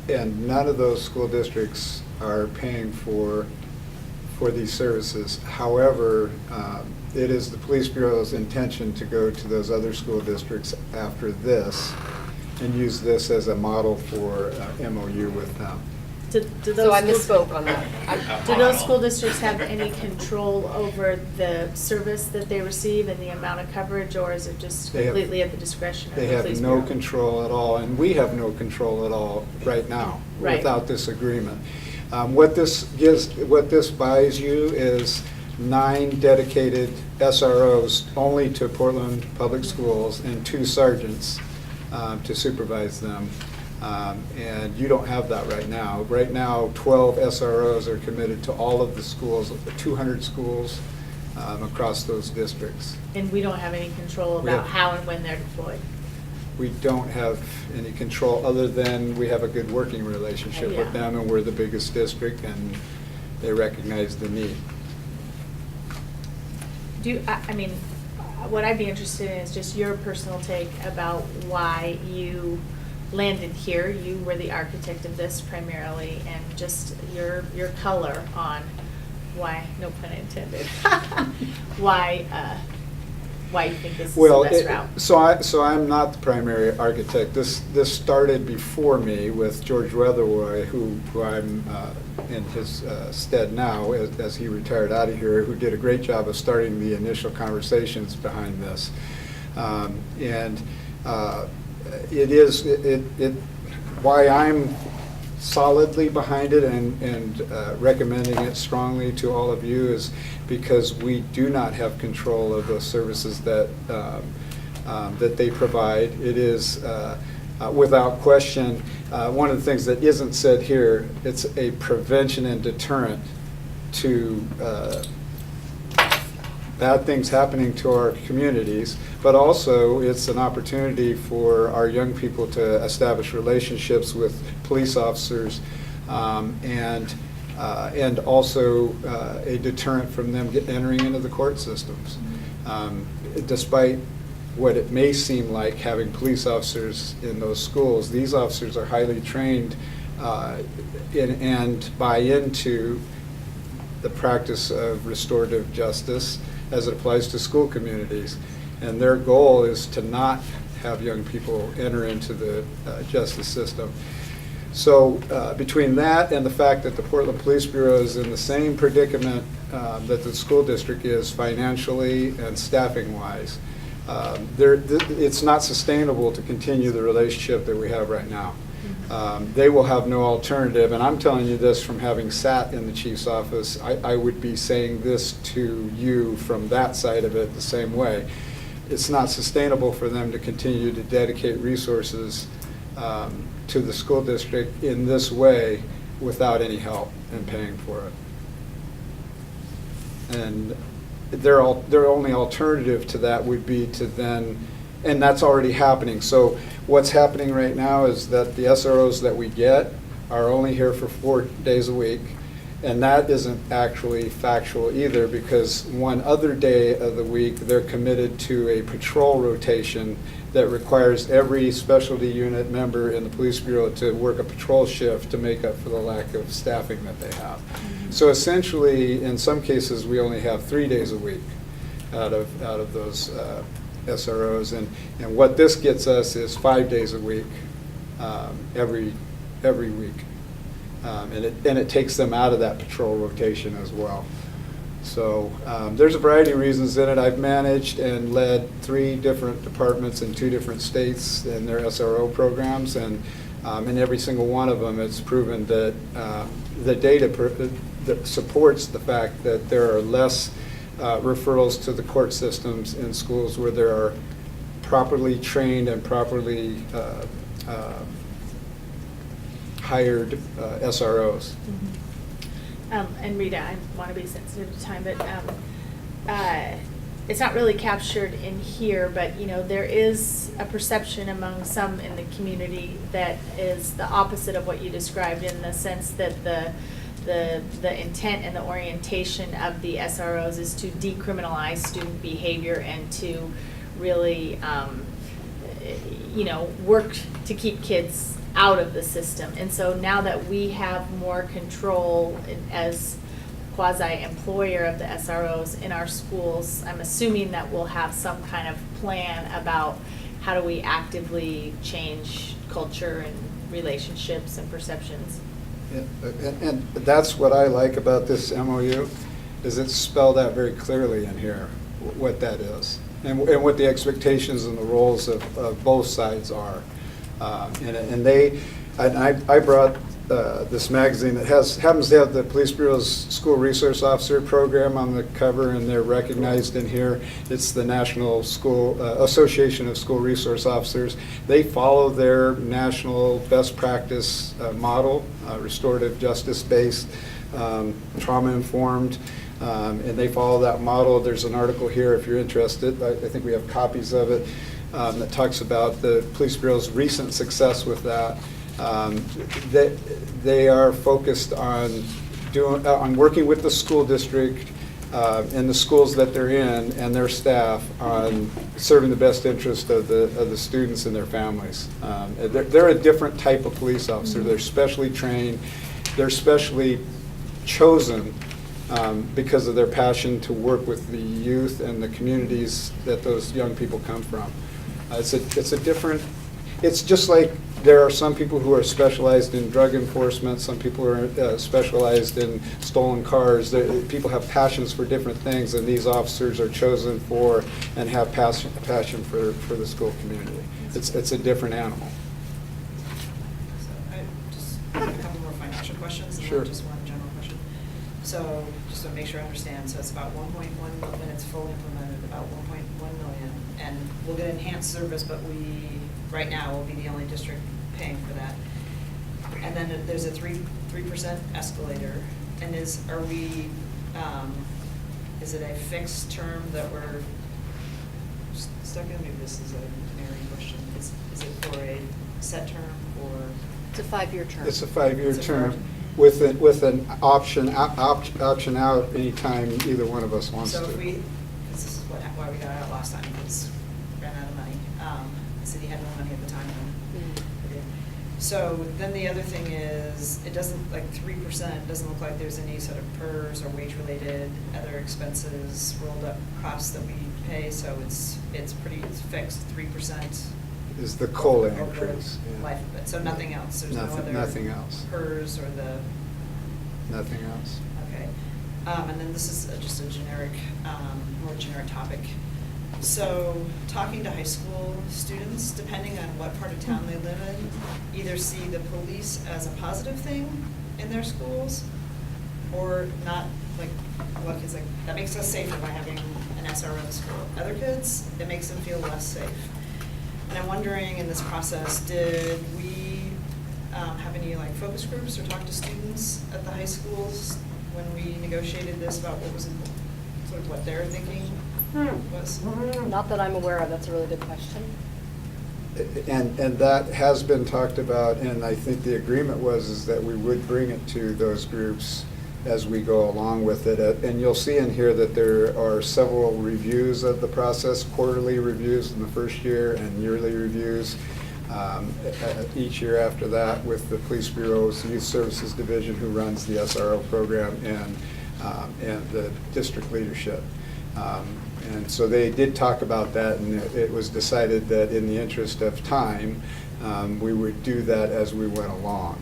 And none of those school districts are paying for these services. However, it is the Police Bureau's intention to go to those other school districts after this and use this as a model for MOU with them. So I misspoke on that. Do those school districts have any control over the service that they receive and the amount of coverage, or is it just completely at the discretion of the police They bureau? have no control at all, and we have no control at all right now without this agreement. What this buys you is 9 dedicated SROs only to Portland Public Schools and 2 sergeants to supervise them. And you don't have that right now. Right now, 12 SROs are committed to all of the schools, 200 schools across those districts. And we don't have any control about how and when they're deployed? We don't have any control other than we have a good working relationship with them, and we're the biggest district, and they recognize the need. What I'd be interested in is just your personal take about why you landed here. You were the architect of this primarily, and just your color on why, no pun intended, why you think this is the Well, best route? so I'm not the primary architect. This started before me with George Weatherroy, who I'm in his stead now as he retired out of here, who did a great job of starting the initial conversations behind this. And why I'm solidly behind it and recommending it strongly to all of you is because we do not have control of the services that that they provide. It is without question one of the things that isn't said here. It's a prevention and deterrent to bad things happening to our communities, but also it's an opportunity for our young people to establish relationships with police officers, and also a deterrent from them entering into the court systems. Despite what it may seem like having police officers in those schools, these officers are highly trained and buy into the practice of restorative justice as it applies to school communities. And their goal is to not have young people enter into the justice system. So between that and the fact that the Portland Police Bureau is in the same predicament that the school district is financially and staffing-wise, it's not sustainable to continue the relationship that we have right now. They will have no alternative, and I'm telling you this from having sat in the chief's office. I would be saying this to you from that side of it the same way. It's not sustainable for them to continue to dedicate resources to the school district in this way without any help and paying for it. And their only alternative to that would be to then, and that's already happening. So what's happening right now is that the SROs that we get are only here for 4 days a week, and that isn't actually factual either, because one other day of the week they're committed to a patrol rotation that requires every specialty unit member in the police bureau to work a patrol shift to make up for the lack of staffing that they have. So essentially, in some cases, we only have 3 days a week out of those SROs, and what this gets us is 5 days a week, every week, and it takes them out of that patrol rotation as well. So there's a variety of reasons in it. I've managed and led 3 different departments in 2 different states in their SRO programs, and in every single one of them, it's proven that the data that supports the fact that there are less referrals to the court systems in schools where there are properly trained and properly hired SROs. And Rita, I want to be sensitive to time, but it's not really captured in here, but there is a perception among some in the community that is the opposite of what you described, in the sense that the intent and the orientation of the SROs is to decriminalize student behavior and to really work to keep kids out of the system. And so now that we have more control as quasi-employer of the SROs in our schools, I'm assuming that we'll have some kind of plan about how do we actively change culture and relationships and perceptions. And that's what I like about this MOU, is it's spelled out very clearly in here what that is, and what the expectations and the roles of both sides are. I brought this magazine that happens to have the Police Bureau's School Resource Officer program on the cover, and they're recognized in here. It's the National School Association of School Resource Officers. They follow their national best practice model, restorative justice-based, trauma-informed, and they follow that model. There's an article here if you're interested. I think we have copies of it. That talks about the Police Bureau's recent success with that. They are focused on working with the school district and the schools that they're in and their staff on serving the best interest of the students and their families. They're a different type of police officer. They're specially trained. They're specially chosen because of their passion to work with the youth and the communities that those young people come from. It's a different, it's just like there are some people who are specialized in drug enforcement, some people who are specialized in stolen cars. People have passions for different things, and these officers are chosen for and have passion for the school community. It's a different animal. So I just have a couple more financial questions and Sure. then just one general question. So just to make sure I understand, so it's about 1.1 million when it's fully implemented, about 1.1 million, and we'll get enhanced service, but we, right now, will be the only district paying for that. And then there's a 3% escalator, and is it a fixed term that we're stuck in? Maybe this is a Mary question. Is it for a set term or? It's a 5-year term. It's a 5-year It's a term five- with an option out anytime either one of us wants to. So if we, this is why we got out last time, because we ran out of money. The city had no money at the time. So then the other thing is, it doesn't, like 3%, doesn't look like there's any sort of PERS or wage-related other expenses, rolled up costs that we pay, so it's fixed, 3%. Is the COLA over increase. the yeah. life of it, so nothing else, there's no other. Nothing else. PERS or the. Nothing else. Okay, and then this is just a generic, more generic topic. So, talking to high school students, depending on what part of town they live in, either see the police as a positive thing in their schools, or not, like, one kid's like, that makes us safer by having an SRO in the school. Other kids, it makes them feel less safe. And I'm wondering, in this process, did we have any, like, focus groups or talk to students at the high schools when we negotiated this about what was, sort of what they're thinking was? Not that I'm aware of, that's a really good question. And that has been talked about, and I think the agreement is that we would bring it to those groups as we go along with it. And you'll see in here that there are several reviews of the process, quarterly reviews in the first year and yearly reviews each year after that with the Police Bureau's Youth Services Division, who runs the SRO program, and the district leadership. And so they did talk about that, and it was decided that in the interest of time, we would do that as we went along.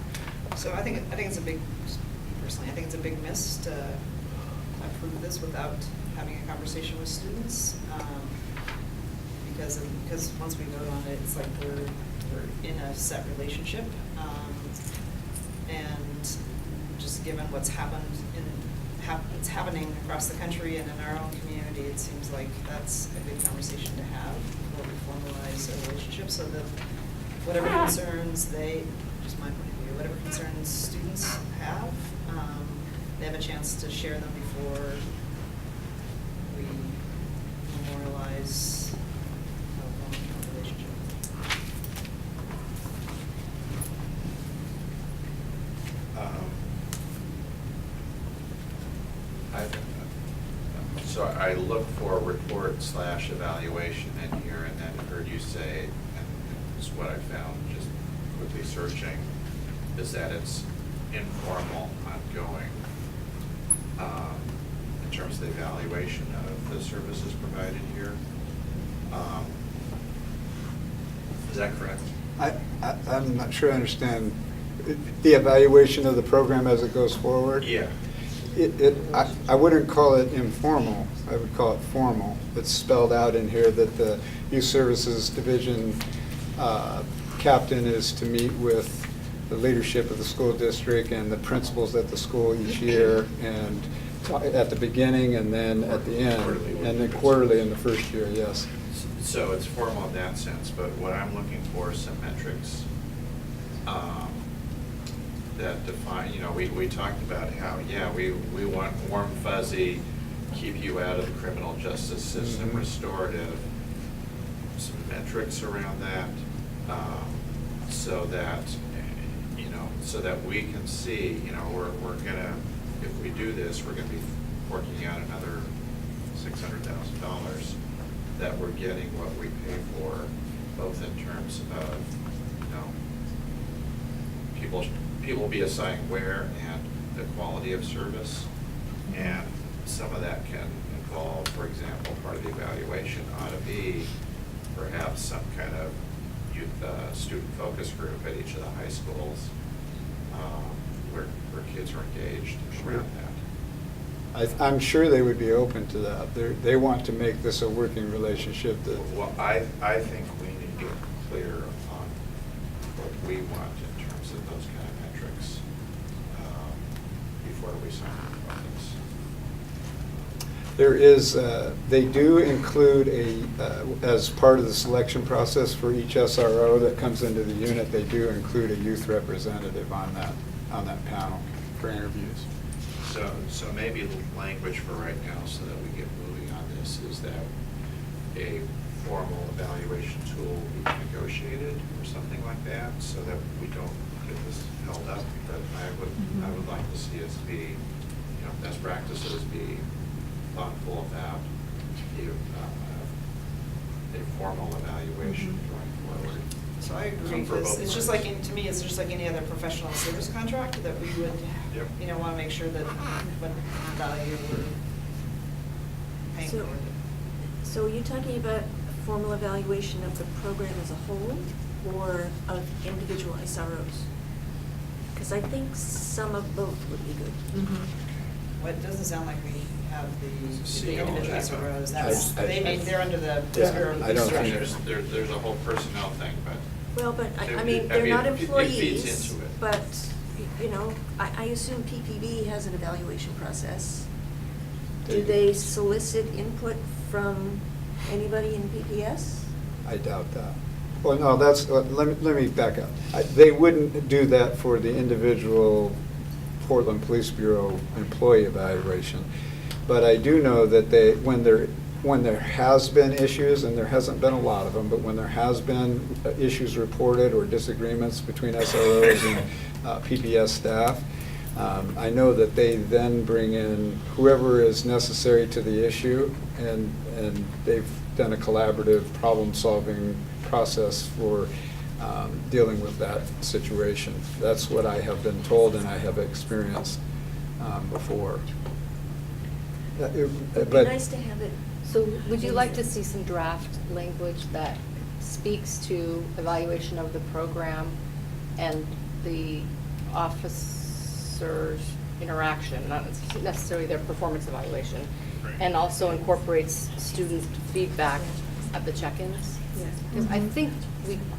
So I think it's a big, personally, I think it's a big miss to approve this without having a conversation with students. Because once we vote on it, it's like we're in a set relationship. And just given what's happened it's happening across the country and in our own community, it seems like that's a good conversation to have before we formalize a relationship, so that whatever concerns just my point of view, whatever concerns students have, they have a chance to share them before we memorialize a long-term relationship. So I look for report/evaluation in here, and then heard you say, and it's what I found just quickly searching, is that it's informal, ongoing, in terms of the evaluation of the services provided here. Is that correct? I'm not sure I understand the evaluation of the program as it goes forward. Yeah. I wouldn't call it informal, I would call it formal. It's spelled out in here that the Youth Services Division captain is to meet with the leadership of the school district and the principals at the school each year, and at the beginning and then at the end, and then quarterly in the first year, yes. So it's formal in that sense, but what I'm looking for is some metrics that define, we talked about how, we want warm, fuzzy, keep you out of the criminal justice system, restorative, some metrics around that, so that we can see, we're gonna, if we do this, we're gonna be forking out another $600,000, that we're getting what we pay for, both in terms of, people be assigned where and the quality of service. And some of that can involve, for example, part of the evaluation ought to be perhaps some kind of youth, student focus group at each of the high schools, where kids are engaged around that. I'm sure they would be open to that. They want to make this a working relationship that. Well, I think we need to get clear on what we want in terms of those kind of metrics before we sign up on this. There is, they do include as part of the selection process for each SRO that comes into the unit, they do include a youth representative on that panel for interviews. So maybe the language for right now, so that we get moving on this, is that a formal evaluation tool will be negotiated or something like that, so that we don't get this held up. But I would like to see us be, best practices, be thoughtful about a formal evaluation going forward. So I agree, because it's just like, to me, it's just like any other professional service contract that we would, want to make sure that what value we're paying for. So are you talking about a formal evaluation of the program as a whole, or of individual SROs? Because I think some of both would be good. Well, it doesn't sound like we have the individual SROs. They're under the Bureau of I don't think Infrastructure. There's a whole personnel thing, but. Well, but, I It- mean, I they're mean, not it feeds employees, into it. but, I assume PPB has an evaluation process. Do they solicit input from anybody in PPS? I doubt that. Well, no, let me back up. They wouldn't do that for the individual Portland Police Bureau employee evaluation. But I do know that when there has been issues, and there hasn't been a lot of them, but when there has been issues reported or disagreements between SROs and PPS staff, I know that they then bring in whoever is necessary to the issue, and they've done a collaborative problem-solving process for dealing with that situation. That's what I have been told and I have experienced before. It'd be But nice to have it. So would you like to see some draft language that speaks to evaluation of the program and the officers' interaction, not necessarily their performance evaluation, and also incorporates student feedback at the check-ins? Because I think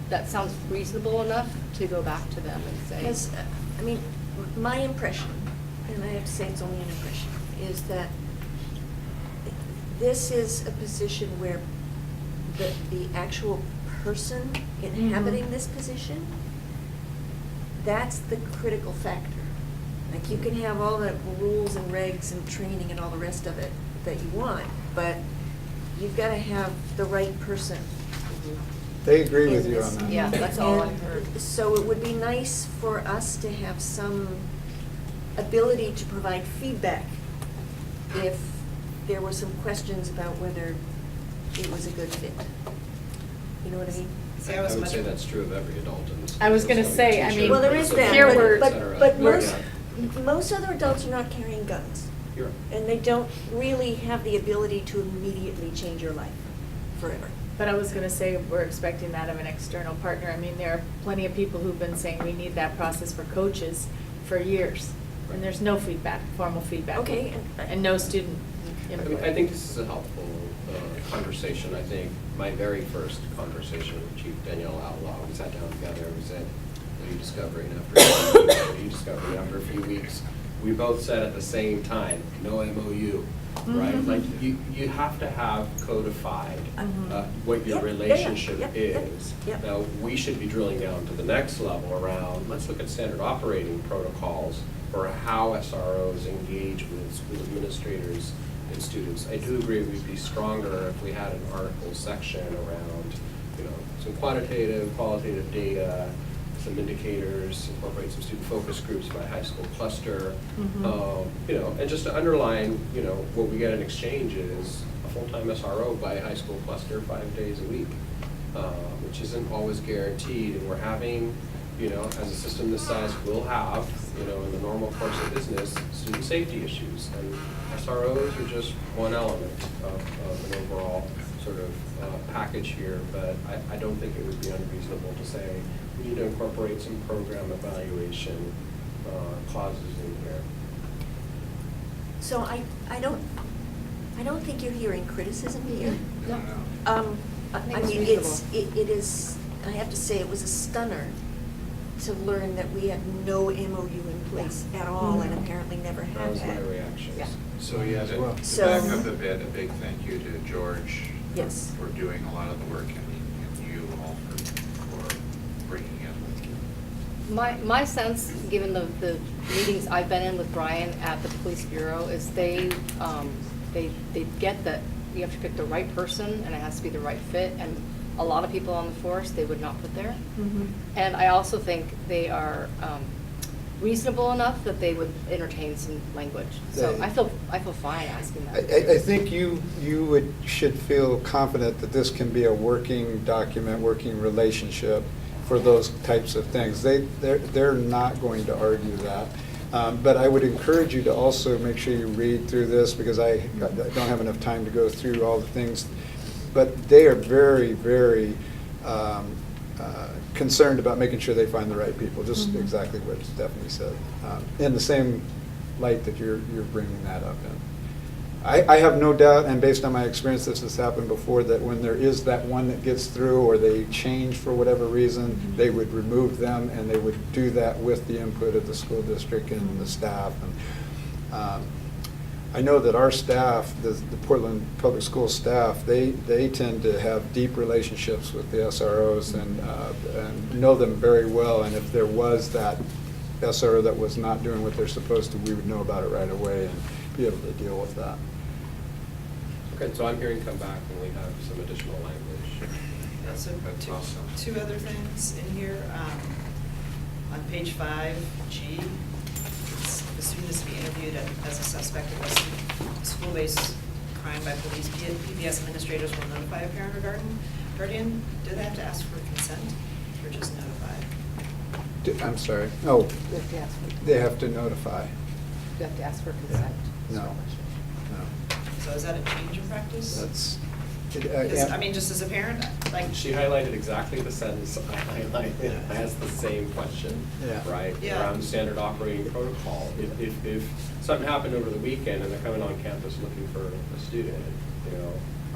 that sounds reasonable enough to go back to them and say. Because, my impression, and I have to say it's only an impression, is that this is a position where the actual person inhabiting this position, that's the critical factor. Like, you can have all the rules and regs and training and all the rest of it that you want, but you've got to have the right person. they agree with in you this. on that. Yeah, that's all I And heard. So it would be nice for us to have some ability to provide feedback if there were some questions about whether it was a good fit. You know what I mean? See, I would say that's true of every adult in this. I was gonna say, I mean, Well, there is that, here we're- but most other adults are not carrying guns. You're right. And they don't really have the ability to immediately change your life forever. But I was gonna say, we're expecting that of an external partner. I mean, there are plenty of people who've been saying we need that process for coaches for years. And there's no feedback, formal feedback. Okay. And no student input. I think this is a helpful conversation. I think my very first conversation with Chief Danielle Outlaw, we sat down together and we said, what are you discovering after a few weeks? What are you discovering after a few weeks? We both said at the same time, no MOU, right? Mhm. Like, you have to have codified what your Yep, yeah, relationship yep, is. yep. Now, we should be drilling down to the next level around, let's look at standard operating protocols for how SROs engage with school administrators and students. I do agree we'd be stronger if we had an article section around, some quantitative, qualitative data, some indicators, incorporate some student focus groups by high school cluster. And just to underline, what we get in exchange is a full-time SRO by high school cluster 5 days a week, which isn't always guaranteed. And we're having, as a system this size, we'll have in the normal course of business, student safety issues. And SROs are just one element of an overall sort of package here, but I don't think it would be unreasonable to say we need to incorporate some program evaluation clauses in here. So I don't think you're hearing criticism here. No. I think it's mean, reasonable. it is, I have to say, it was a stunner to learn that we have no MOU in place at all, and apparently never That have was my had. reaction. Yeah. So yeah, to So- back up a bit, a big thank you to George Yes. for doing a lot of the work, and you all for bringing it. My sense, given the meetings I've been in with Brian at the police bureau, is they get that you have to pick the right person and it has to be the right fit, and a lot of people on the force they would not put there. Mhm. And I also think they are reasonable enough that they would entertain some language. So They- I feel fine asking that. I think you should feel confident that this can be a working document, working relationship for those types of things. They're not going to argue that. But I would encourage you to also make sure you read through this, because I don't have enough time to go through all the things. But they are very, very concerned about making sure they find the right people, just exactly what Stephanie said, in the same light that you're bringing that up in. I have no doubt, and based on my experience, this has happened before, that when there is that one that gets through, or they change for whatever reason, they would remove them, and they would do that with the input of the school district and the staff. And I know that our staff, the Portland Public Schools staff, they tend to have deep relationships with the SROs and know them very well. And if there was that SRO that was not doing what they're supposed to, we would know about it right away and be able to deal with that. Okay, so I'm hearing come back when we have some additional language. Yeah, so That's awesome. two other things in here. On page 5G, the student is to be interviewed as a suspect of a school-based crime by police. PPS administrators will notify a parent or guardian. Do they have to ask for consent or just notify? I'm sorry. Oh, You have to ask for, they have to notify. you have to ask for consent. No. So is that a change in practice? That's. Because, I mean, just as a parent, like. She highlighted exactly the sentence I highlighted as the same question, Yeah. right? Yeah. Around standard operating protocol. If something happened over the weekend and they're coming on campus looking for a student,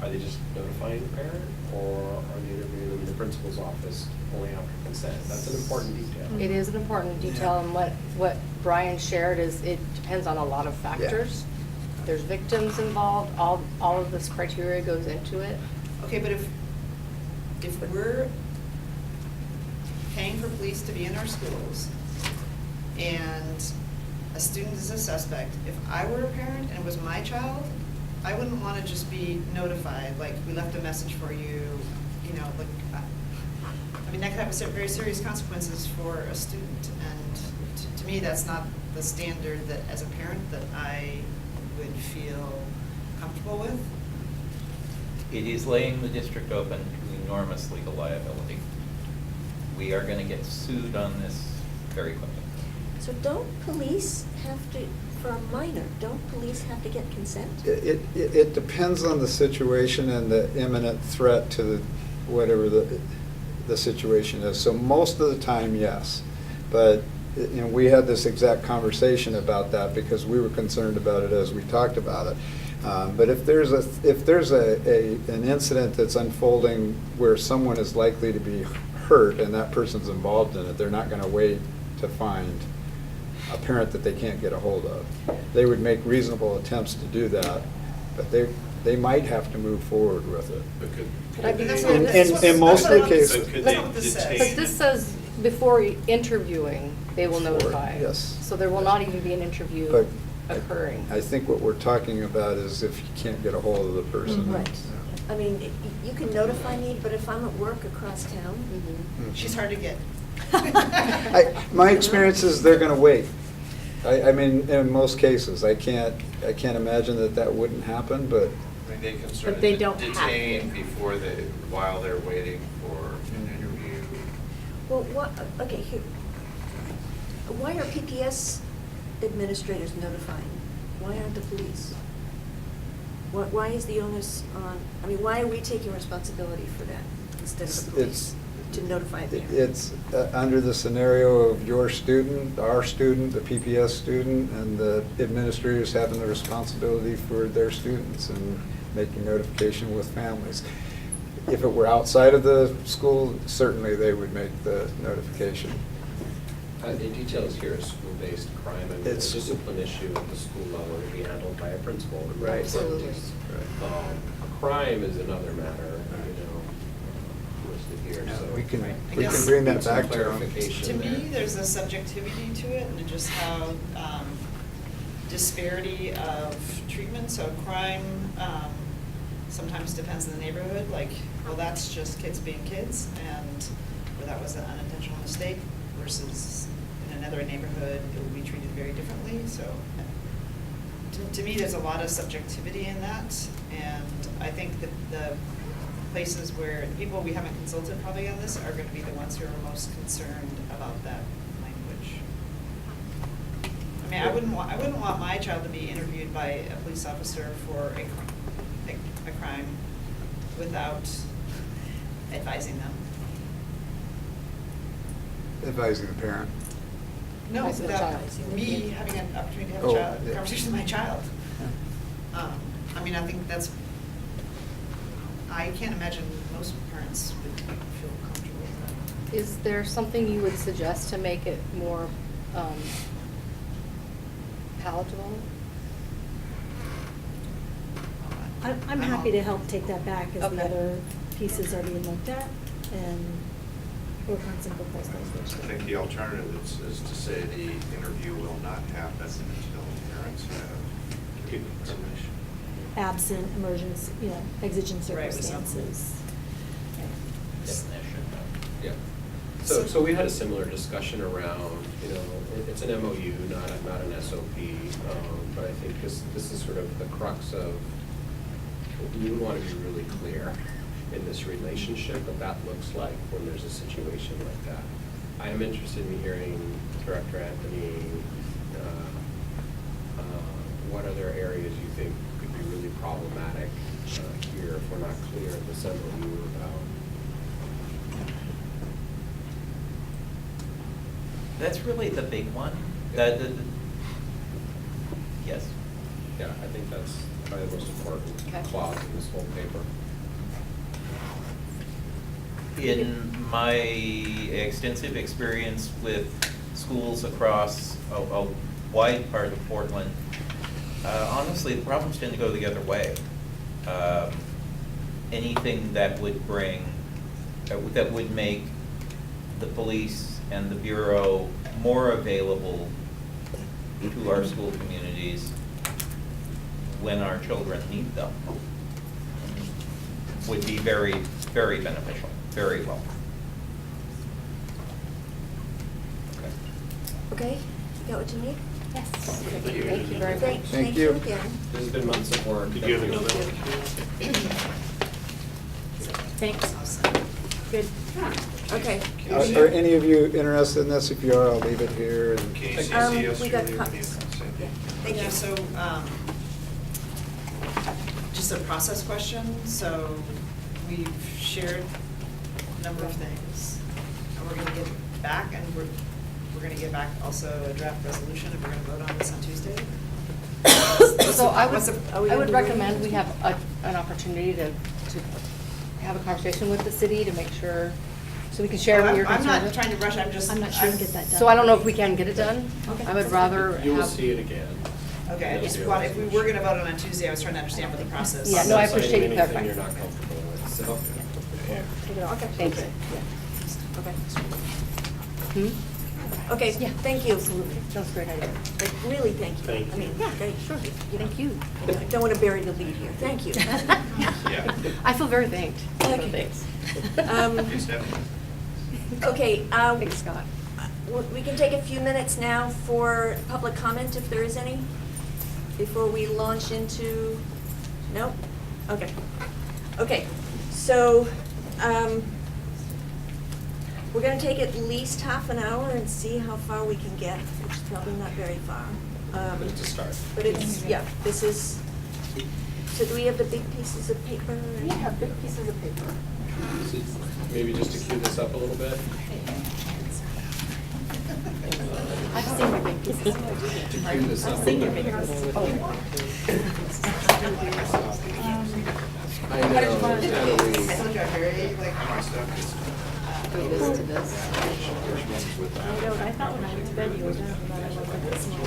are they just notifying the parent, or are they interviewing them in the principal's office only after consent? That's an important detail. It is an important detail, and what Brian shared is it depends on a lot of factors. There's victims involved, all of this criteria goes into it. Okay, but if we're paying for police to be in our schools and a student is a suspect, if I were a parent and it was my child, I wouldn't want to just be notified, like, we left a message for you, like, I mean, that could have very serious consequences for a student. And to me, that's not the standard that, as a parent, that I would feel comfortable with. It is laying the district open to enormous legal liability. We are going to get sued on this very quickly. So don't police have to, for a minor, don't police have to get consent? It depends on the situation and the imminent threat to whatever the situation is. So most of the time, yes. But we had this exact conversation about that because we were concerned about it as we talked about it. But if there's an incident that's unfolding where someone is likely to be hurt and that person's involved in it, they're not going to wait to find a parent that they can't get a hold of. They would make reasonable attempts to do that, but they might have to move forward with it. But I think that's what In most of the cases. Could That's they not what this detain? says. But this says before interviewing, they will notify. Yes. So there will not even be an interview But occurring. I think what we're talking about is if you can't get a hold of the person. Right. I mean, you can notify me, but if I'm at work across town, Mhm. She's hard to get. My experience is they're going to wait. I mean, in most cases, I can't imagine that wouldn't happen, but. I mean, they can sort But of they don't have detain to. while they're waiting for an interview. well, what, okay, here. Why are PPS administrators notifying? Why aren't the police? Why is the onus on, I mean, why are we taking responsibility for that instead of the police to notify the parents? It's under the scenario of your student, our student, the PPS student, and the administrators having the responsibility for their students and making notification with families. If it were outside of the school, certainly they would make the notification. The details here is school-based crime, and it's a discipline issue at the school level to be handled by a principal. Right. Absolutely. A crime is another matter, listed here, Yeah, so. we can guess bring that some back to them. clarification To there. me, there's a subjectivity to it and just how disparity of treatment, so crime sometimes depends on the neighborhood, like, well, that's just kids being kids, and, or that was an unintentional mistake, versus in another neighborhood, it would be treated very differently, so to me, there's a lot of subjectivity in that, and I think that the places where, the people we haven't consulted probably on this are gonna be the ones who are most concerned about that language. I mean, I wouldn't want my child to be interviewed by a police officer for a crime without advising them. Advising the parent. No, Advising the without child. me having an opportunity to have Oh, a conversation with my child. I mean, I think that's, I can't imagine most parents would feel comfortable with that. Is there something you would suggest to make it more palatable? I'm happy to help take that back as the Okay. other pieces are being looked at and work on simplified I language. think the alternative is to say the interview will not happen until parents have given permission. Absent emergency, exigent Right, with circumstances. Definition. Yeah. So we had a similar discussion around, it's an MOU, not an SOP, but I think this is sort of the crux of, we would want to be really clear in this relationship what that looks like when there's a situation like that. I am interested in hearing Director Anthony, what other areas you think could be really problematic here if we're not clear in this MOU about. That's really the big one. Yes. Yeah, I think that's probably the most important Okay. clause in this whole paper. In my extensive experience with schools across a wide part of Portland, honestly, the problems tend to go the other way. Anything that would that would make the police and the Bureau more available to our school communities when our children need them would be very, very beneficial, very welcome. Okay, you got what you need? Yes. Thank you. Thank you very much. Thank you again. There's been months of work. Did you have another Thanks. Good. Okay. Are any of you interested in this? If you are, I'll leave it here. And We got copies. Yeah, thank you. Yeah, so, just a process question, so we've shared a number of things, and we're gonna get back, and we're gonna get back also a draft resolution, and we're gonna vote on this on Tuesday. So I What's the- would recommend we have an opportunity to have a conversation with the city to make sure, so we can share what your I'm concerns are. not trying to rush, I'm just. I'm not sure we can get that done. So I don't know if we can get it done. Okay. I would rather have. You will see it again. Okay, I just want, if we were gonna vote on it Tuesday, I was trying to understand what the process is. Yeah, no, I I'm not appreciate you signing anything clarifying. you're not comfortable with, so. Take it off. Thank you. Okay. Hmm? Okay, Yeah. thank you. Absolutely. That's a great idea. Like, really, thank you. Thank I mean, Yeah, great. sure. Thank you. I don't want to bury the lead here. Thank you. Yeah. I feel very thanked. So Okay. thanks. Okay, Stephanie. Okay, Thanks, Scott. we can take a few minutes now for public comment, if there is any, before we launch into, no? Okay. Okay, so, We're gonna take at least half an hour and see how far we can get, which is probably not very far. But it's a start. But it's, yeah, this is, so do we have the big pieces of paper? We have big pieces of paper. Maybe just to cue this up a little bit. I've seen your big pieces. To cue this up. I've seen your big pieces. I know, Do this to this. I thought when I went to bed, you were talking about it like this one.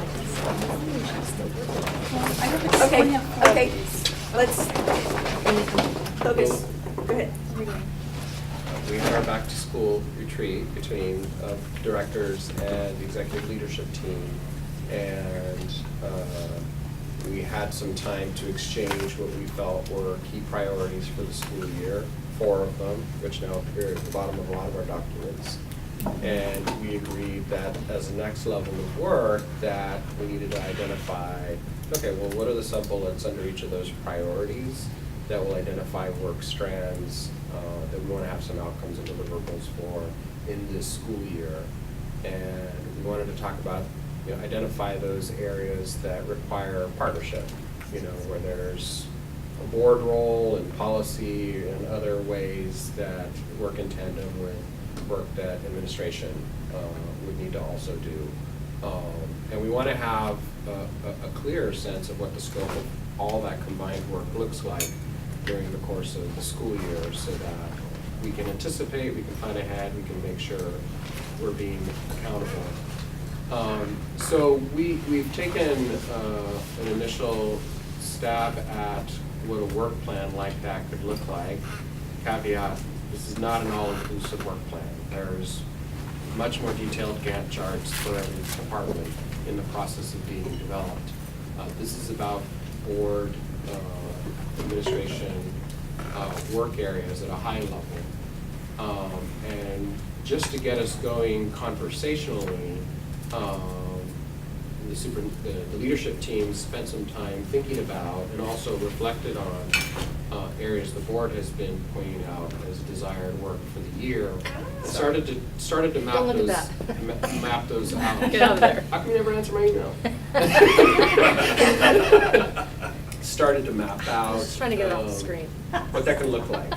Okay, okay, let's focus. Go ahead. We had our back to school retreat between directors and the executive leadership team. And we had some time to exchange what we felt were key priorities for the school year, 4 of them, which now appear at the bottom of a lot of our documents. And we agreed that as the next level of work, that we needed to identify, okay, well, what are the sub-bullets under each of those priorities that will identify work strands that we want to have some outcomes and deliverables for in this school year. And we wanted to talk about, identify those areas that require partnership, where there's a board role and policy and other ways that work in tandem with work that administration would need to also do. And we want to have a clearer sense of what the scope of all that combined work looks like during the course of the school year, so that we can anticipate, we can plan ahead, we can make sure we're being accountable. So we've taken an initial stab at what a work plan like that could look like. Caveat, this is not an all-inclusive work plan. There's much more detailed Gantt charts for every department in the process of being developed. This is about board administration work areas at a high level. And just to get us going conversationally, the leadership team spent some time thinking about and also reflected on areas the board has been pointing out as desired work for the year. Started to map Don't look those at that. map those out. Get out of there. How come you never answer my email? Started to map out. Just trying to get it off the screen. What that can look like.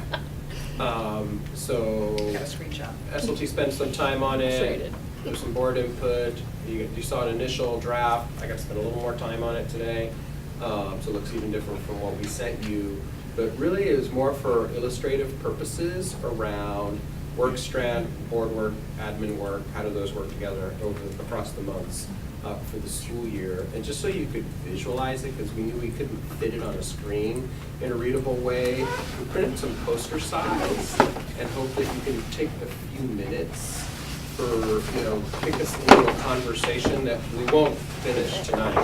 So Got a screenshot. SLT spent some time on I'm it. sure you did. There's some board input. You saw an initial draft. I got to spend a little more time on it today. So it looks even different from what we sent you. But really it was more for illustrative purposes around work strand, board work, admin work, how do those work together across the months for the school year. And just so you could visualize it, because we knew we couldn't fit it on a screen in a readable way, we printed some poster size and hope that you can take a few minutes for, pick a little conversation that we won't finish tonight,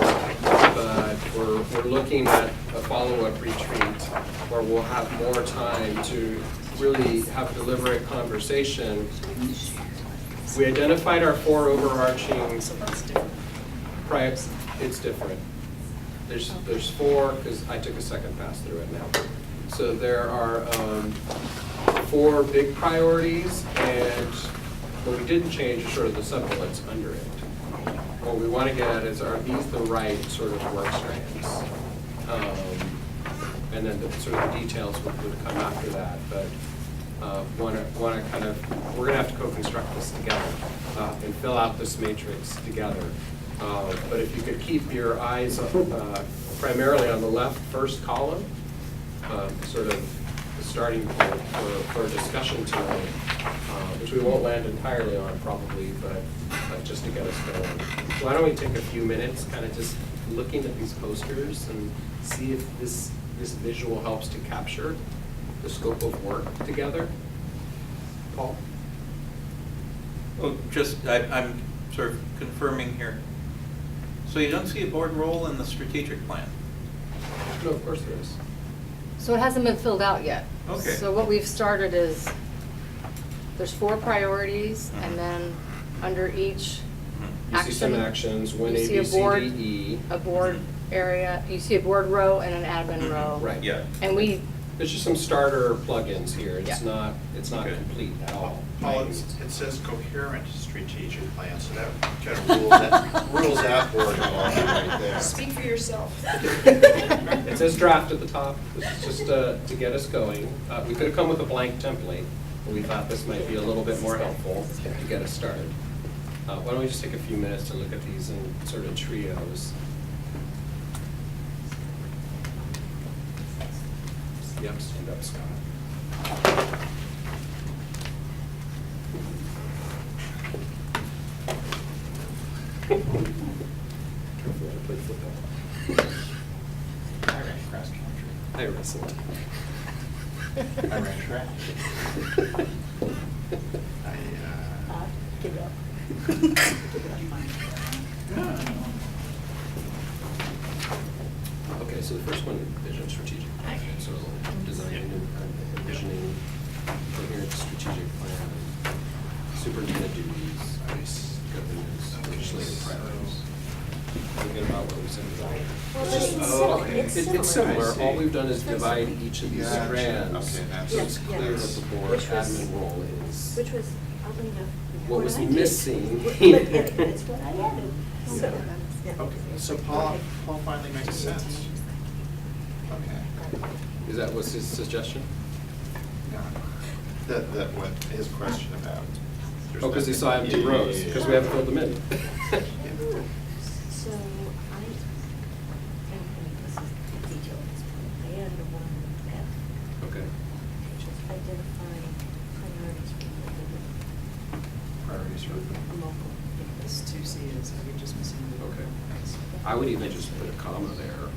but we're looking at a follow-up retreat where we'll have more time to really have a deliberate conversation. We identified our 4 overarching priorities. It's different. There's 4, because I took a second pass through it now. So there are 4 big priorities, and what we didn't change is sort of the sub-bullets under it. What we want to get at is, are these the right sort of work strands? And then the sort of details would come after that. But want to kind of, we're going to have to co-construct this together and fill out this matrix together. But if you could keep your eyes primarily on the left first column, sort of the starting point for a discussion tonight, which we won't land entirely on probably, but just to get us going. So why don't we take a few minutes kind of just looking at these posters and see if this visual helps to capture the scope of work together. Paul? Well, I'm sort of confirming here. So you don't see a board role in the strategic plan? No, of course there is. So it hasn't been filled out yet. Okay. So what we've started is, there's 4 priorities, and then under each You see some actions, 1 A, B, C, D, E. a board area, you see a board row and an admin row. Right. Yeah. And we There's just some starter plugins here. It's Yeah. not complete at all. Paul, it says coherent strategic plan, so that kind of rules out board right there. Speak for yourself. It says draft at the top. This is just to get us going. We could have come with a blank template, but we thought this might be a little bit more helpful to get us started. Why don't we just take a few minutes to look at these in sort of trios. Yep, stand up, Scott. Careful, I played football. I ran cross country. I wrestled. I ran track. Give it up. Okay, so the first one, vision, strategic plan. So designing and envisioning coherent strategic plan, superintendent duties, governance, legislative priorities. Forget about what we said about. Well, it's similar. It's similar. All we've done is divide each of these Gotcha. strands. Okay, that's- So it's Yeah, clear yeah. what the board Which was- admin role is. Which was, oddly enough. What was I did. missing. But it's what I added. So, yeah. Okay, so Paul finally makes sense. Okay. Is that what's his suggestion? No. That what his question about. Oh, because he saw empty rows, because we haven't filled them in. So I think this is detail at this point. I added a one F, Okay. which is identifying priorities for the Priorities for local. This 2C is, are we just missing the? Okay. I would even just put a comma there,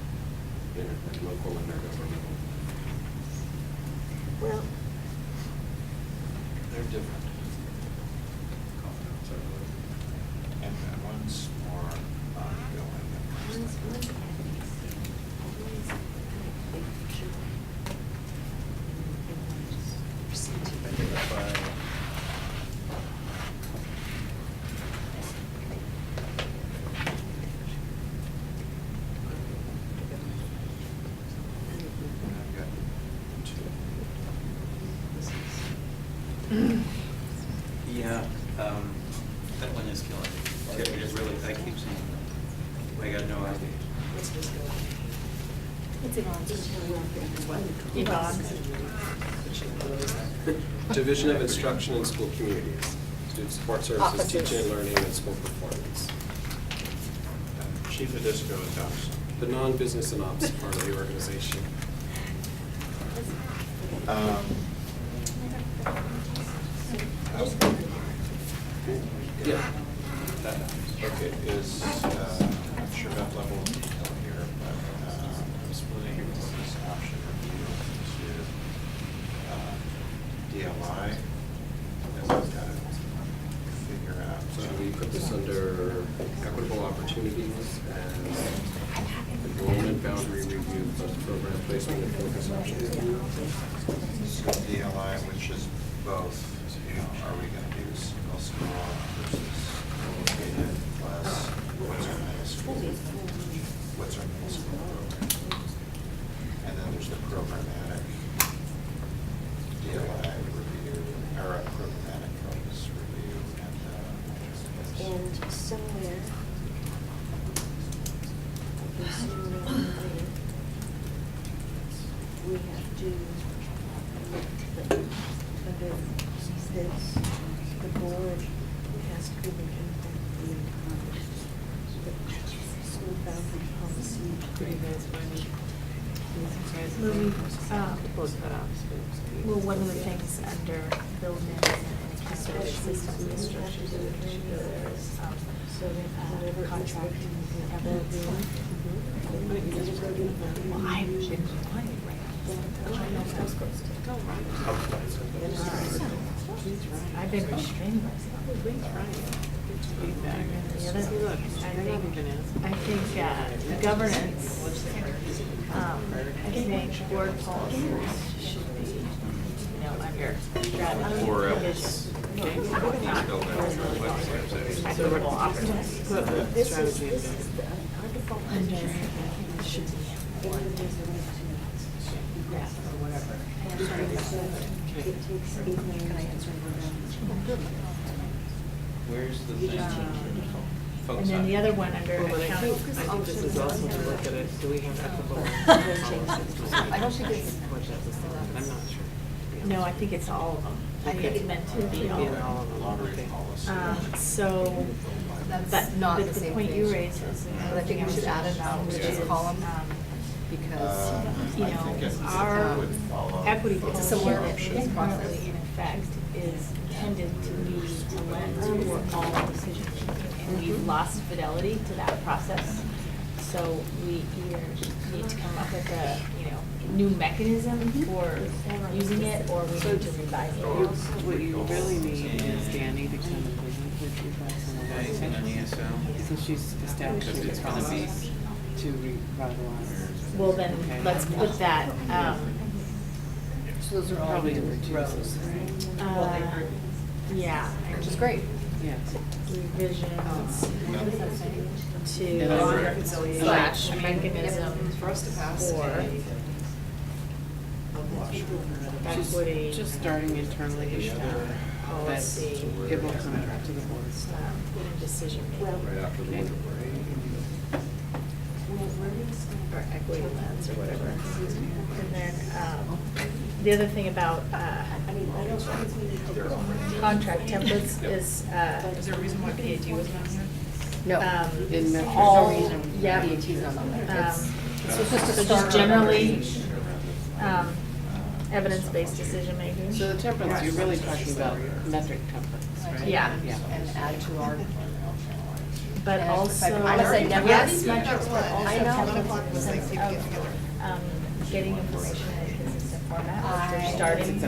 local intergovernmental. Well, They're different. And that one's more ongoing. one's always kind of big picture. Identify. I've got two. Yeah, that one is killing me. It really, I keep seeing it. I got no idea. What's this go? It's Division of Instruction in School Communities. Student Support Services, Offices. Teaching and Learning, and School Performance. Chief of Disco is Dawson. The non-business and ops part of the organization. Yeah. Okay, is, I'm not sure about level of detail here, but I'm splitting this option review to DLI. And we've got to figure out. So we put this under equitable opportunities and enrollment boundary review plus program placement and focus options. So DLI, which is both, are we going to do single school versus co-located plus what's our middle school? What's our middle school program? And then there's the programmatic DLI review, or programmatic focus review And somewhere, I can see where I'm later, we have to look at, under this, the board has to be looking at the school boundary policy. Well, one of the things under buildings and accessory systems structures of the community is contract. Well, I've been wanting right now. I've been restraining myself. I think the governance, I think board policies should be, under strategy. Or and else. vision. Not equitable opportunities. This is our default. Under, should be one. Yeah. Where's the thing? And then the other one under Well, but I accounting. think this is also to look at it, do we have ethical? I don't think it's. I'm not sure. No, I think it's all of them. I think Okay. it's meant to be all Yeah, of all them. of them, okay. So, That's but, not but the the same point thing. you raised is. But I think we should add it now to this column, because. You know, our equity It's a policy similar that is currently in effect is intended to be a lens for all decision making. And we've lost fidelity to that process. So we either need to come up with a, new mechanism for using it, or we need to revise it. What you really need is Danny to come and present with you guys on the Nice, and an ESL. So she's establishing the It's gonna be- process to revitalize. Well, then, Okay. let's put that, So those are all Probably new in the rows. yeah. Which is great. Yeah. Revisions And to slash mechanism For us to pass. for equity. Just starting internally to show that Policy. it will come to the board. Decision making. Right after the winter break. Or equity lens or whatever. And then, the other thing about, contract templates is there a reason why PAT wasn't on here? No. In Metro. All, There's no reason yeah. PAT's not on there. So it's just a start. Generally, evidence-based decision making. So the templates, you're really talking about metric templates, right? Yeah. Yeah. And add to our. But And also, I must say, never- yes, metrics, but also I know. templates in the sense of, getting information in a consistent format, which we're starting to,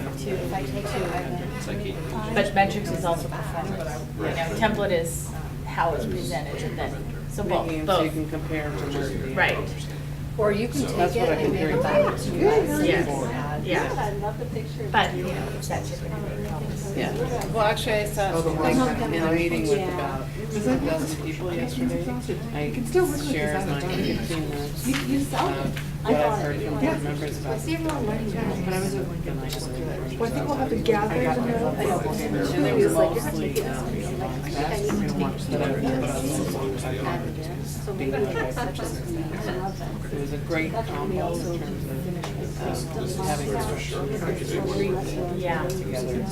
but metrics is also performance. Template is how it's presented, and then, so Making both, it so you can compare from word to the other. right, Or you can That's take what I it can and hear make you it back to you guys. yes, yeah. I love the picture. But, that typically helps. Yeah, well, actually, I sat like in a meeting with about a dozen people yesterday. I shared my 15 minutes of what I've heard from board members about. I see everyone writing down. But I was at one thing, like, so Well, I think we'll have to gather I got them my out. phone call, and they were mostly, that I've being like, it was a great combo in terms of having Yeah. together.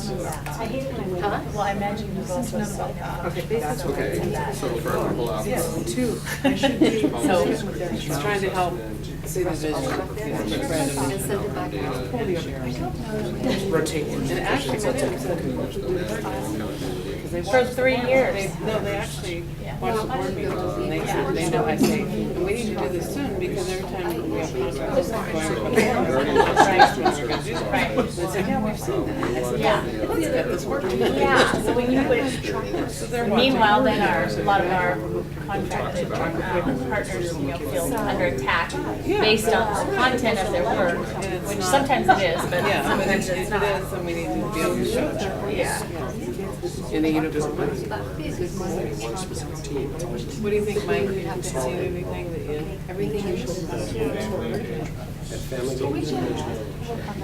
I hate it when I Well, I imagine you've also seen that. Okay, that's okay. So for people out there. Yes, two. I should be, So- he's trying to help see the vision. And send it back out. Rotate. And actually, what it is, For 3 years. No, they actually Yeah. watch the board meetings, and they know, I say, we need to do this soon, because every time we have contracts going for the board, we're gonna do that. Right. They say, yeah, we've seen that. I said, Yeah. let's get this working. Yeah, so when you put, So they're watching. meanwhile, then a lot of our contracted partners, feel under attack based on the content of their work, which sometimes it is, but Yeah, but sometimes if it's it not. is, then we need to be able to show that. Yeah. In a uniform way. What do you think, Mike? You have to see anything that you? Everything you should.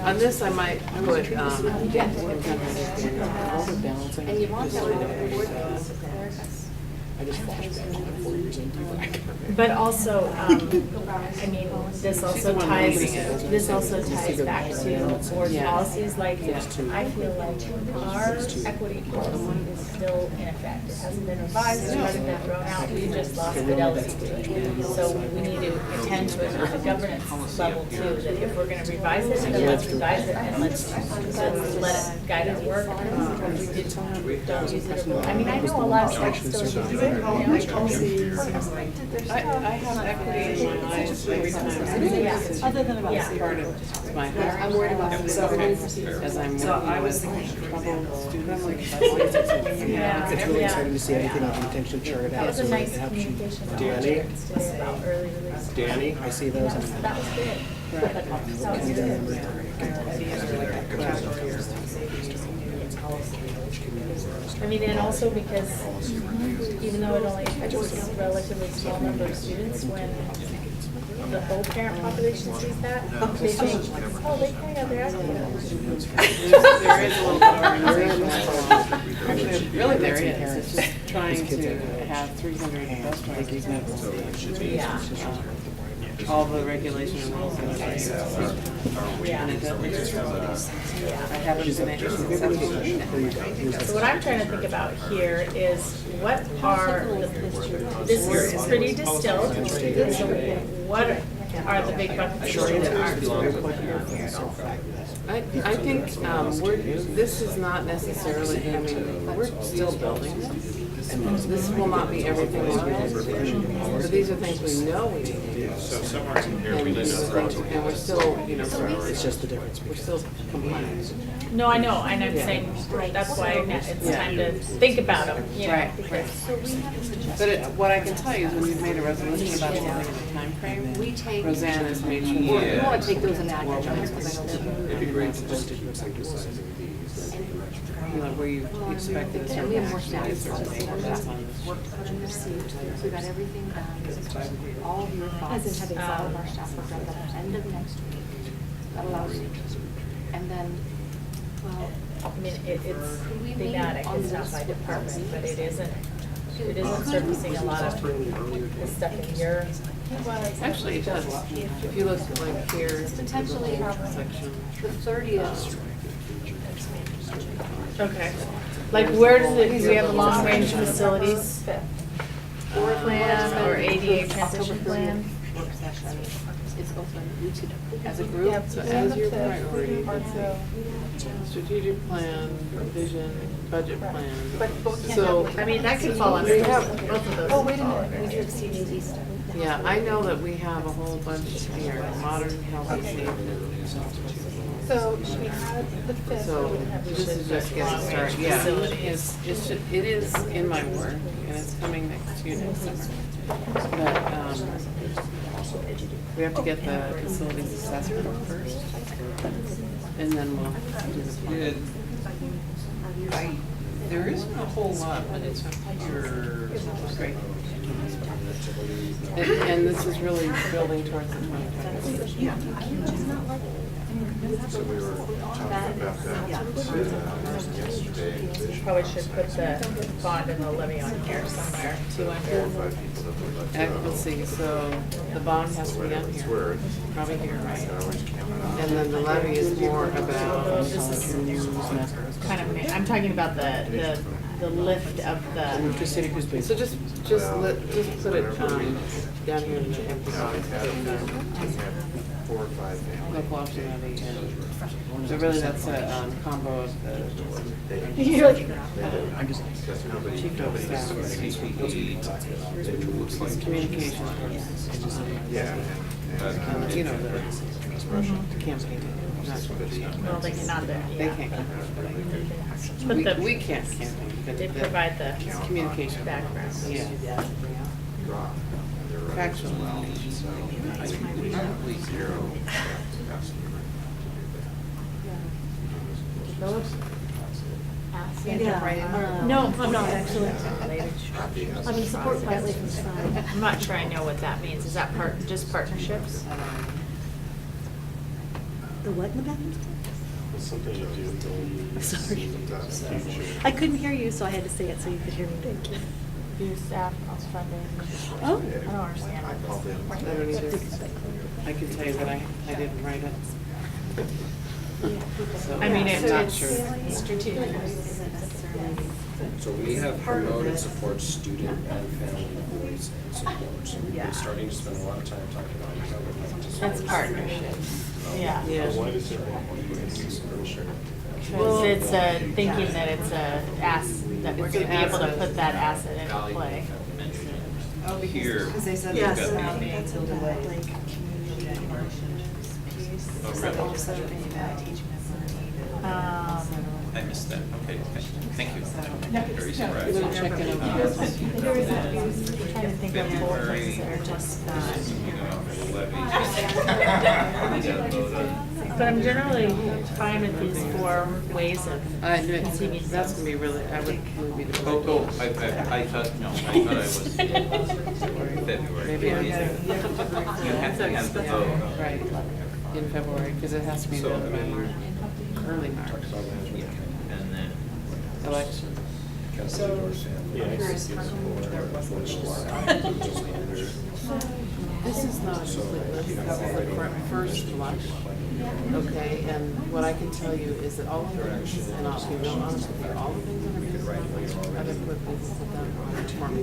On this, I might put, balancing. And you want that one. But also, I mean, this also ties, this also ties back to board Yeah. policies, like, Yeah. I feel like our equity policy is still in effect. It hasn't been revised, it hasn't been thrown out, we just lost fidelity to it. So we need to attend to it on the governance level too, that if we're gonna revise it, then let's revise it and let's let it guide our work. Don't use it. I mean, I know a lot of folks still use it, I have equity in my eyes every time. Yeah. Other than about part of my hiring. I'm worried about the governance. As I'm working with troubled students. Yeah. It's really Yeah. exciting to see everything on the intention chart That out, was so a it nice helps you. communication with Danny, parents today about early release. Danny, I see those. and That was good. Right. That was I mean, and also because even though it only affects a relatively small number of students, when the whole parent population sees that, they think, oh, they carry out their active. There is a little bit of organization. Actually, really, there is. It's just trying to have 300 best practices. Yeah. All the regulation and rules in the place. Yeah. And it doesn't. I haven't been able to accept. So what I'm trying to think about here is what are, this is pretty distilled. So what are the big buckets that aren't? I think this is not necessarily, I mean, we're still building this. This will not be everything we do, but these are things we know we need to do. And these are things, and we're still, you know, It's just the difference. we're still compliant. No, I know, and I'm saying, that's why it's time to think about them, you know, Right, because. But what I can tell you is when you've made a resolution about the timeframe, Roseanne has made sure. Yeah. We want to take those in action, because I know It'd be great to just keep emphasizing these. You know, where you expected a and we have more certain staff. that's on this. Work received, we got everything done, all of your thoughts. As in having all of our staff work done by the end of next week. That allows you, and then, well. I mean, it's thematic, it's not by department, but it isn't surfacing a lot of the stuff in your. Actually, it does. If you look like here, Potentially, section. the 30th. Okay. Like where does it, do we have a long range facilities plan or ADA transition plan? Work session is open. We could, As a group, as your priority, strategic plan, vision, budget plan. So, I mean, that could fall under we have, both of those. oh, wait a minute, we do have CDD stuff. yeah, I know that we have a whole bunch here, modern health and safety. So should we have the fifth? So this is just getting started, yeah. It is in my work, and it's coming next to you next week. But, we have to get the facilities assessment first, and then we'll do the plan. There isn't a whole lot, but it's your. Great. And this is really building towards the 2020. So we were talking about that yesterday. Probably should put the bond and the levy on here somewhere, 200. Let's see, so the bond has to be on here, probably here, right? And then the levy is more about Kind of, I'm talking about the lift of the. So just put it down here in the empty box. 4 or 5 families. Local option levy, and so really that's a combo of the. You're like, Chief of staff. Communication. Yeah. You know, the campaign. well, they cannot, They yeah. can't. But We can't campaign. But they provide the communication background. Yeah. Factual. Zero. No, I'm not actually. I'm in support quietly from the side. I'm not sure I know what that means. Is that just partnerships? The what in the bathroom? Something to do. Sorry. I couldn't hear you, so I had to say it so you could hear me. Thank you. Use staff cost funding. Oh. I don't understand I called in. I don't either. I can tell you that I didn't write it. So I mean, I'm not it's sure. strategic. So we have promoted support student and family voice and support. So we've Yeah. been starting to spend a lot of time talking about how we'd like to support. That's partnerships. Yeah. Yeah. Why does it? Because it's thinking that it's that we're gonna be able to put that asset into play. Here. Because they said Yes. it's not being until the like community relationships piece. Oh, So really? all of a sudden, teaching I missed that, okay, thank you. Very You're surprised. gonna check in on Trying to think of both things that are just not. You know, levy. We gotta vote on But I'm generally fine with these 4 ways of conceiving. That's gonna be really, I would maybe the. Oh, I thought, no, I thought I was February. Maybe I You have to have the vote. Right, in February, because it has to be So, done I by mean, March, early March. And then. Election. So, I'm curious, how come there wasn't This is not a complete list, that was the first flush. Okay, and what I can tell you is that all of the things, and I'll be real honest with you, all the things that are being done, other quick people have done for me.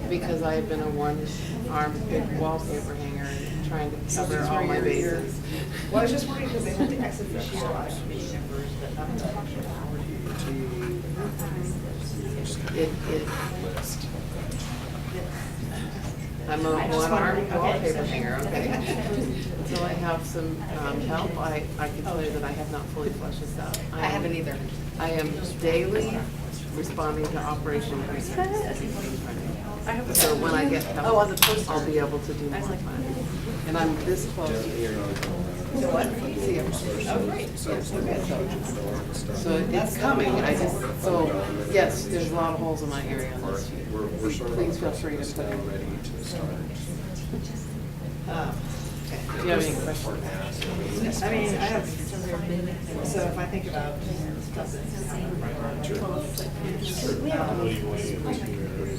Because I have been a one-armed big wallpaper hanger trying to cover all my bases. Well, I was just worried because they had the ex officio committee members, but not the I'm a one-armed wallpaper hanger, okay? Until I have some help, I can tell you that I have not fully fleshed this out. I haven't either. I am daily responding to operational concerns. So when I get help, I'll be able to do more planning. And I'm this close. So what? Oh, great. So it's coming, so, yes, there's a lot of holes in my area. Please feel free to put in. Do you have any questions? I mean, I have, so if I think about.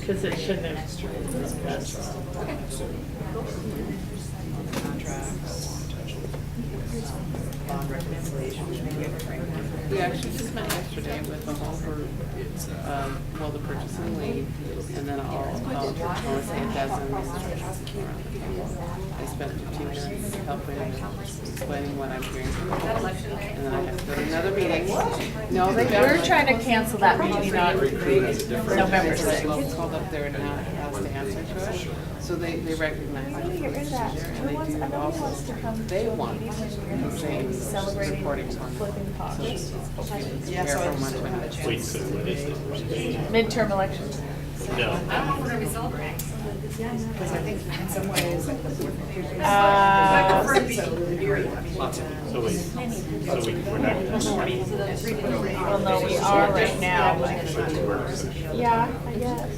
Because it shouldn't have. Contracts, bond reconciliation, which may be a framework. We actually just met yesterday with the whole group, the purchasing lead, and then I want to say a dozen administrators around the table. I spent 15 minutes helping explaining what I'm hearing from them. And then I have to go to another meeting. No, they don't. We're trying to cancel that meeting on November 6th. Kids called up there and asked to answer to it. So they recognize it. And they do also, they want the same supporting partner. Yeah, so I just don't have a chance. Wait, so what is it? Midterm elections. No. I don't know if we're gonna be celebrating. Because I think in some ways, like the board papers. Uh, So wait, we're not. Well, no, we are right now. Yeah, I guess.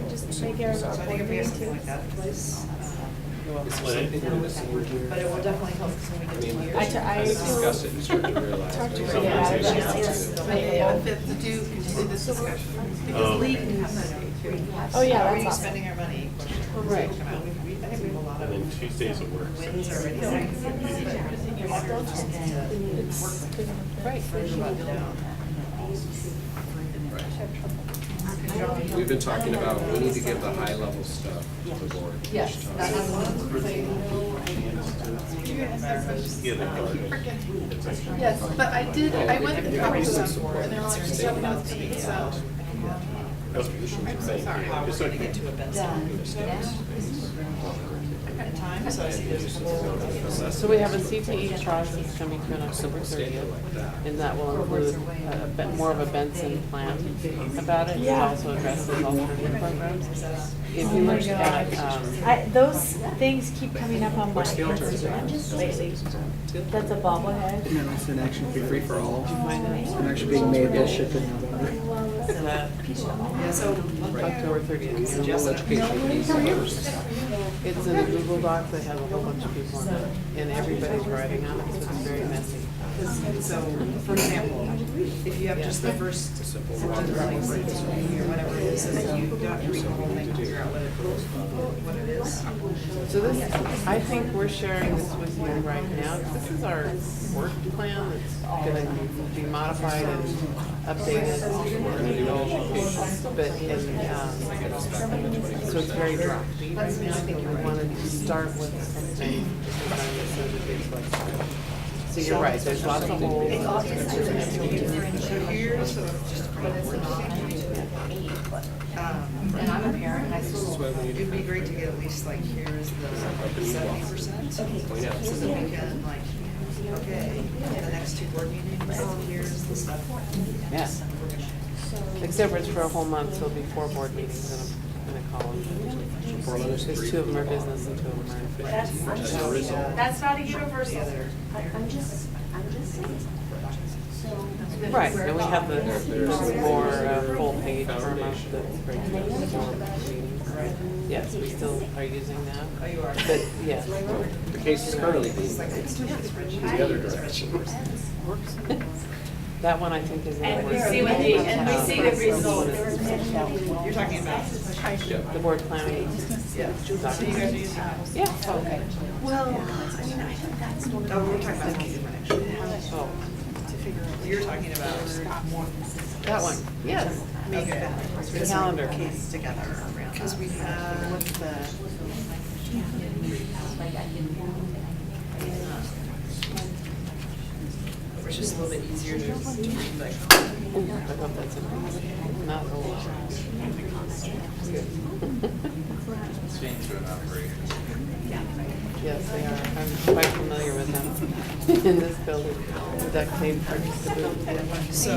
Just make it So I think if we have something like that in place. But it will definitely help because when we get to years. I Discuss it and start to realize. talked to that her about it. To do, continue this discussion. Oh. Because Lee can have that. Oh, yeah, How are that's you awesome. spending our money? Right. I think we have a lot And then of Tuesdays at work. wins already. Right. We've been talking about, we need to give the high-level stuff to the board. Yes, that has Yes, but I went and talked to them, and they're like, so. I'm so sorry. We're going to get to events. Time, so I see there's a couple. So we have a CTE process coming to an October 30th, and that will include a bit more of a Benson plan about it. It also addresses alternative programs. If you look at, Those things keep coming up on my Instagram lately. That's a bobblehead. And it's an action be free for all. find it. It's actually being made this ship in November. Yeah, so. October 30th. It's in a Google Doc that has a whole bunch of people on it, and everybody's writing on it, so it's very messy. So, for example, if you have just the first sentence, or whatever it is, and then you have to read the whole thing to figure out what it is. So this, I think we're sharing this with you right now. This is our work plan that's gonna be modified and updated. But so it's very drafty right now. I think we wanted to start with something so that it's like. So you're right, there's lots of holes. So here's, and I'm a parent, I still, it'd be great to get at least like, here's the 70%. So that we can like, okay, the next 2 board meetings, here's the stuff. Yes. Except for it's for a whole month, so it'll be 4 board meetings in gonna call them. Because 2 of them are business and 2 of them are. That's not a universal. I'm just saying. So. Right, and we have the more full page format that's breaking up the more meetings. Yes, we still are using that. Oh, you are? But, yeah. The case is currently being the other direction. That one I think is. And we see what the, and we see the results. You're talking about? The board planning. Yeah. So you guys are using that? Yeah. Okay. Well, I mean, I think that's one of the. Oh, we're talking about something different, actually. Oh, To figure out. You're talking about that one, yes. make Okay. the Calendar. Case together around. Because we have the. Which is a little bit easier to read, like. Ooh, I hope that's a, not a lot. Yes, they are. I'm quite familiar with them in this building. The duct tape for the booth. So.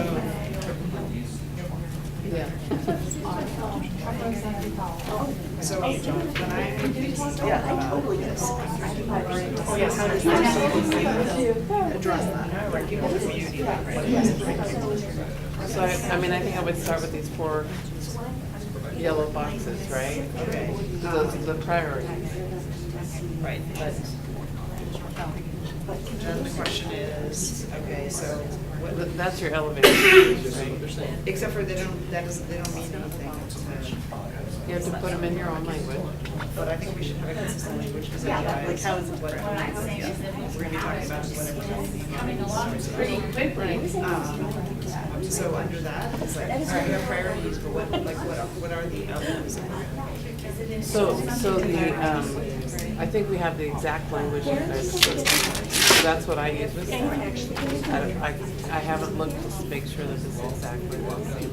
Yeah. So when I totally this. Oh, yes, how does that address that? Like, people with community, right? So I mean, I think I would start with these 4 yellow boxes, right? Okay. Those are the priorities. Right, but then the question is, okay, so what? That's your elevator, right? Except for they don't mean anything. You have to put them in your own language. But I think we should have a consistent language, because like how is it what? We're gonna be talking about whatever. coming along pretty quickly. So under that, it's like, all right, we have priorities, but what are the elements? So I think we have the exact language. That's what I use. I haven't looked to make sure that this is exactly the same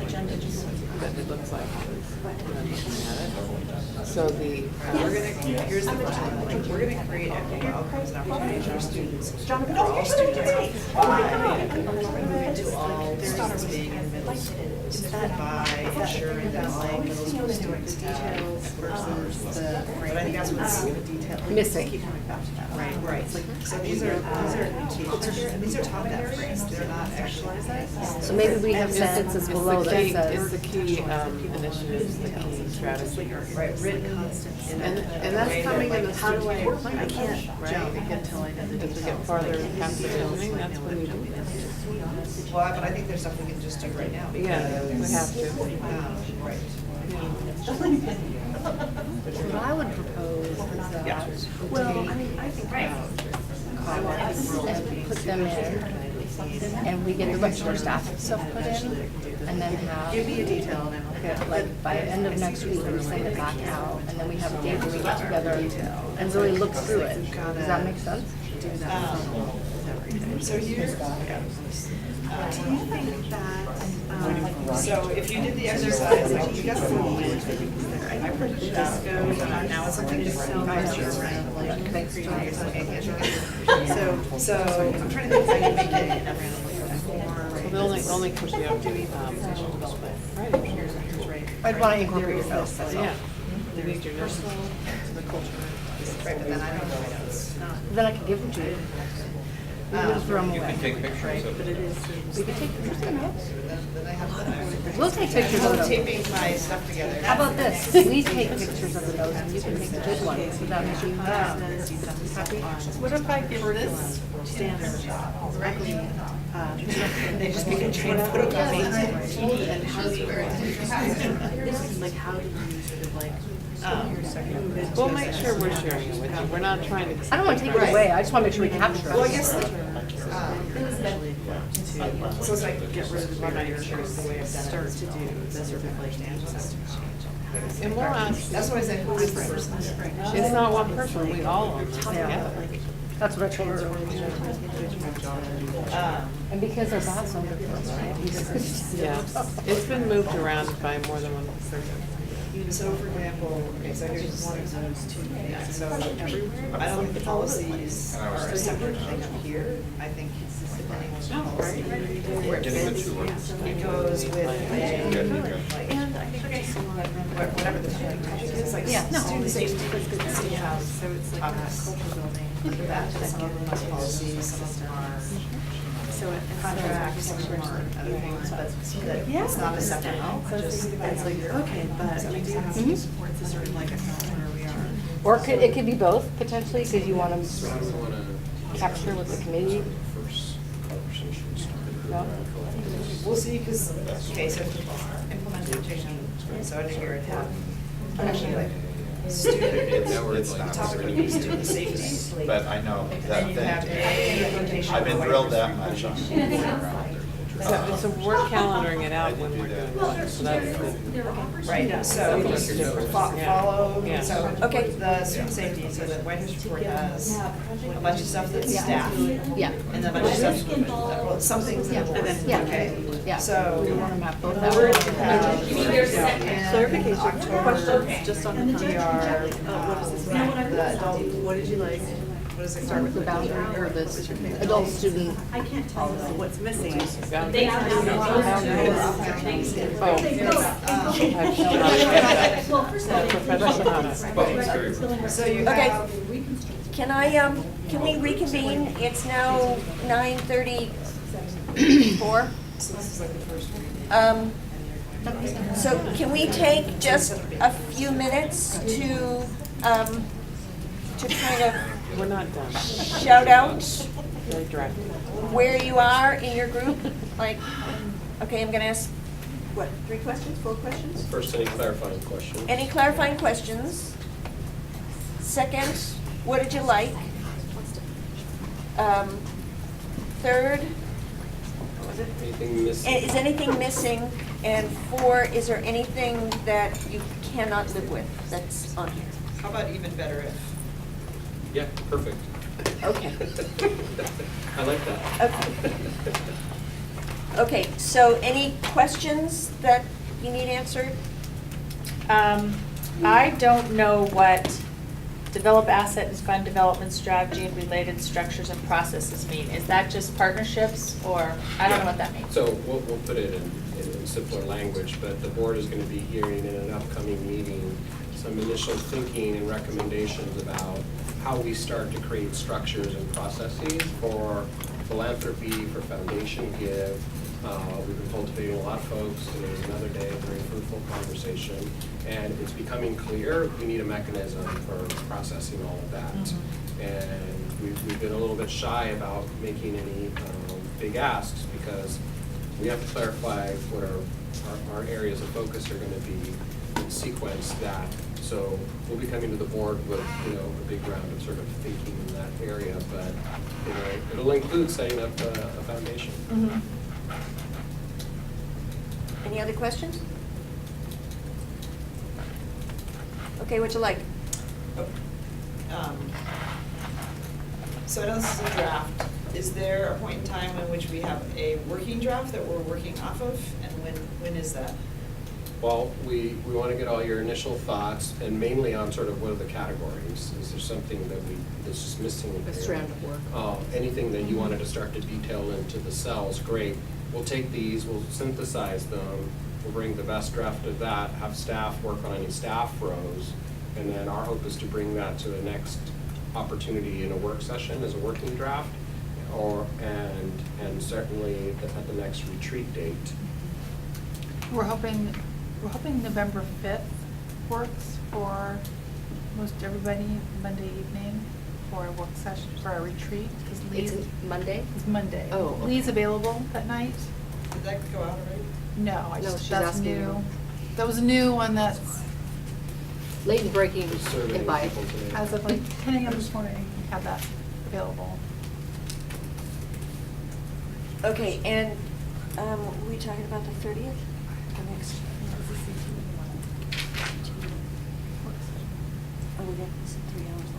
that it looks like when I'm looking at it. So We're gonna, here's the question, like, we're gonna create equitable outcomes and opportunities for our students, for all students, by moving to all students being in middle school, by ensuring that all middle school students have persons, but I think that's what's Missing. right. So these are top down phrases, they're not actually. So maybe we have sentences below that It's says. the key initiatives, the key strategy. Right, written constant. And that's coming in the strategic plan. I can't jump Right? until I know the As we details. get farther past the visioning, that's when you do this. Well, but I think there's stuff we can just do right now. Yeah, we have to. Right. What I would propose is that Well, I mean, I think. comments and put them in, and we get the rest of our staff stuff put in, and then have. Give me a detail now. Like, by the end of next week, we send it back out, and then we have a day where we get together and really look through it. Does that make sense? Do that. So here, Do you think that, so if you did the exercise, like you got the moment, I printed it out, now it's something just so nice, right? Like, thanks for your so I'm trying to think how you make it. Well, the only question we have to do, professional development, right? I'd want to incorporate those, that's all. Yeah. You need your nurse to the culture. Right, but then I don't know my notes. Then I can give them to you. You can throw them You away. can take pictures of it. We can take pictures of them, yes. Then I have We'll take pictures of I'm them. taping my stuff together. How about this? We take pictures of the notes, and you can take the good ones without making you happy. What if I give this standard directly, They just make a chain photocopy. like, how do you sort of like, move it We'll to make sure we're sharing it with you. We're not trying to. I don't want to take it away, I just want to make sure we capture it. Well, I guess, so it's like get rid of the barriers, the way I've done it, start to do the sort of like system change. And we'll ask. that's what I said, who is the person? It's not one person, we all own this Yeah. together. That's what I told her. And because our boss owned it for us, right? Yeah, it's been moved around by more than one person. So for example, okay, so here's one of those two. Yeah, so I don't think the policies are a separate thing up here. I think depending on the policy, where it fits, it goes with the, like, whatever the topic is, like Yeah. student safety. That's good to see how, so it's like On a this. culture building. That, some of them are policies, some of them are So it- contracts, some of them are other things, but that it's not a separate, just, it's like, okay, but we do have to Mhm. support this sort of like a where we are. Or it could be both, potentially, because you want So how do we want to to capture with the committee. first conversation started? No? We'll see, because, okay, so implementation, so I figured have, actually like, student, topic would be student safety. But I know that And you have thing, a implementation. I've been of drilled white that much on. So we're calendaring it out when we're doing one, so that's the. Right, so we just follow, Yeah. so, Okay. the student safety, so the White House report has a bunch of stuff that's staff. Yeah. And then a bunch of stuff, well, some things that, and then, Yeah. okay. Yeah. So. We want to map both We're out. to have, Clarification, October, questions, just on the we are, what does this mean? the adult, What did you like? what does it Start with the boundary or the adult student. I can't tell you what's missing. Boundaries. So you Okay. have. Can we reconvene? It's now 9:34. So this is like the first reading. So can we take just a few minutes to kind of We're not done. shout out Very direct. where you are in your group? Like, okay, I'm gonna ask, what, 3 questions, 4 questions? First, any clarifying questions? Any clarifying questions? Second, what did you like? Third, Anything missing? is anything missing? And 4, is there anything that you cannot live with that's on here? How about even better if? Yeah, perfect. Okay. I like that. Okay. Okay, so any questions that you need answered? I don't know what develop asset and fund development strategy and related structures and processes mean. Is that just partnerships, or, I don't know what that means. So we'll put it in simpler language, but the board is going to be hearing in an upcoming meeting some initial thinking and recommendations about how we start to create structures and processes for philanthropy, for foundation give. We've been cultivating a lot of folks. Today is another day, a very fruitful conversation. And it's becoming clear we need a mechanism for processing all of that. And we've been a little bit shy about making any big asks because we have to clarify what our areas of focus are going to be and sequence that. So we'll be coming to the board with, a big round of sort of thinking in that area, but, it'll include setting up a foundation. Any other questions? Okay, what'd you like? So I know this is a draft. Is there a point in time in which we have a working draft that we're working off of? And when is that? Well, we want to get all your initial thoughts and mainly on sort of what are the categories? Is there something that's just missing in A here? strand of work. Anything that you wanted to start to detail into the cells, great. We'll take these, we'll synthesize them, we'll bring the best draft of that, have staff work on any staff rows, and then our hope is to bring that to the next opportunity in a work session as a working draft, and certainly at the next retreat date. We're hoping November 5th works for most everybody, Monday evening, for a work session, for a retreat. 'Cause It's Lee's- Monday? It's Monday. Oh, okay. Lee's available that night? Did that go out already? No, No, she's that's asking. new. That was a new one that's, Late and breaking Just surveying invite. people today. as of like 10 a.m. this morning, had that available. Okay, and were we talking about the 30th? The next? Oh, we got this 3 hours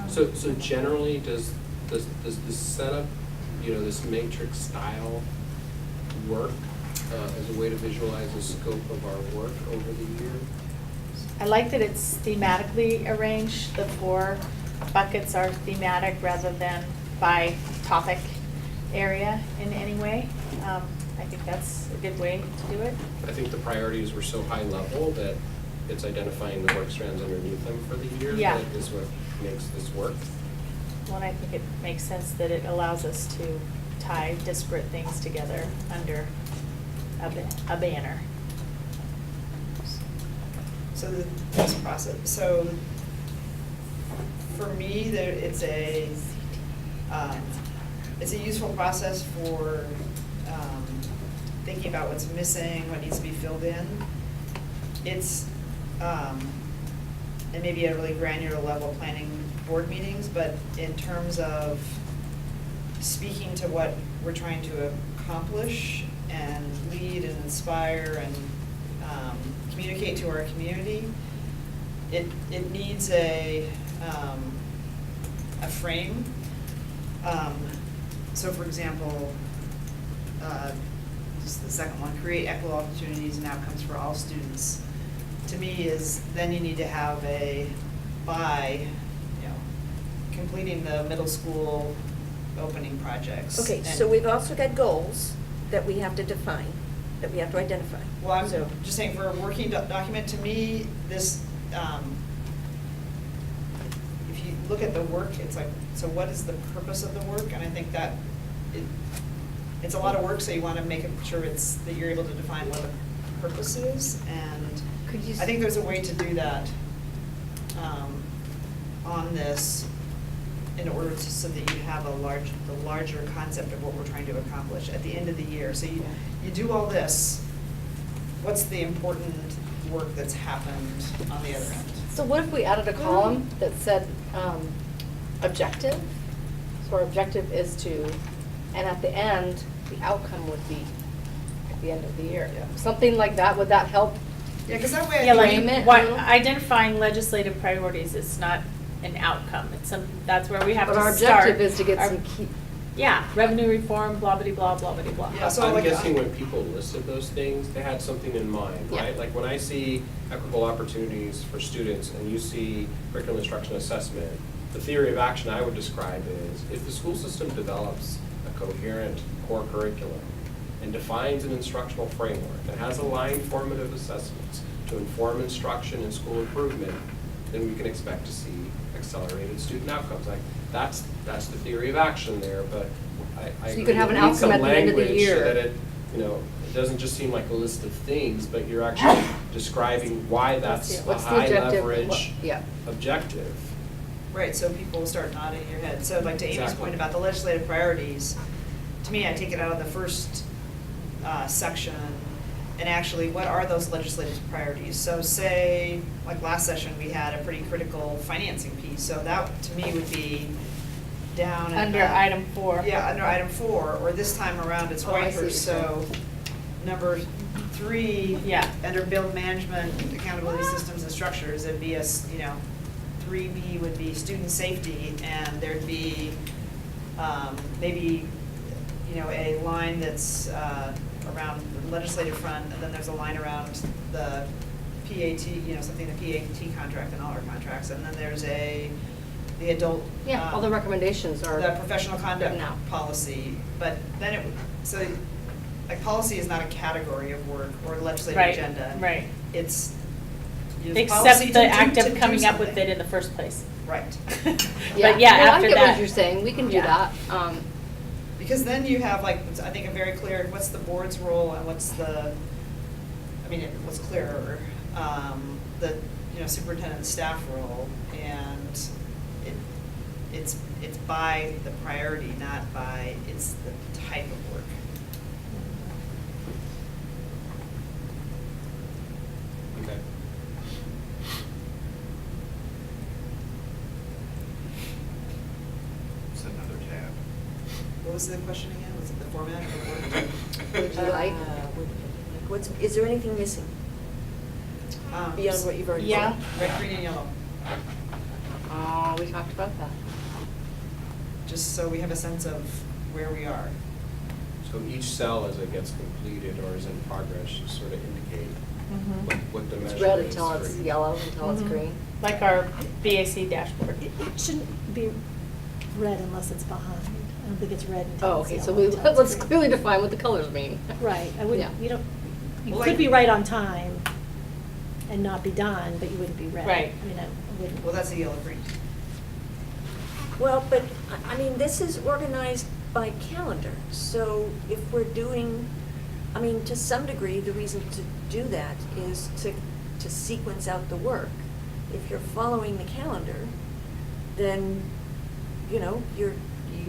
long. So generally, does this setup, this matrix style work as a way to visualize the scope of our work over the year? I like that it's thematically arranged. The 4 buckets are thematic rather than by topic. area in any way. I think that's a good way to do it. I think the priorities were so high level that it's identifying the work strands underneath them for the year Yeah. that is what makes this work. Well, and I think it makes sense that it allows us to tie disparate things together under a banner. So this process, so for me, it's a useful process for thinking about what's missing, what needs to be filled in. It's, and maybe at a really granular level planning board meetings, but in terms of speaking to what we're trying to accomplish and lead and inspire and communicate to our community, it needs a frame. So for example, just the second one, create equitable opportunities and outcomes for all students. To me is, then you need to have completing the middle school opening projects. Okay, And- so we've also got goals that we have to define, that we have to identify. Well, I'm So- just saying, for a working document, to me, this, if you look at the work, it's like, so what is the purpose of the work? And I think that it's a lot of work, so you want to make sure that you're able to define what the purpose is. And I think there's a way to do that on this in order to, so that you have the larger concept of what we're trying to accomplish at the end of the year. So you do all this, what's the important work that's happened on the other end? So what if we added a column that said objective? So our objective is to, and at the end, the outcome would be at the end of the year. Yeah. Something like that, would that help? Yeah, because that way Yeah, I like, think, identifying legislative priorities is not an outcome. It's that's where we have to But start. our objective is to get Our- some key. Yeah, revenue reform, blah, blah, blah, blah, blah, blah. Yeah, so I'm like, guessing when people listed those things, they had something in mind, Yeah. right? Like when I see equitable opportunities for students and you see curriculum instruction assessment, the theory of action I would describe is if the school system develops a coherent core curriculum and defines an instructional framework and has aligned formative assessments to inform instruction and school improvement, then we can expect to see accelerated student outcomes. Like that's the theory of action there, but I So you could have an agree, we need outcome at some the end of the language year. so that it, it doesn't just seem like a list of things, but you're actually describing why that's a What's the high objective? leverage Yeah. objective. right, so people start nodding in your head. So like to Amy's Exactly. point about the legislative priorities, to me, I take it out of the first section, and actually, what are those legislative priorities? So say, like last session, we had a pretty critical financing piece, so that, to me, would be down at Under the- item 4. Yeah, under item 4, or this time around, it's Oh, I see what wipers, you're so number 3, Yeah. under build management, accountability systems and structures, it'd be 3B would be student safety, and there'd be maybe, a line that's around the legislative front, and then there's a line around the PAT, something, the PAT contract and all our contracts, and then there's the adult. Yeah, all the recommendations are. The professional conduct written out. policy, but then like policy is not a category of work or legislative Right, agenda. right. It's. Except the act of coming up with it in the first place. Right. But yeah, Well, after I get that. what you're saying, we can do Yeah. that. Because then you have I think a very clear, what's the board's role and what's it was clearer, the, superintendent and staff role, and it's by the priority, not by, it's the type of work. Okay. It's another tab. What was the question again? Was it the format of the work? Would you like? Is there anything missing beyond what you've already said? Yeah. Red, green, and yellow. Oh, we talked about that. Just so we have a sense of where we are. So each cell as it gets completed or is in progress should sort of indicate what the measure is. It's red until for it's each- yellow, until it's Mhm. green. Like our BAC dashboard. It shouldn't be red unless it's behind. I don't think it's red and tennis. Oh, okay, so let's clearly define what the colors mean. Right, I Yeah. wouldn't, you don't, you Well, could like- be right on time and not be done, but you wouldn't be red. Right. I mean, I wouldn't. Well, that's a yellow green. Well, but, I mean, this is organized by calendar, so if we're doing, I mean, to some degree, the reason to do that is to sequence out the work. If you're following the calendar, then, you know, you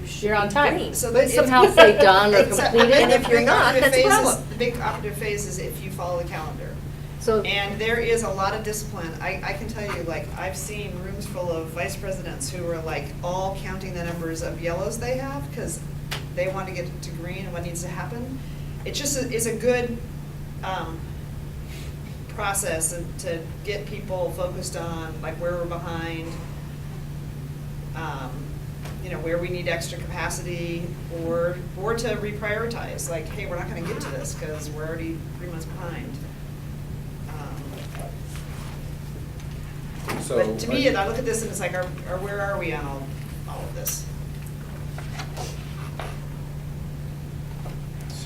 should You're on be time. green. So But that somehow say done or completed. And if you're not, that's a problem. The big operative phase is if you follow the calendar. So, And there is a lot of discipline. I can tell you, like, I've seen rooms full of vice presidents who are like all counting the numbers of yellows they have because they want to get to green and what needs to happen. It just is a good process to get people focused on like where we're behind, you know, where we need extra capacity, or to reprioritize. Like, hey, we're not going to get to this because we're already 3 months behind. But to me, I look at this and it's like, where are we on all of this?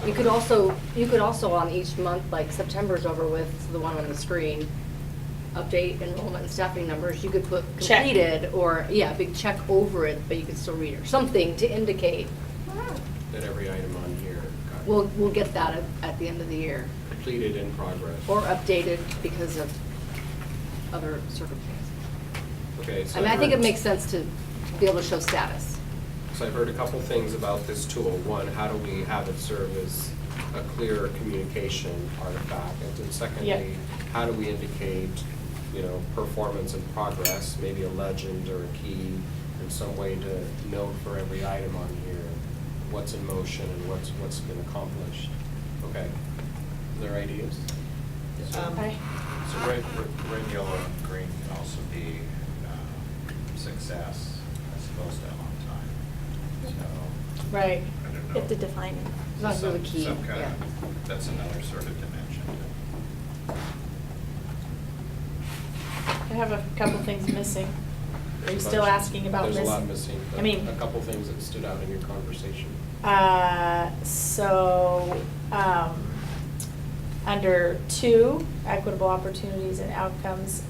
you could also on each month, like September's over with, the one on the screen, update enrollment and staffing numbers, you could put Check. completed, or, yeah, big check over it, but you could still read it, or something to indicate. That every item on here got We'll get that at the end of the year, completed in progress. or updated because of other circumstances. Okay, so I mean, I I've think it heard- makes sense to be able to show status. So I've heard a couple things about this tool. One, how do we have it serve as a clear communication artifact? And then secondly, how do we indicate, you know, performance and progress, maybe a legend or a key, in some way to note for every item on here what's in motion and what's been accomplished? Okay. Are there ideas? Okay. So red, yellow, and green can also be success as opposed to on time. So, Right. I don't You know. have to define it. It's not really key, Some kind yeah. of, that's another sort of dimension. I have a couple things missing. Are you still asking about missing? There's a lot missing, I but mean, a couple things that stood out in your conversation. Under 2, equitable opportunities and outcomes,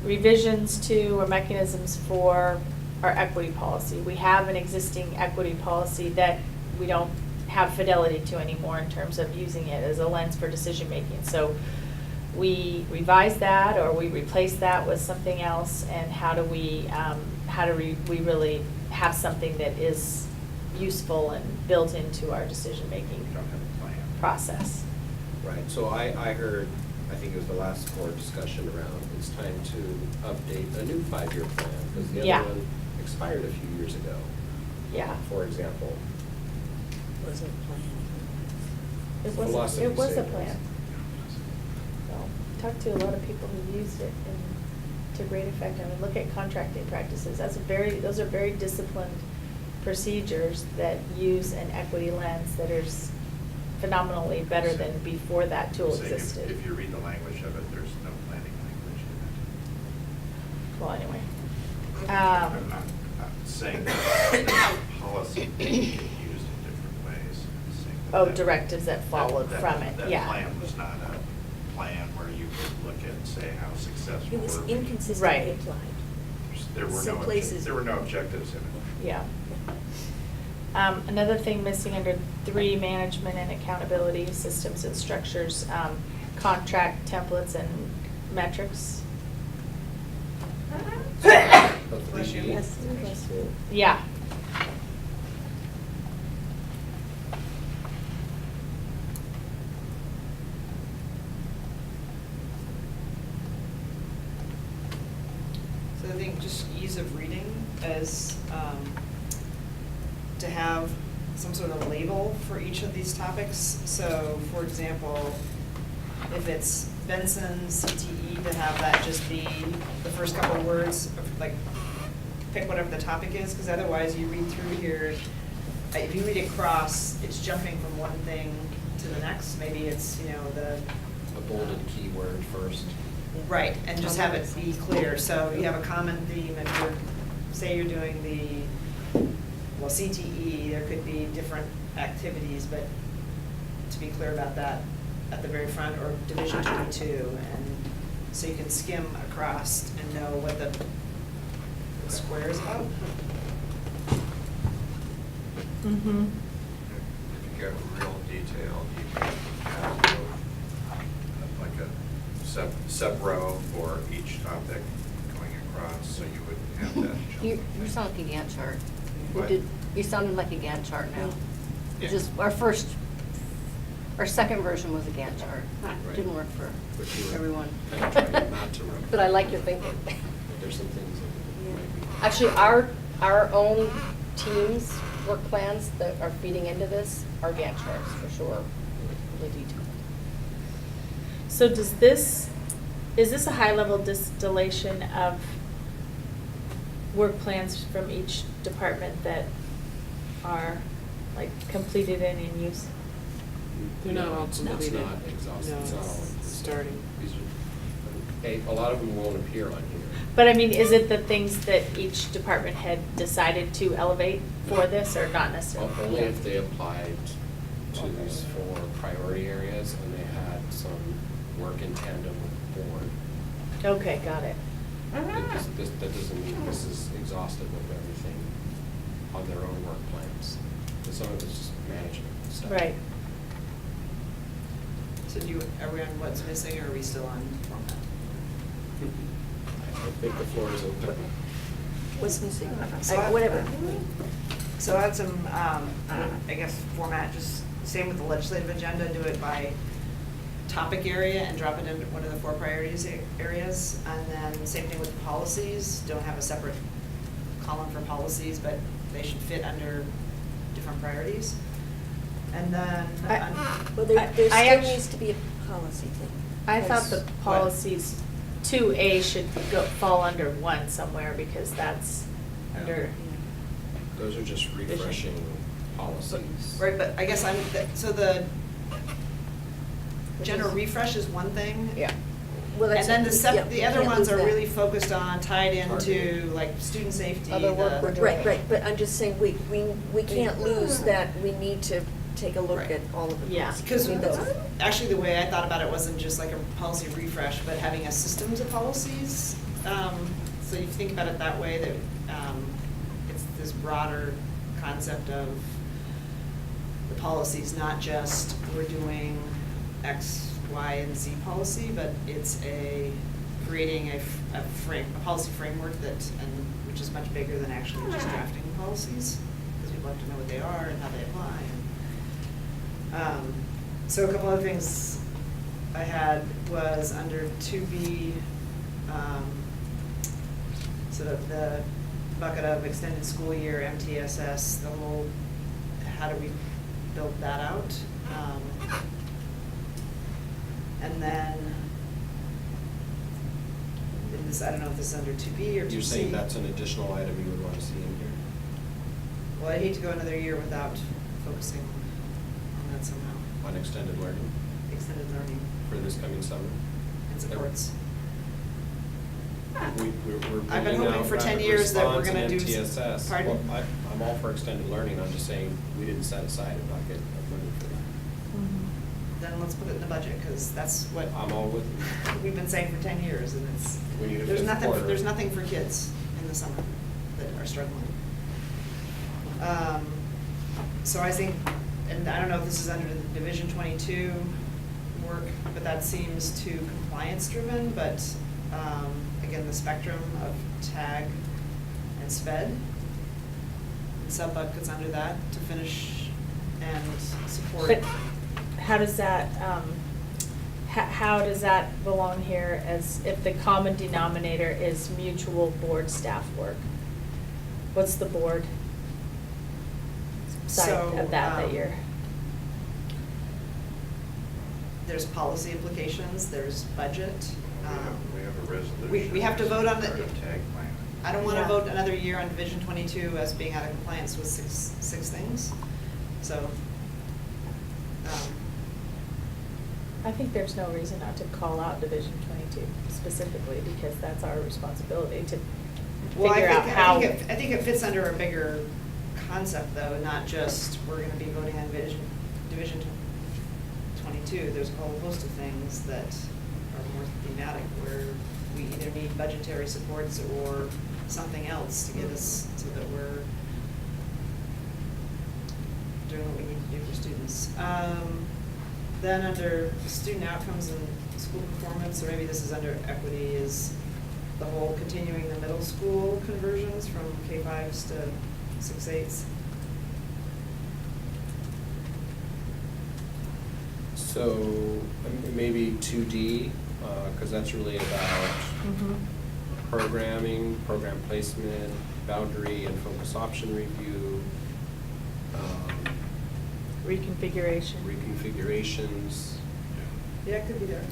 revisions to or mechanisms for our equity policy. We have an existing equity policy that we don't have fidelity to anymore in terms of using it as a lens for decision-making. So we revise that, or we replace that with something else, and how do we really have something that is useful and built into our decision-making You don't have a plan. process? Right, so I heard, I think it was the last board discussion around, it's time to update a new 5-year plan, because the Yeah. other one expired a few years ago. Yeah. For example. Was it planned? Philosophy It was a statements. plan. Well, talked to a lot of people who used it and to great effect. I mean, look at contracting practices. Those are very disciplined procedures that use an equity lens that is phenomenally better than before that tool Saying existed. If you read the language of it, there's no planning language Well, anyway. in it. I'm not saying that policy can get used in different ways. I'm saying Oh, that- directives that followed from it, yeah. That plan was not a plan where you could look at and say how successful It was were we. inconsistently Right. applied. There were Some no, places- there were no objectives in it. Yeah. Another thing missing under 3, management and accountability systems and structures, contract templates and metrics. Bless you. Yes. Yeah. So I think just ease of reading as, to have some sort of label for each of these topics. So, for example, if it's Benson CTE, to have that just be the first couple of words, of, like, pick whatever the topic is, because otherwise you read through here, if you read it cross, it's jumping from one thing to the next. Maybe it's, you know, A bolded keyword first. right, and just have it be clear. So you have a common theme, if you're, say you're doing the well, CTE, there could be different activities, but to be clear about that at the very front, or Division 22, and so you can skim across and know what the square is about. Mm-hmm. If you get real detailed, you can have like a sub-row for each topic going across, so you wouldn't have that jump. You sound like a Gantt chart. What? You sounded like a Gantt chart now. Yeah. Which is our second version was a Gantt chart. Right. Didn't work for But you were everyone. kind of trying not to run. But I like your thinking. There's some things that might be. Actually, our own team's work plans that are feeding into this are Gantt charts for sure, really detailed. So is this a high-level distillation of work plans from each department that are like completed and in use? They're not all It's completed. not exhaustive, No, it's not all. it's starting. These are, a lot of them won't appear on here. But I mean, is it the things that each department had decided to elevate for this, or not necessarily? Only if they applied to these 4 priority areas and they had some work in tandem with the board. Okay, got it. That doesn't mean this is exhaustive of everything on their own work plans. Because some of it's just management stuff. Right. So are we on what's missing, or are we still on format? I think the floor is open. What's missing? Whatever. So I had some, I guess, format, just same with the legislative agenda, do it by topic area and drop it into one of the 4 priorities areas. And then same thing with policies, don't have a separate column for policies, but they should fit under different priorities. And then, Well, there I still actually- needs to be a policy thing. I thought the because- policies 2A should fall under 1 somewhere, because that's under. Those are just refreshing policies. right, but I guess so the general refresh is one thing. Yeah. Well, And that's then yeah, the you other can't ones lose are that. really focused on, tied into Targeted. like student safety. Other work we're doing. Right, but I'm just saying, we can't lose that, we need to take a look Right. at all of the Yeah. policies. Because I mean, that's- actually, the way I thought about it wasn't just like a policy refresh, but having a systems of policies. So you think about it that way, that it's this broader concept of the policies, not just we're doing X, Y, and Z policy, but it's creating a policy framework which is much bigger than actually just drafting policies, because people have to know what they are and how they apply. So a couple other things I had was under 2B, sort of the bucket of extended school year, MTSS, the whole, how do we build that out? And then, in this, I don't know if this is under 2B or 2C. You're saying that's an additional item you would want to see in here? Well, I hate to go another year without focusing on that somehow. On extended learning Extended learning for this coming summer? and supports. We're I've been building hoping out for 10 rapid years that we're response gonna and do MTSS. pardon? Well, I'm all for extended learning, I'm just saying, we didn't set aside a bucket of money for that. Then let's put it in the budget, because that's what I'm all with you. we've been saying for 10 years, and We need a there's fifth nothing, quarter. there's nothing for kids in the summer that are struggling. So I think, and I don't know if this is under the Division 22 work, but that seems too compliance driven, but again, the spectrum of TAG and SPED. And sub-buckets under that to finish and support. But how does that, how does that belong here, as if the common denominator is mutual board staff work? What's the board side So, of that you're? There's policy implications, there's budget. We have a resolution. We have to vote on the, Part of tag plan. I don't want to Yeah. vote another year on Division 22 as being out of compliance with six things. So, I think there's no reason not to call out Division 22 specifically, because that's our responsibility to well, figure out how. I think it fits under a bigger concept though, not just we're gonna be voting on Division 22. There's a whole host of things that are more thematic where we either need budgetary supports or something else to get us so that we're doing what we need to do for students. Then under student outcomes and school performance, or maybe this is under equity, is the whole continuing the middle school conversions from K-5s to 6-8s. So maybe 2D, because that's really about programming, program placement, boundary and focus option review. Reconfiguration. Reconfigurations. Yeah, it could be there.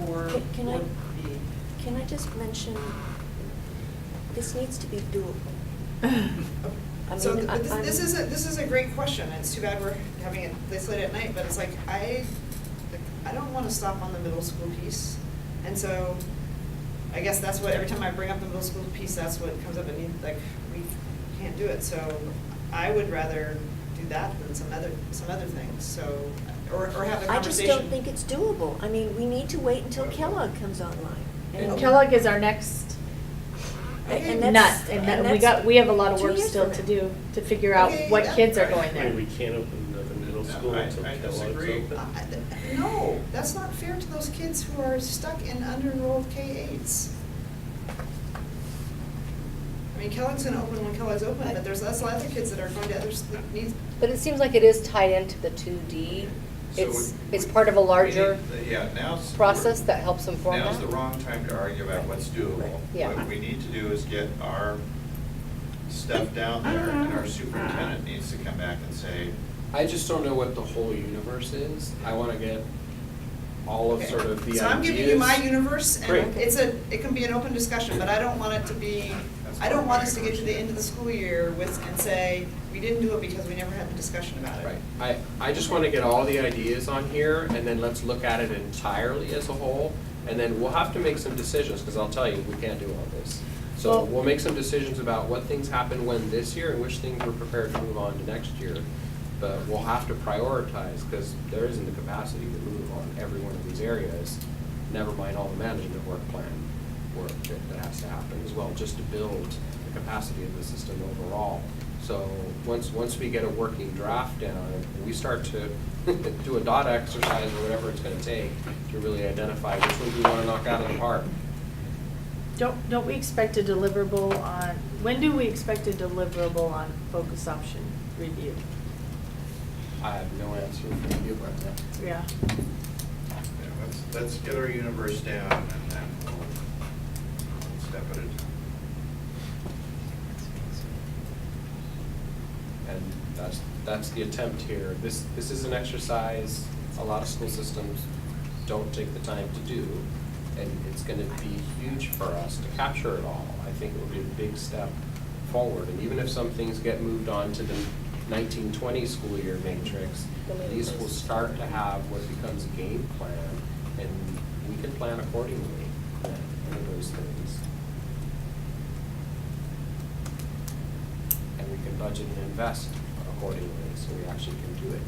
Or Can or I- B. Can I just mention, this needs to be doable. I So mean, this is a great question. It's too bad we're having it this late at night, but it's like, I don't want to stop on the middle school piece. And so I guess that's what, every time I bring up the middle school piece, that's what comes up, and like, we can't do it. So I would rather do that than some other things, so, or have the I just conversation. don't think it's doable. I mean, we need to wait until Kellogg comes online. And Kellogg is our next And nut, that's- and and we that's have a lot of 2 work years still from to now. do, to figure out Okay, what that- kids are going there. We can't open the middle school until I Kellogg's disagree. open. No, that's not fair to those kids who are stuck in under-enrolled K-8s. I mean, Kellogg's gonna open when Kellogg's open, but there's lots of other kids that are going to other needs. But it seems like it is tied into the 2D. So It's part of a larger Yeah, now's. process that helps inform that. Now's the wrong time to argue about what's doable. Yeah. What we need to do is get our stuff down there, and our superintendent needs to come back and say, I just don't know what the whole universe is. I want to get all of Okay. sort of the ideas. So I'm giving you my universe, Great. and it can be an open discussion, but I don't want it to be, I don't want us to get to the end of the school year and say, we didn't do it because we never had the discussion about it. Right. I just want to get all the ideas on here, and then let's look at it entirely as a whole, and then we'll have to make some decisions, because I'll tell you, we can't do all this. So Well- we'll make some decisions about what things happen when this year, and which things we're prepared to move on to next year. But we'll have to prioritize, because there isn't the capacity to move on every one of these areas, never mind all the management work plan work that has to happen as well, just to build the capacity of the system overall. So once we get a working draft down, we start to do a dot exercise or whatever it's gonna take to really identify which ones we wanna knock out of the park. Don't we expect a deliverable on, when do we expect a deliverable on focus option review? I have no answer for you right now. Yeah. let's get our universe down, and then we'll one step at a time. And that's the attempt here. This is an exercise a lot of school systems don't take the time to do, and it's going to be huge for us to capture it all. I think it will be a big step forward, and even if some things get moved on to the 1920 school year matrix, these will start to have what becomes a game plan, and we can plan accordingly for those things. And we can budget and invest accordingly, so we actually can do it.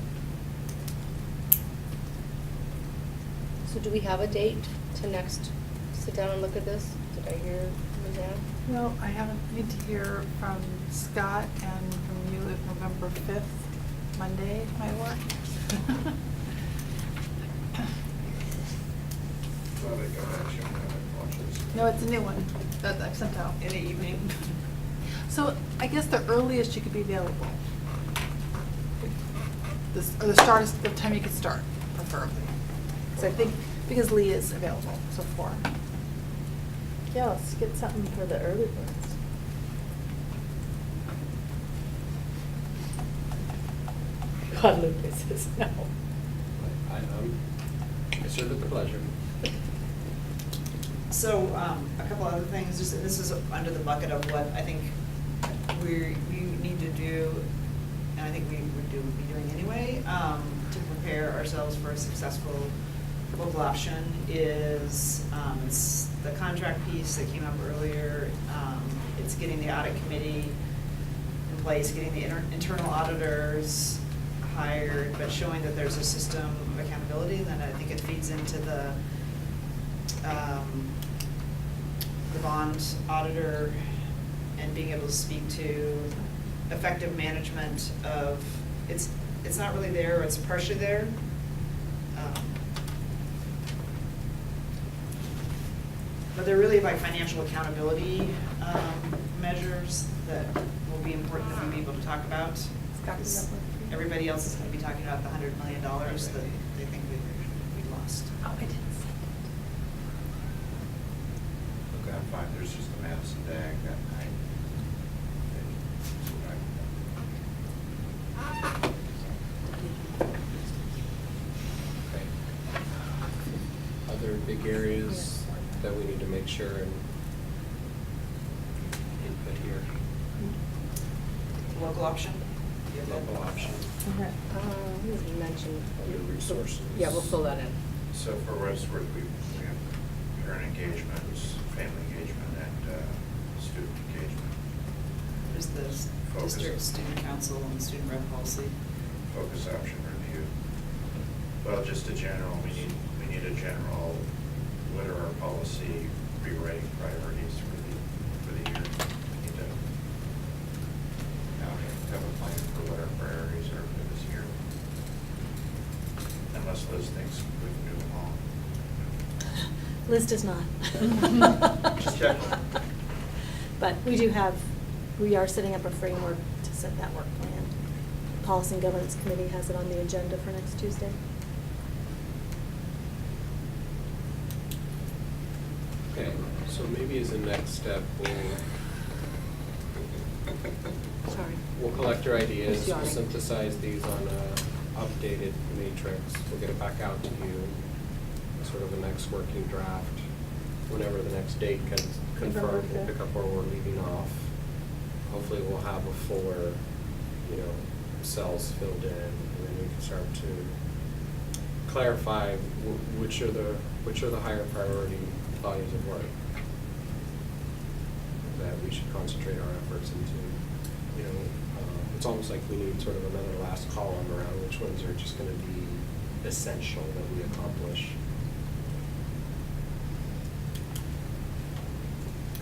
So do we have a date to next sit down and look at this? Did I hear Roseanne? Well, I haven't need to hear from Scott and from you if November 5th, Monday, might work. Well, they go back, you know, watch this. No, it's a new one that I've sent out. In the evening. So I guess the earliest you could be available. Or the time you could start, preferably. So I think, because Lee is available, so 4. Yeah, let's get something for the early birds. Guadalupe says no. I serve at the pleasure. So, a couple other things, just, this is under the bucket of what I think we need to do, and I think we would be doing anyway, to prepare ourselves for a successful local option is, it's the contract piece that came up earlier. It's getting the audit committee in place, getting the internal auditors hired, but showing that there's a system of accountability. Then I think it feeds into the bond auditor and being able to speak to effective management of, it's not really there, it's partially there. But they're really like financial accountability measures that will be important that we be able to talk about. Because everybody else is going to be talking about the $100 million that they think we lost. Oh, I didn't see Okay, I'm fine, there's just the Madison Dag that night. Okay. Other big areas that we need to make sure and input here. Local option? Local option. You mentioned. Your resources. Yeah, we'll fill that in. So for what it's worth, we have parent engagements, family engagement, and student engagement. There's the Focus. district student council and student rep policy. Focus option review. Well, just a general, we need a general, what are our policy rewriting priorities for the year? We need to now have a plan for what our priorities are for this year. Unless Liz thinks we can do them all. Liz does not. Just checking. But we are setting up a framework to set that work plan. Policy and Governance Committee has it on the agenda for next Tuesday. Okay, so maybe as a next step, Sorry. we'll collect your ideas, Just we'll yawning. synthesize these on a updated matrix, we'll get it back out to you, sort of the next working draft, whenever the next date can confirm, November we'll 5th. pick up where we're leaving off. Hopefully we'll have a fuller, cells filled in, and then we can start to clarify which are the higher priority bodies of work that we should concentrate our efforts into. It's almost like we need sort of another last column around which ones are just going to be essential that we accomplish.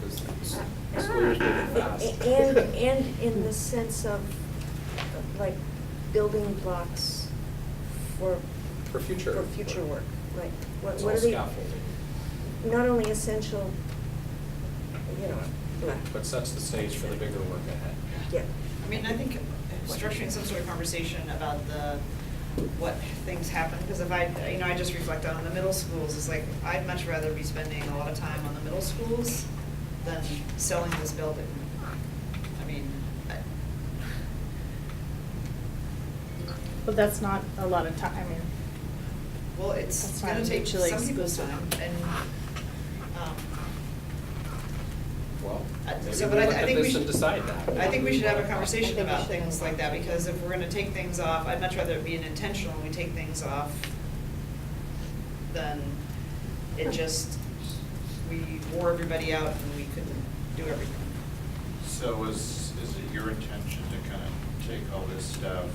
Because school year's moving fast. And in the sense of, like, building blocks for future work, like, what It's are all they? scaffolding. Not only essential, But sets the stage for the bigger work ahead. Yeah. I mean, I think structuring some sort of conversation about what things happen, because if I just reflect on the middle schools, it's like, I'd much rather be spending a lot of time on the middle schools than selling this building. I mean, But that's not a lot of time, I mean. well, it's That's gonna not take mutually some people's exclusive. time, and, Well, maybe so, we but look I at think we this should. and decide that. I think we should have a I conversation think we about should. things like that, because if we're gonna take things off, I'd much rather it be an intentional, we take things off, than it just, we wore everybody out and we couldn't do everything. So is it your intention to kind of take all this stuff,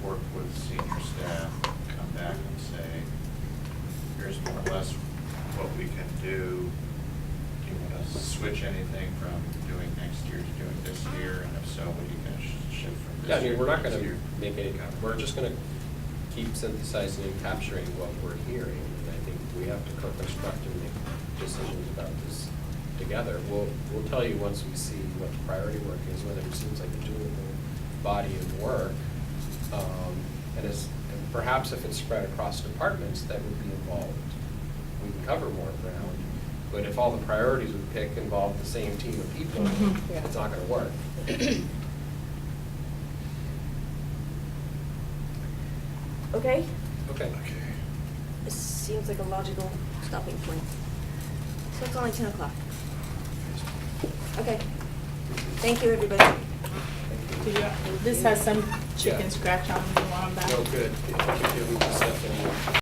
work with senior staff, come back and say, here's more or less what we can do? Do you want to switch anything from doing next year to doing this year? And if so, what are you going to shift from this Yeah, I year mean, we're not to going next to year? make any kind, we're just going to keep synthesizing and capturing what we're hearing. And I think we have to co-construct and make decisions about this together. We'll tell you once we see what the priority work is, whether it seems like a doable body of work. And perhaps if it's spread across departments that would be involved, we can cover more ground. But if all the priorities we pick involve the same team of people, Yeah. it's not going to work. Okay? Okay. This seems like a logical stopping point. So it's only 10 o'clock. Okay. Thank you, everybody. This has some chicken scratch on it, you want them back? No, good. Give me the stuff anyway.